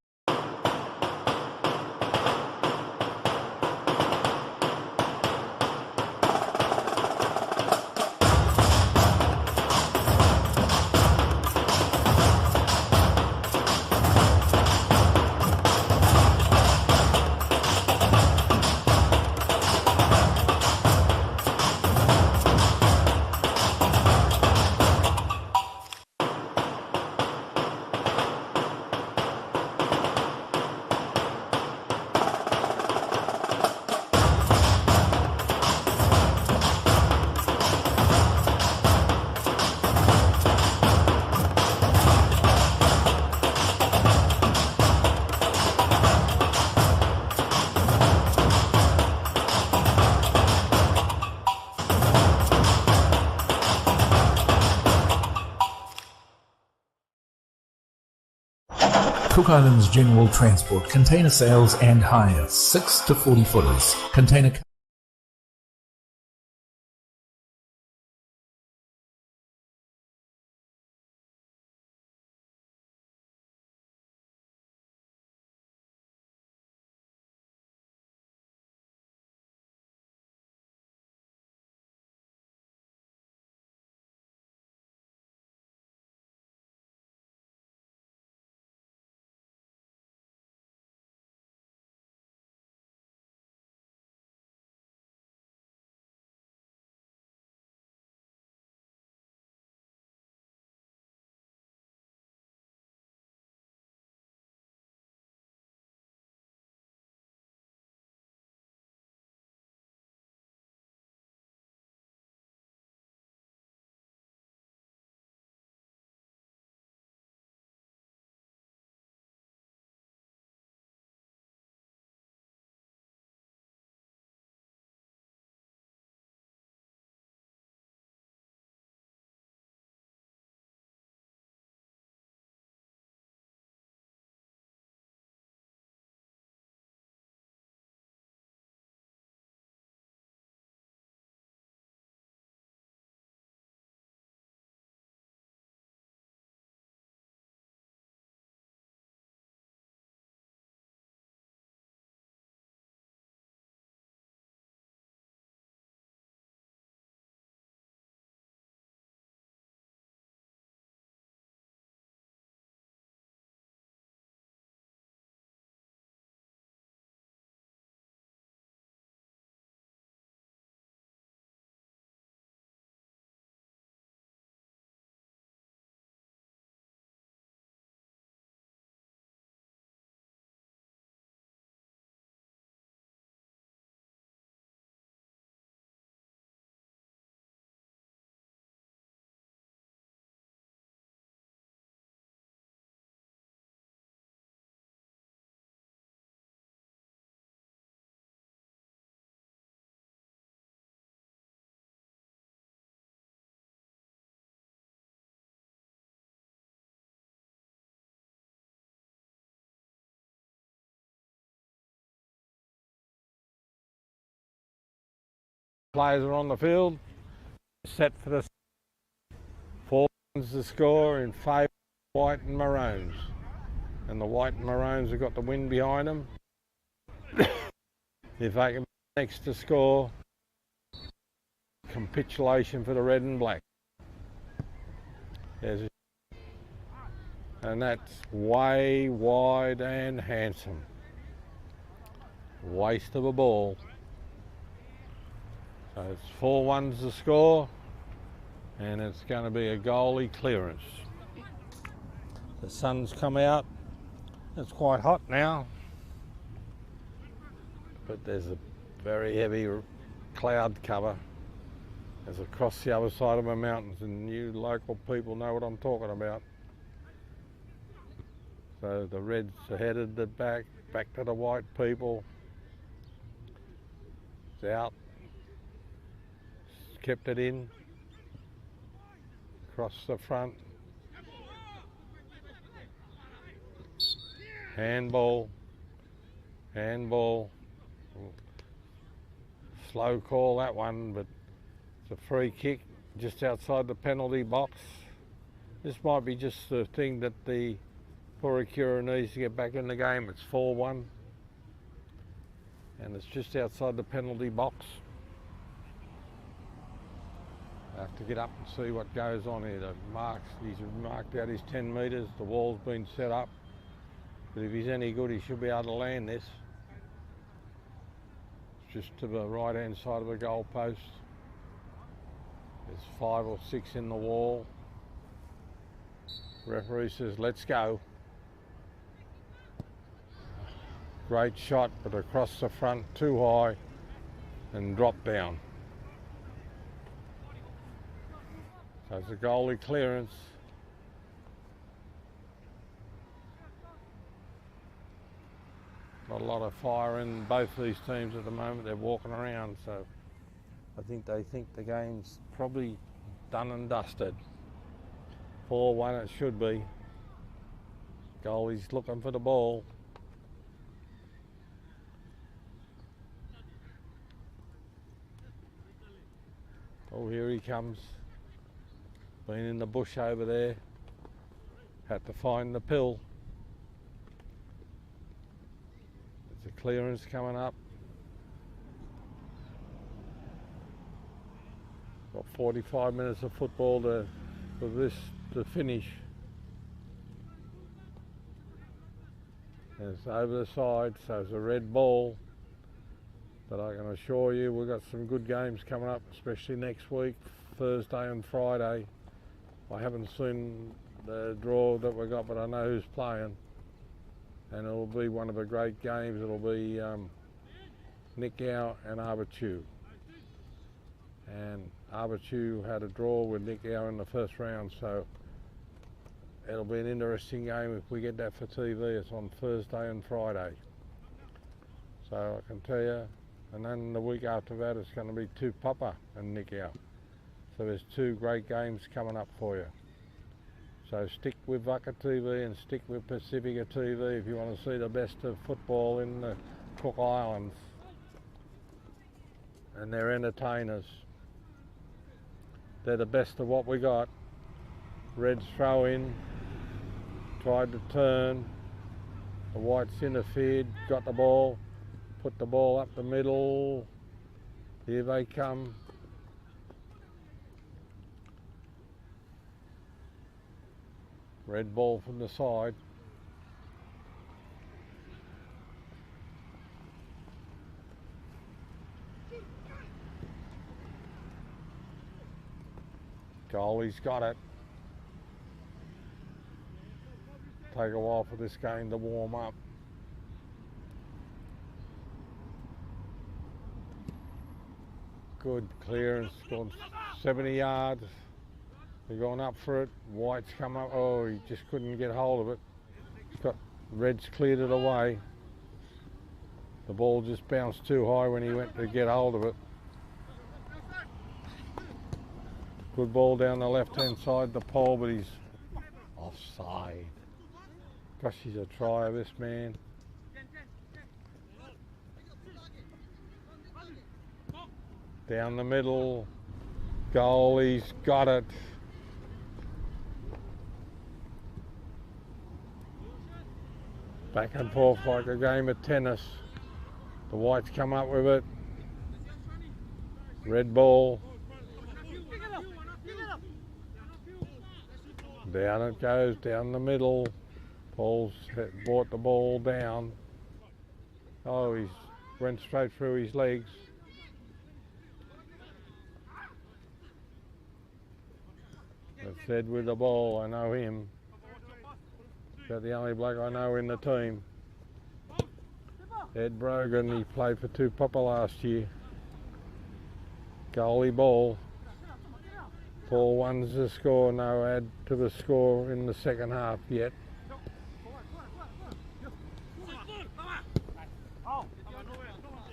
[SPEAKER 2] Cook Islands General Transport, container sales and hire, 6 to 40 footers. Container
[SPEAKER 1] players are on the field. Set for the 4 runs to score in favour of white and maroons. And the white and maroons have got the wind behind them. If they can be next to score, capitulation for the red and black. There's and that's way wide and handsome. Waste of a ball. So it's 4 runs to score, and it's going to be a goalie clearance. The sun's come out. It's quite hot now, but there's a very heavy cloud cover as across the other side of the mountains, and you local people know what I'm talking about. So the reds are headed back to the white people. It's out, kept it in, across the front. Handball, slow call that one, but it's a free kick just outside the penalty box. This might be just the thing that the Puaikura needs to get back in the game. It's 4-1 and it's just outside the penalty box. I have to get up and see what goes on here. He's marked out his 10 metres, the wall's been set up. But if he's any good, he should be able to land this. It's just to the right hand side of the goal post. There's 5 or 6 in the wall. Referee says, let's go. Great shot, but across the front, too high and dropped down. So it's a goalie clearance. Not a lot of fire in both these teams at the moment. They're walking around, so I think they think the game's probably done and dusted. 4-1 it should be. Goalie's looking for the ball. Oh, here he comes. Been in the bush over there. Had to find the pill. There's a clearance coming up. Got 45 minutes of football for this to finish. And it's over the side, so it's a red ball. But I can assure you we've got some good games coming up, especially next week, Thursday and Friday. I haven't seen the draw that we got, but I know who's playing. And it'll be one of the great games. It'll be Nickau and Arbitu. And Arbitu had a draw with Nickau in the first round, so it'll be an interesting game if we get that for TV. It's on Thursday and Friday. So I can tell you, and then the week after that it's going to be Tupapa and Nickau. So there's 2 great games coming up for you. So stick with Vaka TV and stick with Pacifica TV if you want to see the best of football in the Cook Islands. And they're entertainers. They're the best of what we got. Reds throw in, tried to turn, the whites interfered, got the ball, put the ball up the middle, here they come. Red ball from the side. Goalie's got it. Take a while for this game to warm up. Good clearance, gone 70 yards. They're going up for it. White's come up. Oh, he just couldn't get hold of it. He's got Red's cleared it away. The ball just bounced too high when he went to get hold of it. Good ball down the left-hand side, the pole, but he's offside. Gosh, he's a try, this man. Down the middle. Goalie's got it. Back and forth like a game of tennis. The whites come up with it. Red ball. Down it goes, down the middle. Paul's brought the ball down. Oh, he's went straight through his legs. That's Ed with the ball, I know him. He's the only bloke I know in the team. Ed Brogan, he played for Tupapa last year. Goalie ball. 4-1's the score, no add to the score in the second half yet.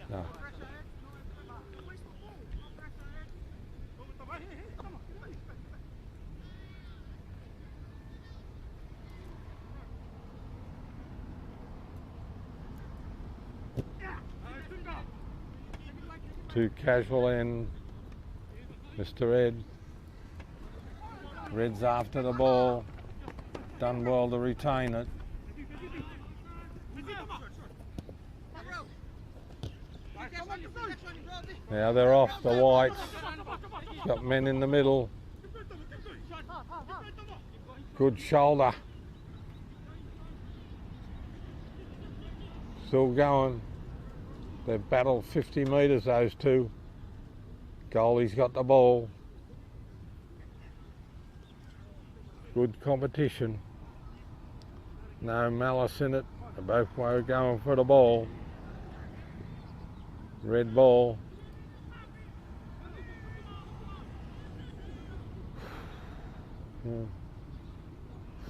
[SPEAKER 1] No. Too casual end, Mr. Ed. Red's after the ball, done well to retain it. Now they're off, the whites. Got men in the middle. Good shoulder. Still going. They've battled 50 metres, those two. Goalie's got the ball. Good competition. No malice in it. They both were going for the ball. Red ball.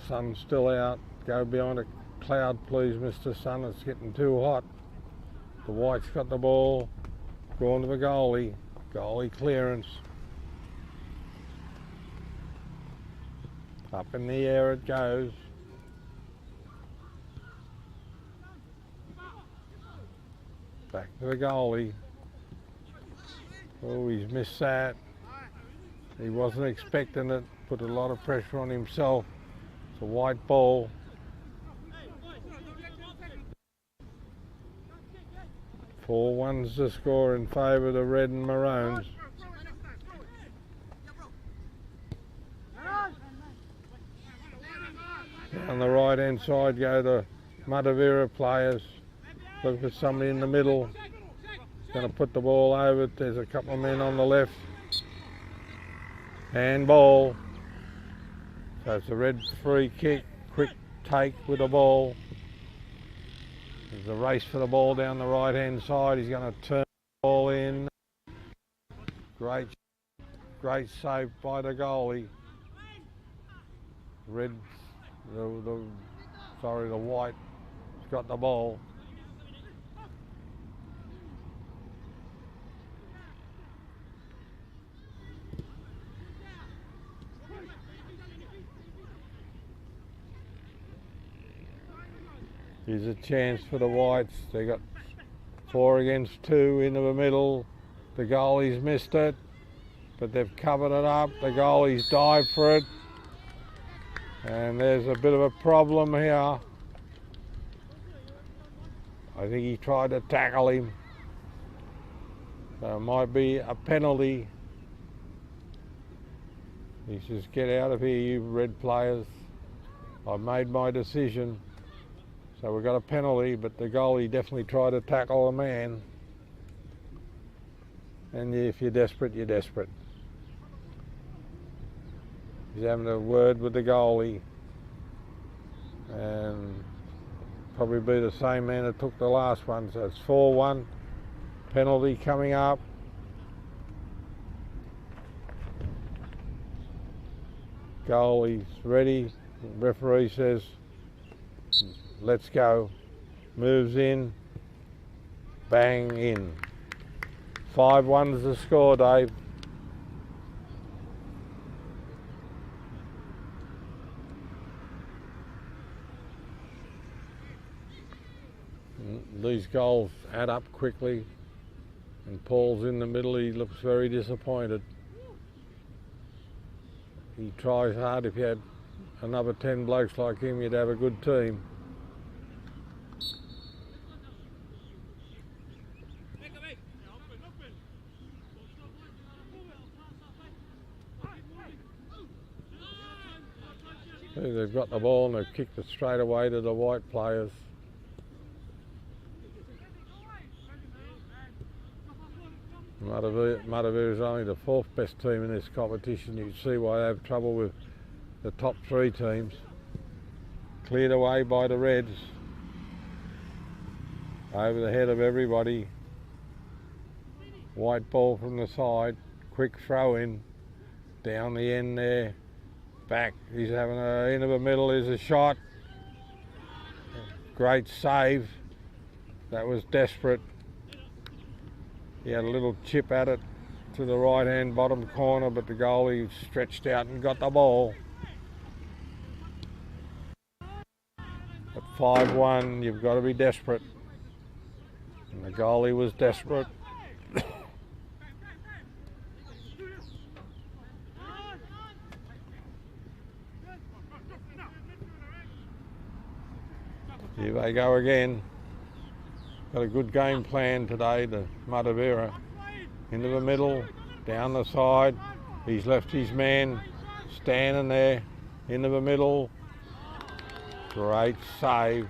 [SPEAKER 1] Sun's still out. Go behind a cloud, please, Mr. Sun. It's getting too hot. The white's got the ball. Going to the goalie. Goalie clearance. Up in the air it goes. Back to the goalie. Oh, he's missed that. He wasn't expecting it. Put a lot of pressure on himself. It's a white ball. 4-1's the score in favour of the red and maroons. On the right hand side go the Matavera players. Look for somebody in the middle. Going to put the ball over it. There's a couple of men on the left. Handball. So it's a red free kick. Quick take with the ball. There's a race for the ball down the right hand side. He's going to turn the ball in. Great save by the goalie. Red, the white has got the ball. Here's a chance for the whites. They got 4 against 2 into the middle. The goalie's missed it, but they've covered it up. The goalie's dived for it. And there's a bit of a problem here. I think he tried to tackle him. So it might be a penalty. He says, get out of here, you red players. I've made my decision. So we've got a penalty, but the goalie definitely tried to tackle a man. And if you're desperate, you're desperate. He's having a word with the goalie. And probably be the same man that took the last one. So it's 4-1. Penalty coming up. Goalie's ready. The referee says, let's go. Moves in. Bang in. 5-1's the score, Dave. These goals add up quickly. And Paul's in the middle, he looks very disappointed. He tries hard. If you had another 10 blokes like him, you'd have a good team. They've got the ball and they've kicked it straight away to the white players. Matavera is only the 4th best team in this competition. You can see why they have trouble with the top 3 teams. Cleared away by the Reds. Over the head of everybody. White ball from the side. Quick throw in. Down the end there. Back. He's having into the middle. Is a shot. Great save. That was desperate. He had a little chip at it to the right hand bottom corner, but the goalie stretched out and got the ball. At 5-1, you've got to be desperate. And the goalie was desperate. Here they go again. Got a good game plan today, the Matavera. Into the middle, down the side. He's left his man standing there. Into the middle. Great save.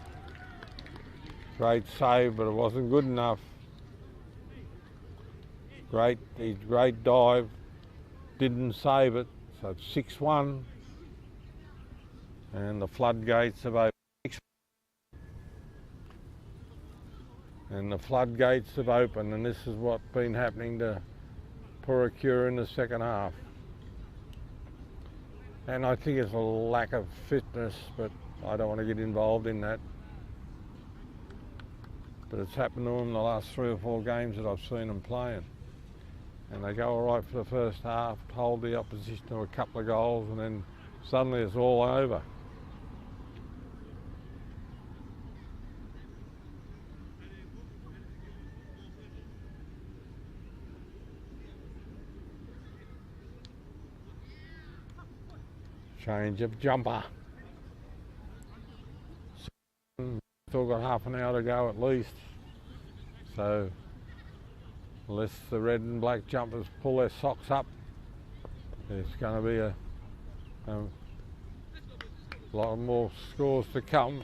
[SPEAKER 1] Great save, but it wasn't good enough. Great dive. Didn't save it. So it's 6-1. And the floodgates have opened. And the floodgates have opened, and this is what's been happening to Puaikura in the second half. And I think it's a lack of fitness, but I don't want to get involved in that. But it's happened to them the last 3 or 4 games that I've seen them playing. And they go all right for the first half, hold the opposition to a couple of goals, and then suddenly it's all over. Change of jumper. Still got half an hour to go at least. So unless the red and black jumpers pull their socks up, there's going to be a lot more scores to come.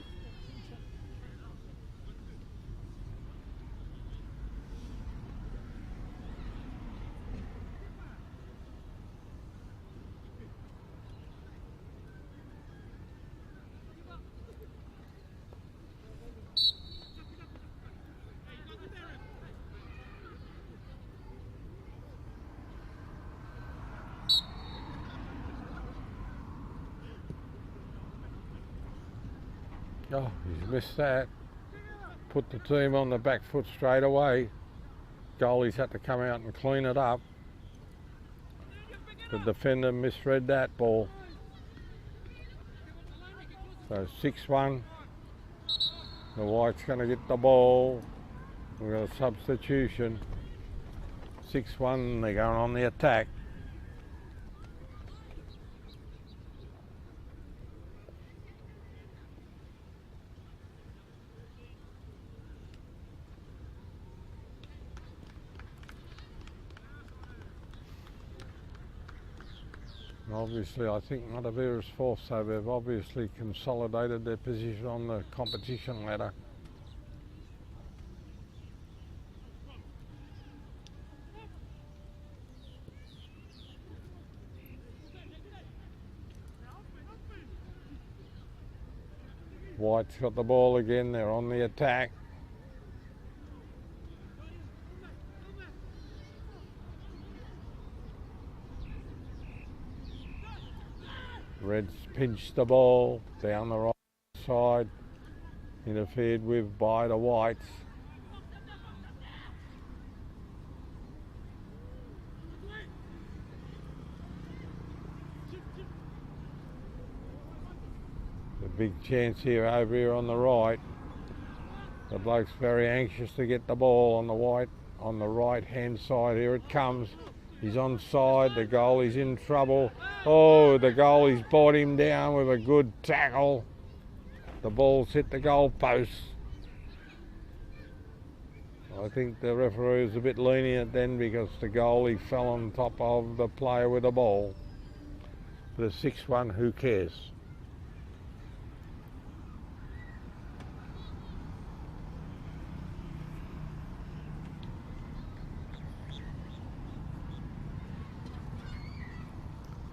[SPEAKER 1] Oh, he's missed that. Put the team on the back foot straight away. Goalie's had to come out and clean it up. The defender misread that ball. So 6-1. The White's going to get the ball. We've got a substitution. 6-1, they're going on the attack. Obviously, I think Matavera's 4th, so they've obviously consolidated their position on the competition ladder. White's got the ball again, they're on the attack. Reds pinched the ball down the right side, interfered with by the Whites. The big chance here over here on the right. The bloke's very anxious to get the ball on the white on the right hand side. Here it comes. He's onside. The goalie's in trouble. Oh, the goalie's brought him down with a good tackle. The ball's hit the goal post. I think the referee was a bit lenient then because the goalie fell on top of the player with the ball. But a 6-1, who cares?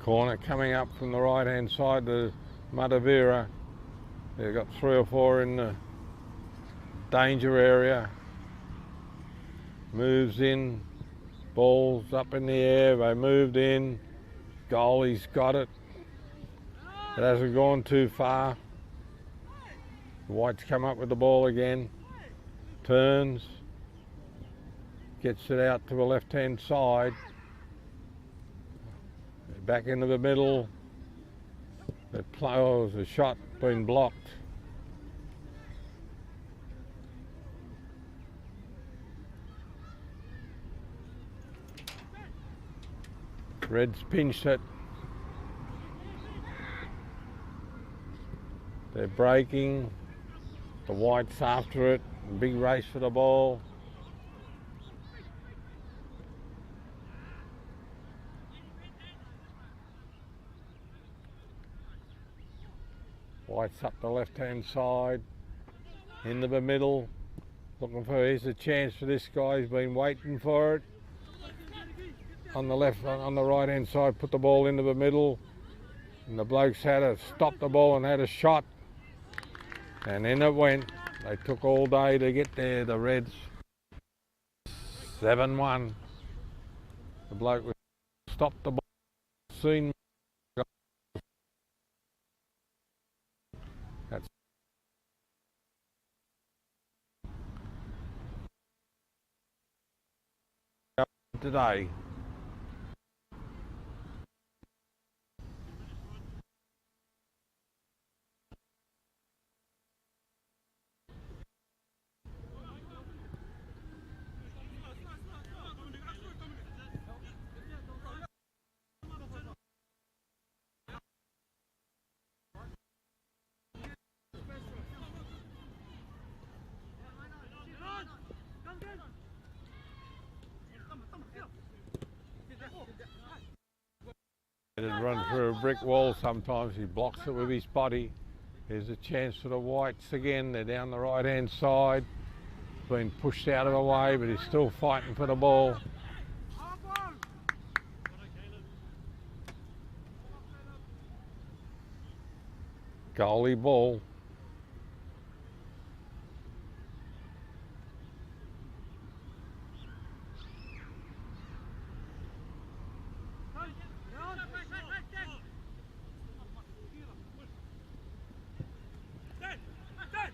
[SPEAKER 1] Corner coming up from the right hand side to Matavera. They've got 3 or 4 in the danger area. Moves in, ball's up in the air, they moved in, goalie's got it. It hasn't gone too far. White's come up with the ball again, turns, gets it out to the left hand side, back into the middle. The shot been blocked. Reds pinched it. They're breaking. The Whites after it. Big race for the ball. White's up the left hand side. Into the middle. Looking for, here's a chance for this guy. He's been waiting for it. On the right hand side, put the ball into the middle, and the blokes had to stop the ball and had a shot, and in it went. They took all day to get there, the Reds. 7-1. The bloke stopped the ball, seen that's today. He'd run through a brick wall sometimes. He blocks it with his body. Here's a chance for the Whites again. They're down the right hand side. Been pushed out of the way, but he's still fighting for the ball. Goalie ball.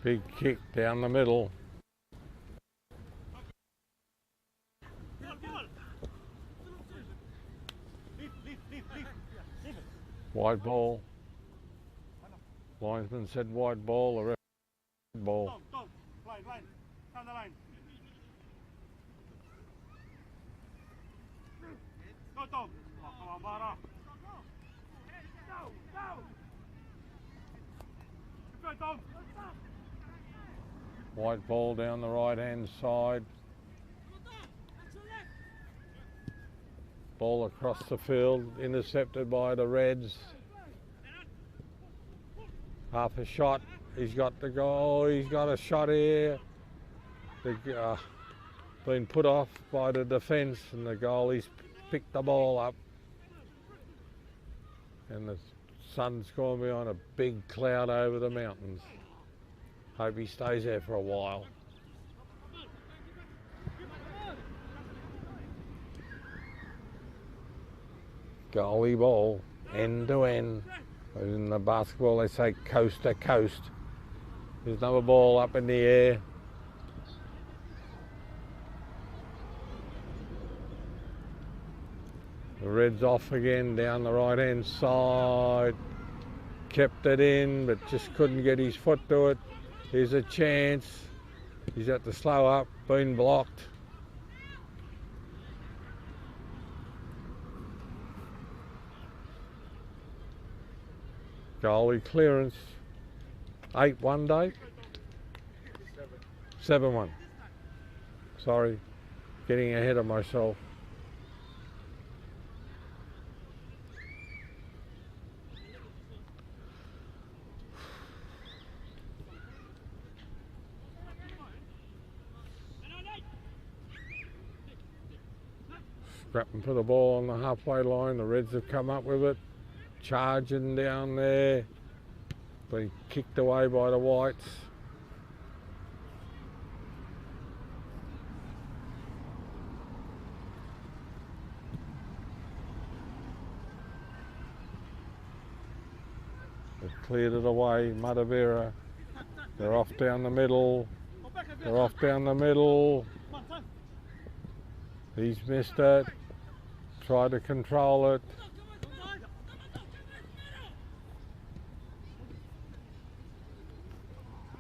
[SPEAKER 1] Big kick down the middle. Wide ball. Linesman said wide ball, the ref ball. White ball down the right hand side. Ball across the field, intercepted by the Reds. Half a shot, he's got the goal, he's got a shot here. Been put off by the defence, and the goalie's picked the ball up. And the sun's gone behind a big cloud over the mountains. Hope he stays there for a while. Goalie ball, end to end. In the basketball they say coast to coast. There's another ball up in the air. The Reds off again down the right hand side. Kept it in, but just couldn't get his foot to it. Here's a chance. He's had to slow up, been blocked. Goalie clearance. 8-1 Dave? 7-1. Sorry, getting ahead of myself. Scrapping for the ball on the halfway line. The Reds have come up with it. Charging down there. Been kicked away by the Whites. They've cleared it away. Matavera. They're off down the middle. They're off down the middle. He's missed it. Tried to control it.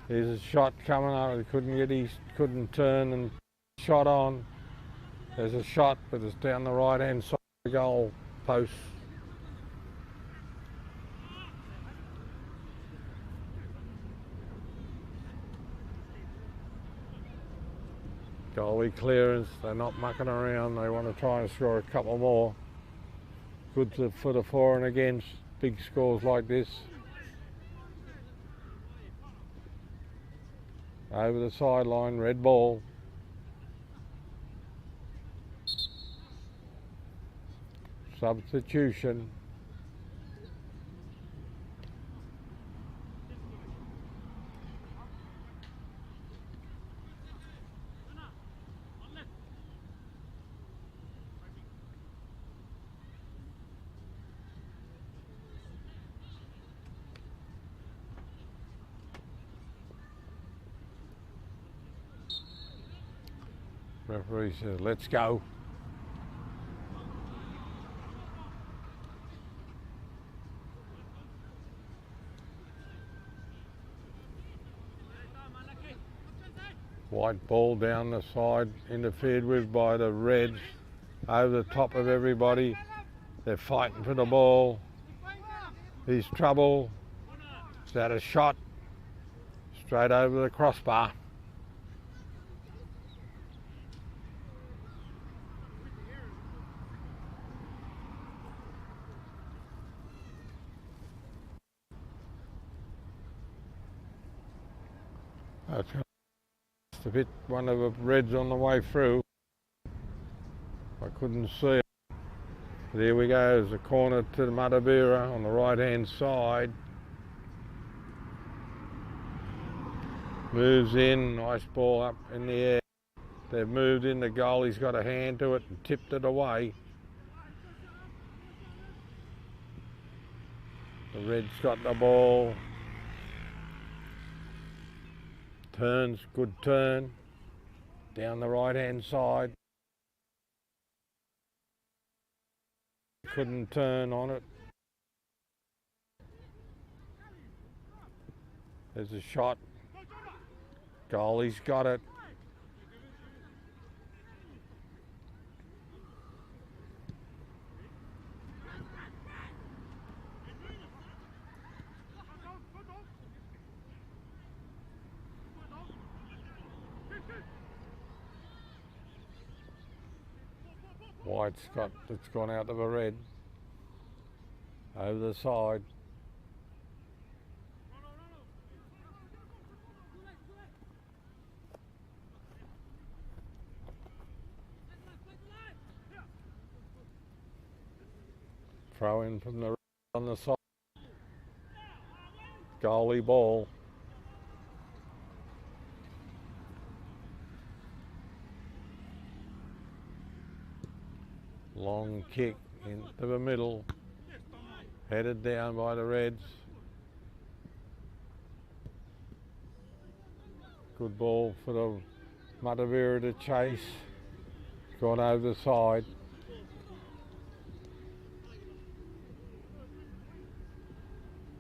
[SPEAKER 1] There's a shot coming up. He couldn't turn and shot on. There's a shot, but it's down the right hand side of the goal post. Goalie clearance. They're not mucking around. They want to try and score a couple more. Good for the for and against big scores like this. Over the sideline, red ball. Substitution. Referee says, let's go. White ball down the side, interfered with by the Reds. Over the top of everybody. They're fighting for the ball. He's trouble. Is that a shot? Straight over the crossbar. That's to hit one of the Reds on the way through. I couldn't see it. There we go, there's a corner to the Matavera on the right hand side. Moves in, nice ball up in the air. They've moved in, the goalie's got a hand to it and tipped it away. The Reds got the ball. Turns, good turn. Down the right hand side. Couldn't turn on it. There's a shot. Goalie's got it. White's got, it's gone out of a red. Over the side. Throw in from the red on the side. Goalie ball. Long kick into the middle, headed down by the Reds. Good ball for the Matavera to chase. Gone over the side.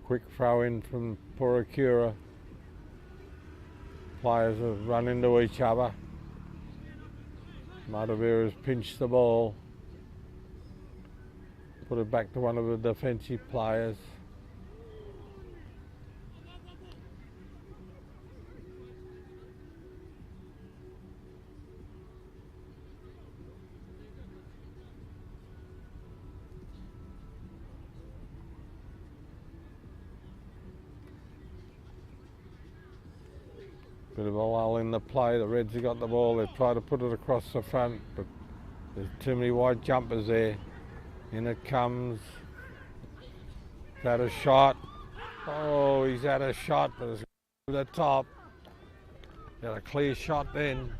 [SPEAKER 1] Quick throw in from Puaikura. Players have run into each other. Matavera's pinched the ball. Put it back to one of the defensive players. Bit of a lull in the play. The Reds have got the ball. They've tried to put it across the front, but there's too many white jumpers there. In it comes. He's had a shot. Oh, he's had a shot, but it's to the top. He had a clear shot then,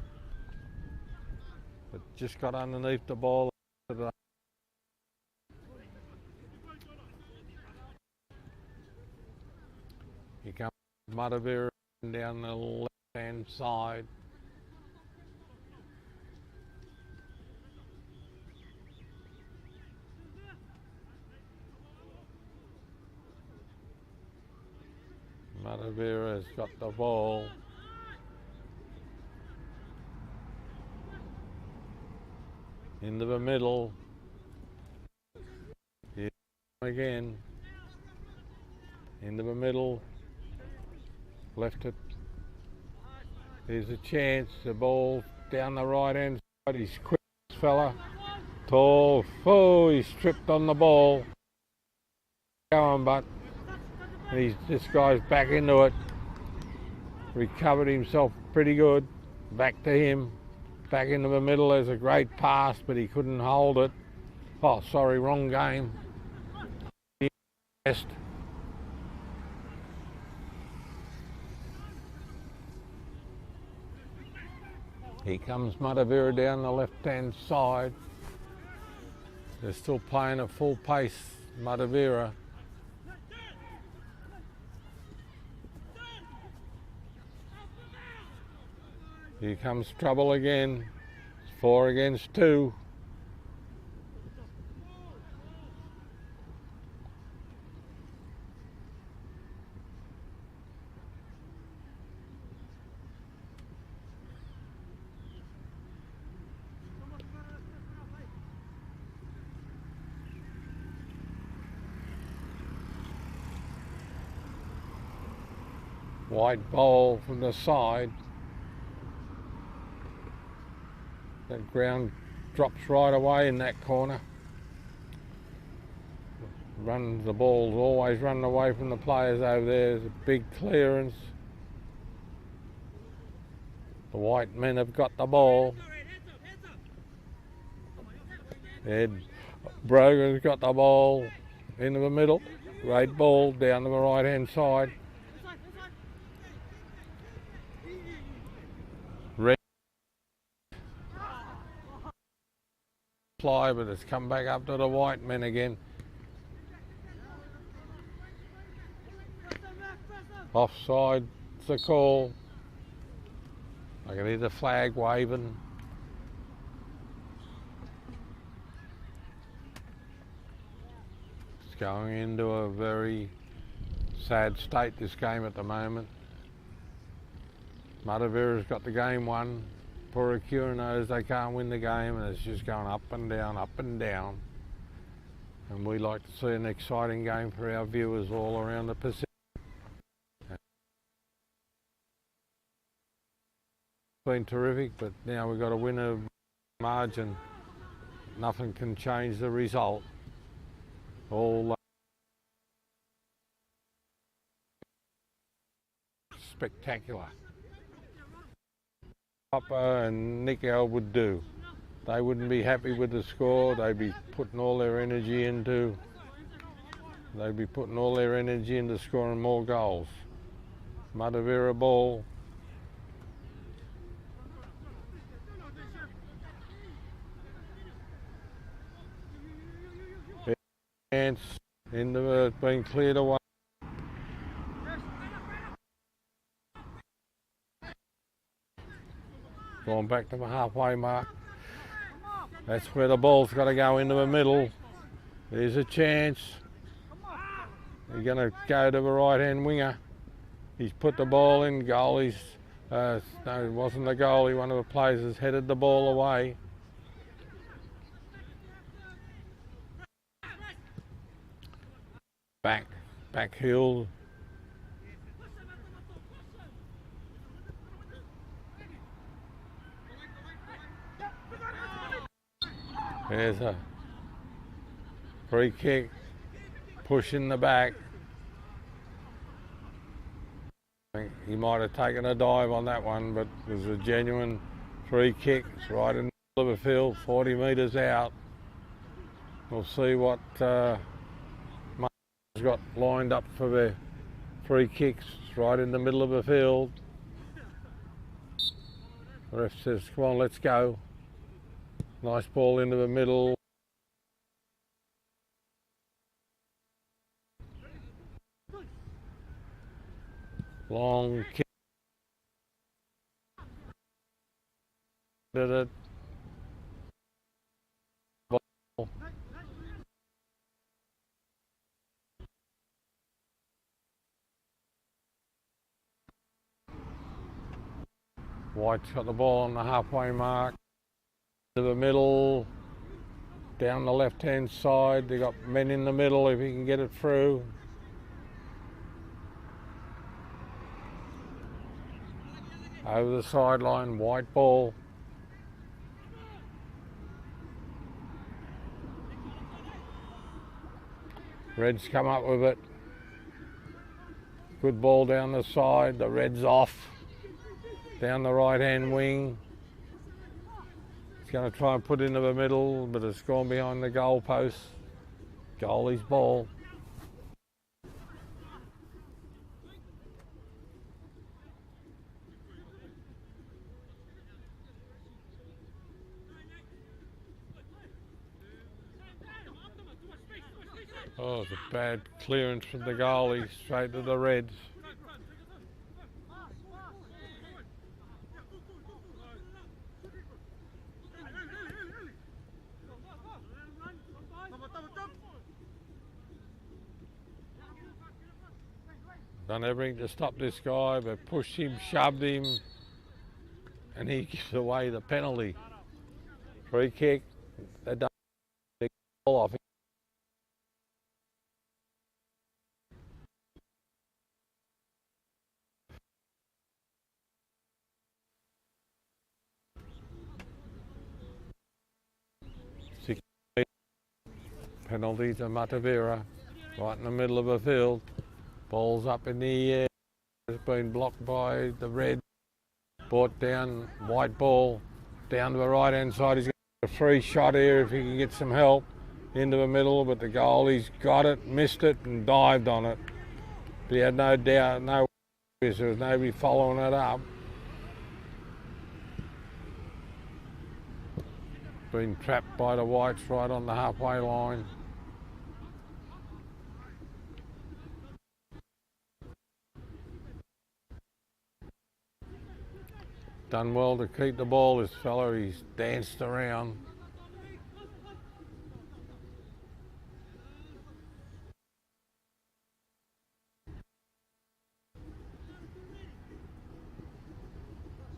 [SPEAKER 1] but just got underneath the ball. Here comes Matavera down the left-hand side. Matavera's got the ball. Into the middle. Here again. Into the middle. Left it. There's a chance. The ball down the right hand side. He's quick, this fella. Tall. Oh, he's tripped on the ball. Going, but this guy's back into it. Recovered himself pretty good. Back to him. Back into the middle. There's a great pass, but he couldn't hold it. Oh, sorry, wrong game. Here comes Matavera down the left-hand side. They're still playing at full pace, Matavera. Here comes trouble again. It's 4 against 2. White ball from the side. That ground drops right away in that corner. The ball's always running away from the players over there. There's a big clearance. The white men have got the ball. Ed Brogan's got the ball into the middle. Great ball down to the right hand side. Fly, but it's come back up to the white men again. Offside, it's a call. I can hear the flag waving. It's going into a very sad state, this game at the moment. Matavera's got the game won. Puaikura knows they can't win the game, and it's just going up and down, up and down. And we like to see an exciting game for our viewers all around the Pacific. It's been terrific, but now we've got to win a margin. Nothing can change the result. All spectacular. Papa and Nick L would do. They wouldn't be happy with the score. They'd be putting all their energy into scoring more goals. Matavera ball. Chance into it, being cleared away. Going back to the halfway mark. That's where the ball's got to go into the middle. There's a chance. He's going to go to the right-hand winger. He's put the ball in goal. No, it wasn't the goalie. One of the players has headed the ball away. Back heel. There's a free kick, push in the back. I think he might have taken a dive on that one, but it was a genuine free kick. It's right in the middle of the field, 40 metres out. We'll see what Martin's got lined up for the free kicks. It's right in the middle of the field. The ref says, come on, let's go. Nice ball into the middle. Long kick. Did it. Ball. White's got the ball on the halfway mark. To the middle. Down the left-hand side. They got men in the middle if he can get it through. Over the sideline, white ball. Reds come up with it. Good ball down the side. The Reds off. Down the right-hand wing. He's going to try and put into the middle, but it's gone behind the goal post. Goalie's ball. Oh, it's a bad clearance from the goalie, straight to the Reds. Done everything to stop this guy, but pushed him, shoved him, and he gives away the penalty. Free kick. They don't get the ball off him. Penalty to Matavera, right in the middle of the field. Ball's up in the air. It's been blocked by the Red. Brought down, white ball, down to the right hand side. He's got a free shot here if he can get some help. Into the middle, but the goalie's got it, missed it, and dived on it. But he had no doubt, no worries. There was nobody following it up. Been trapped by the Whites right on the halfway line. Done well to keep the ball, this fella. He's danced around.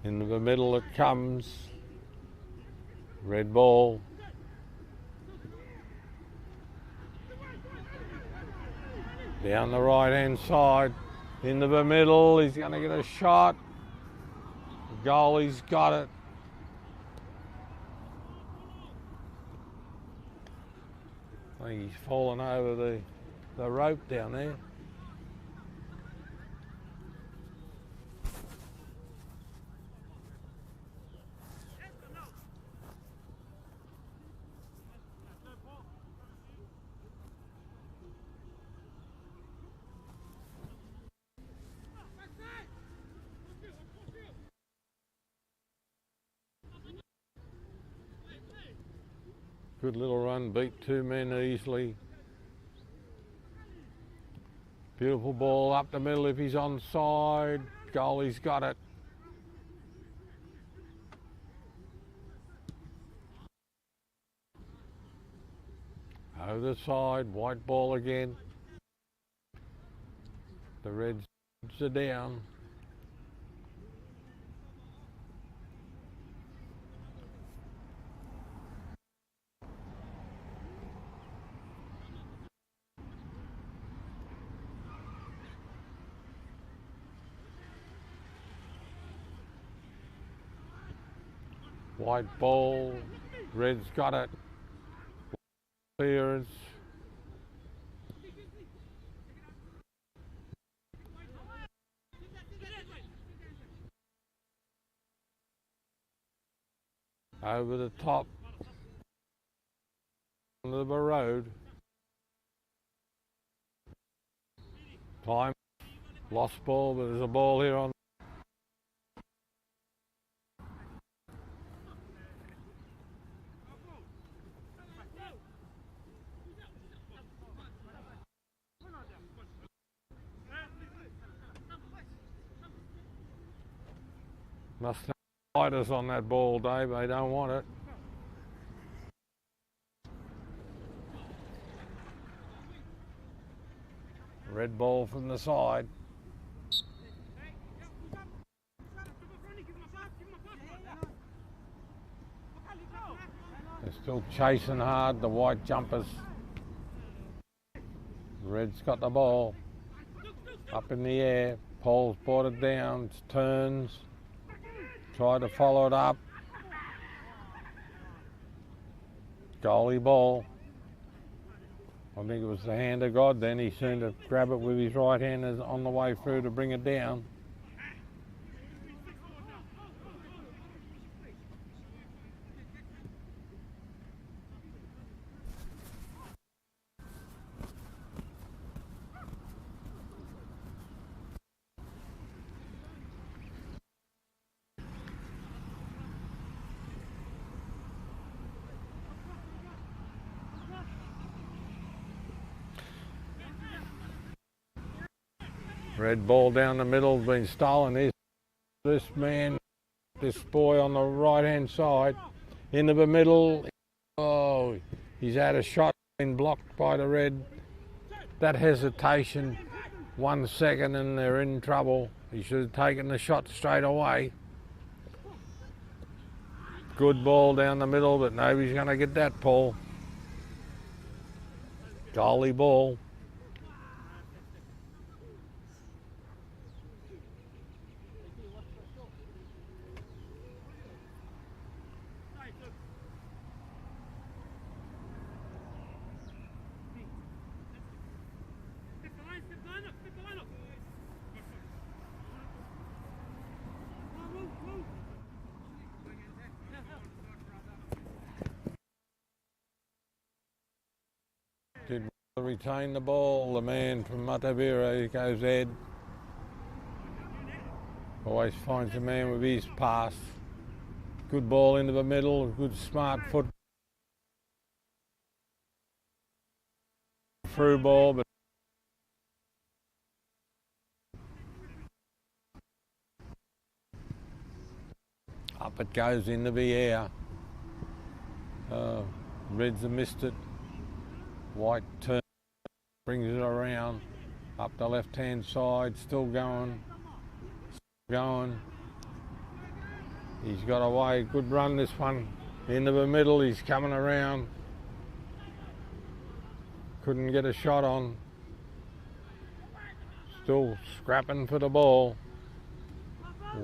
[SPEAKER 1] Into the middle it comes. Red ball. Down the right hand side. Into the middle. He's going to get a shot. The goalie's got it. I think he's fallen over the rope down there. Good little run, beat two men easily. Beautiful ball up the middle if he's onside. Goalie's got it. Over the side, white ball again. The Reds are down. White ball, Red's got it. Clearance. over the top onto the road. Time, lost ball, but there's a ball here on. Must have sliders on that ball, Dave. They don't want it. Red ball from the side. They're still chasing hard, the white jumpers. Red's got the ball. Up in the air. Pole's brought it down. Turns. Try to follow it up. Goalie ball. I think it was the hand of God then. He seemed to grab it with his right hand as on the way through to bring it down. Red ball down the middle, been stolen. This man, this boy on the right hand side, into the middle. Oh, he's had a shot, been blocked by the red. That hesitation, 1 second and they're in trouble. He should have taken the shot straight away. Good ball down the middle, but nobody's going to get that, Paul. Goalie ball. Did retain the ball, the man from Matavera. He goes Ed. Always finds a man with his pass. Good ball into the middle, good smart foot. Through ball, but up it goes into the air. Reds have missed it. White turn, brings it around, up the left-hand side, still going. He's got away, good run this one. Into the middle, he's coming around. Couldn't get a shot on. Still scrapping for the ball.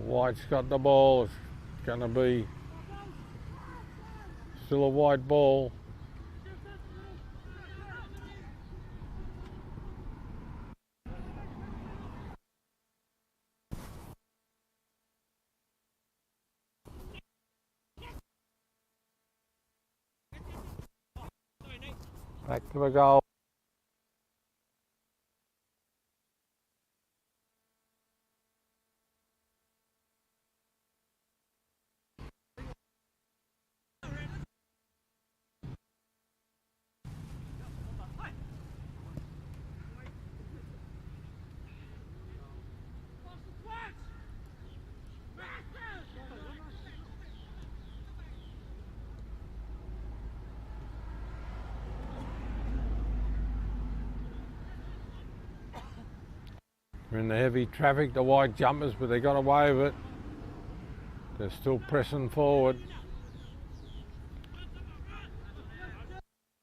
[SPEAKER 1] White's got the ball, it's going to be still a white ball. Back to the goal. We're in the heavy traffic, the white jumpers, but they got away with it. They're still pressing forward.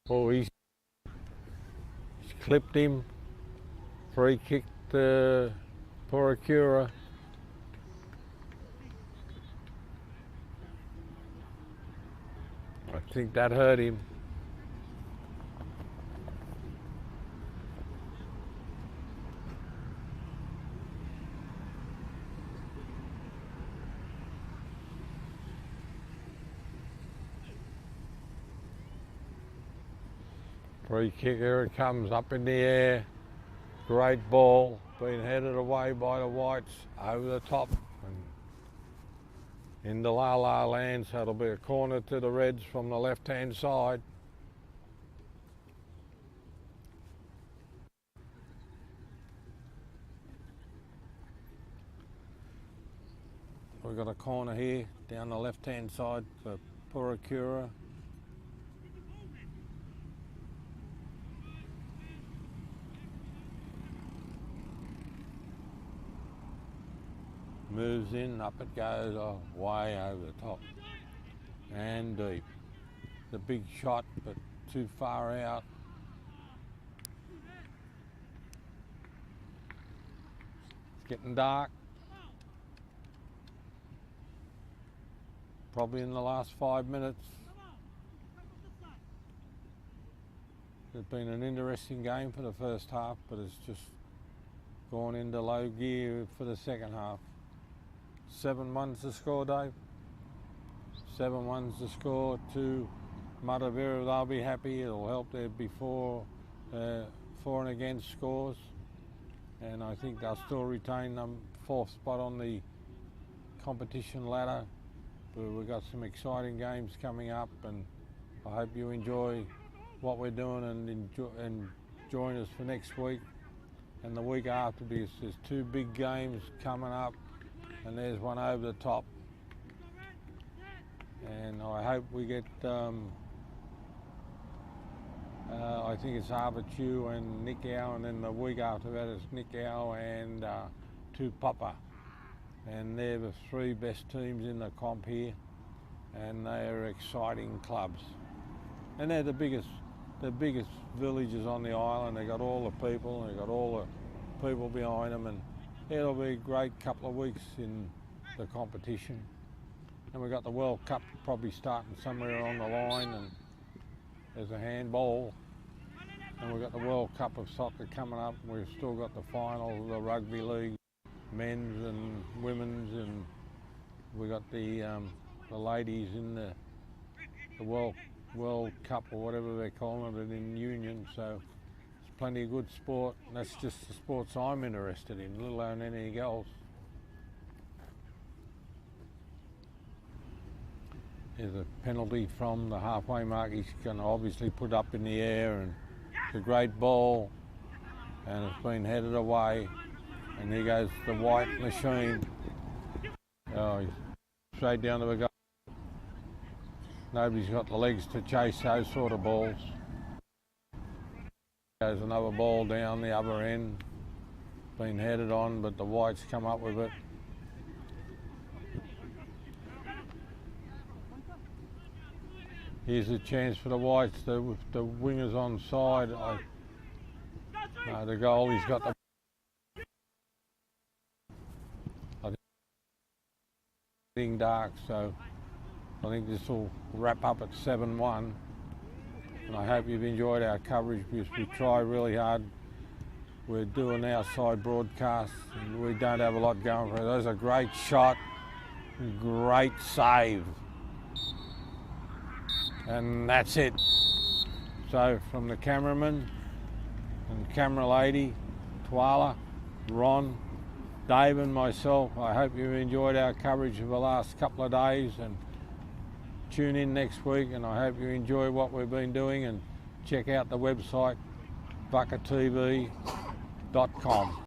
[SPEAKER 1] Oh, he's clipped him. Free kick to Puaikura. I think that hurt him. Free kicker, it comes up in the air. Great ball, being headed away by the Whites over the top and into La La land, so it'll be a corner to the Reds from the left-hand side. We've got a corner here down the left-hand side for Puaikura. Moves in, up it goes, way over the top and deep. The big shot, but too far out. It's getting dark. Probably in the last 5 minutes. It's been an interesting game for the first half, but it's just gone into low gear for the second half. 7-1's the score, Dave. 7-1's the score to Matavera. They'll be happy. It'll help there before for and against scores, and I think they'll still retain the 4th spot on the competition ladder. But we've got some exciting games coming up, and I hope you enjoy what we're doing and join us for next week and the week after, because there's 2 big games coming up. And there's one over the top, and I hope we get, I think it's Arbitu and Nikau, and then the week after that is Nikau and Tupapa, and they're the 3 best teams in the comp here, and they're exciting clubs, and they're the biggest villages on the island. They got all the people, and they got all the people behind them, and it'll be a great couple of weeks in the competition. And we've got the World Cup probably starting somewhere on the line, and there's a handball. And we've got the World Cup of soccer coming up. We've still got the final of the rugby league, men's and women's, and we've got the ladies in the World Cup, or whatever they're calling it, in Union. So plenty of good sport, and that's just the sports I'm interested in, let alone anything else. There's a penalty from the halfway mark. He's going to obviously put up in the air, and it's a great ball, and it's been headed away, and here goes the White machine. Oh, he's straight down to the goal. Nobody's got the legs to chase those sort of balls. Goes another ball down the other end, been headed on, but the Whites come up with it. Here's a chance for the Whites. The wingers on side. The goalie's got the. I think it's getting dark, so I think this will wrap up at 7-1. And I hope you've enjoyed our coverage, because we try really hard. We're doing outside broadcasts, and we don't have a lot going for it. That was a great shot, great save. And that's it. So from the cameraman and camera lady, Twala, Ron, Dave and myself, I hope you've enjoyed our coverage of the last couple of days, and tune in next week, and I hope you enjoy what we've been doing, and check out the website, buckatv.com.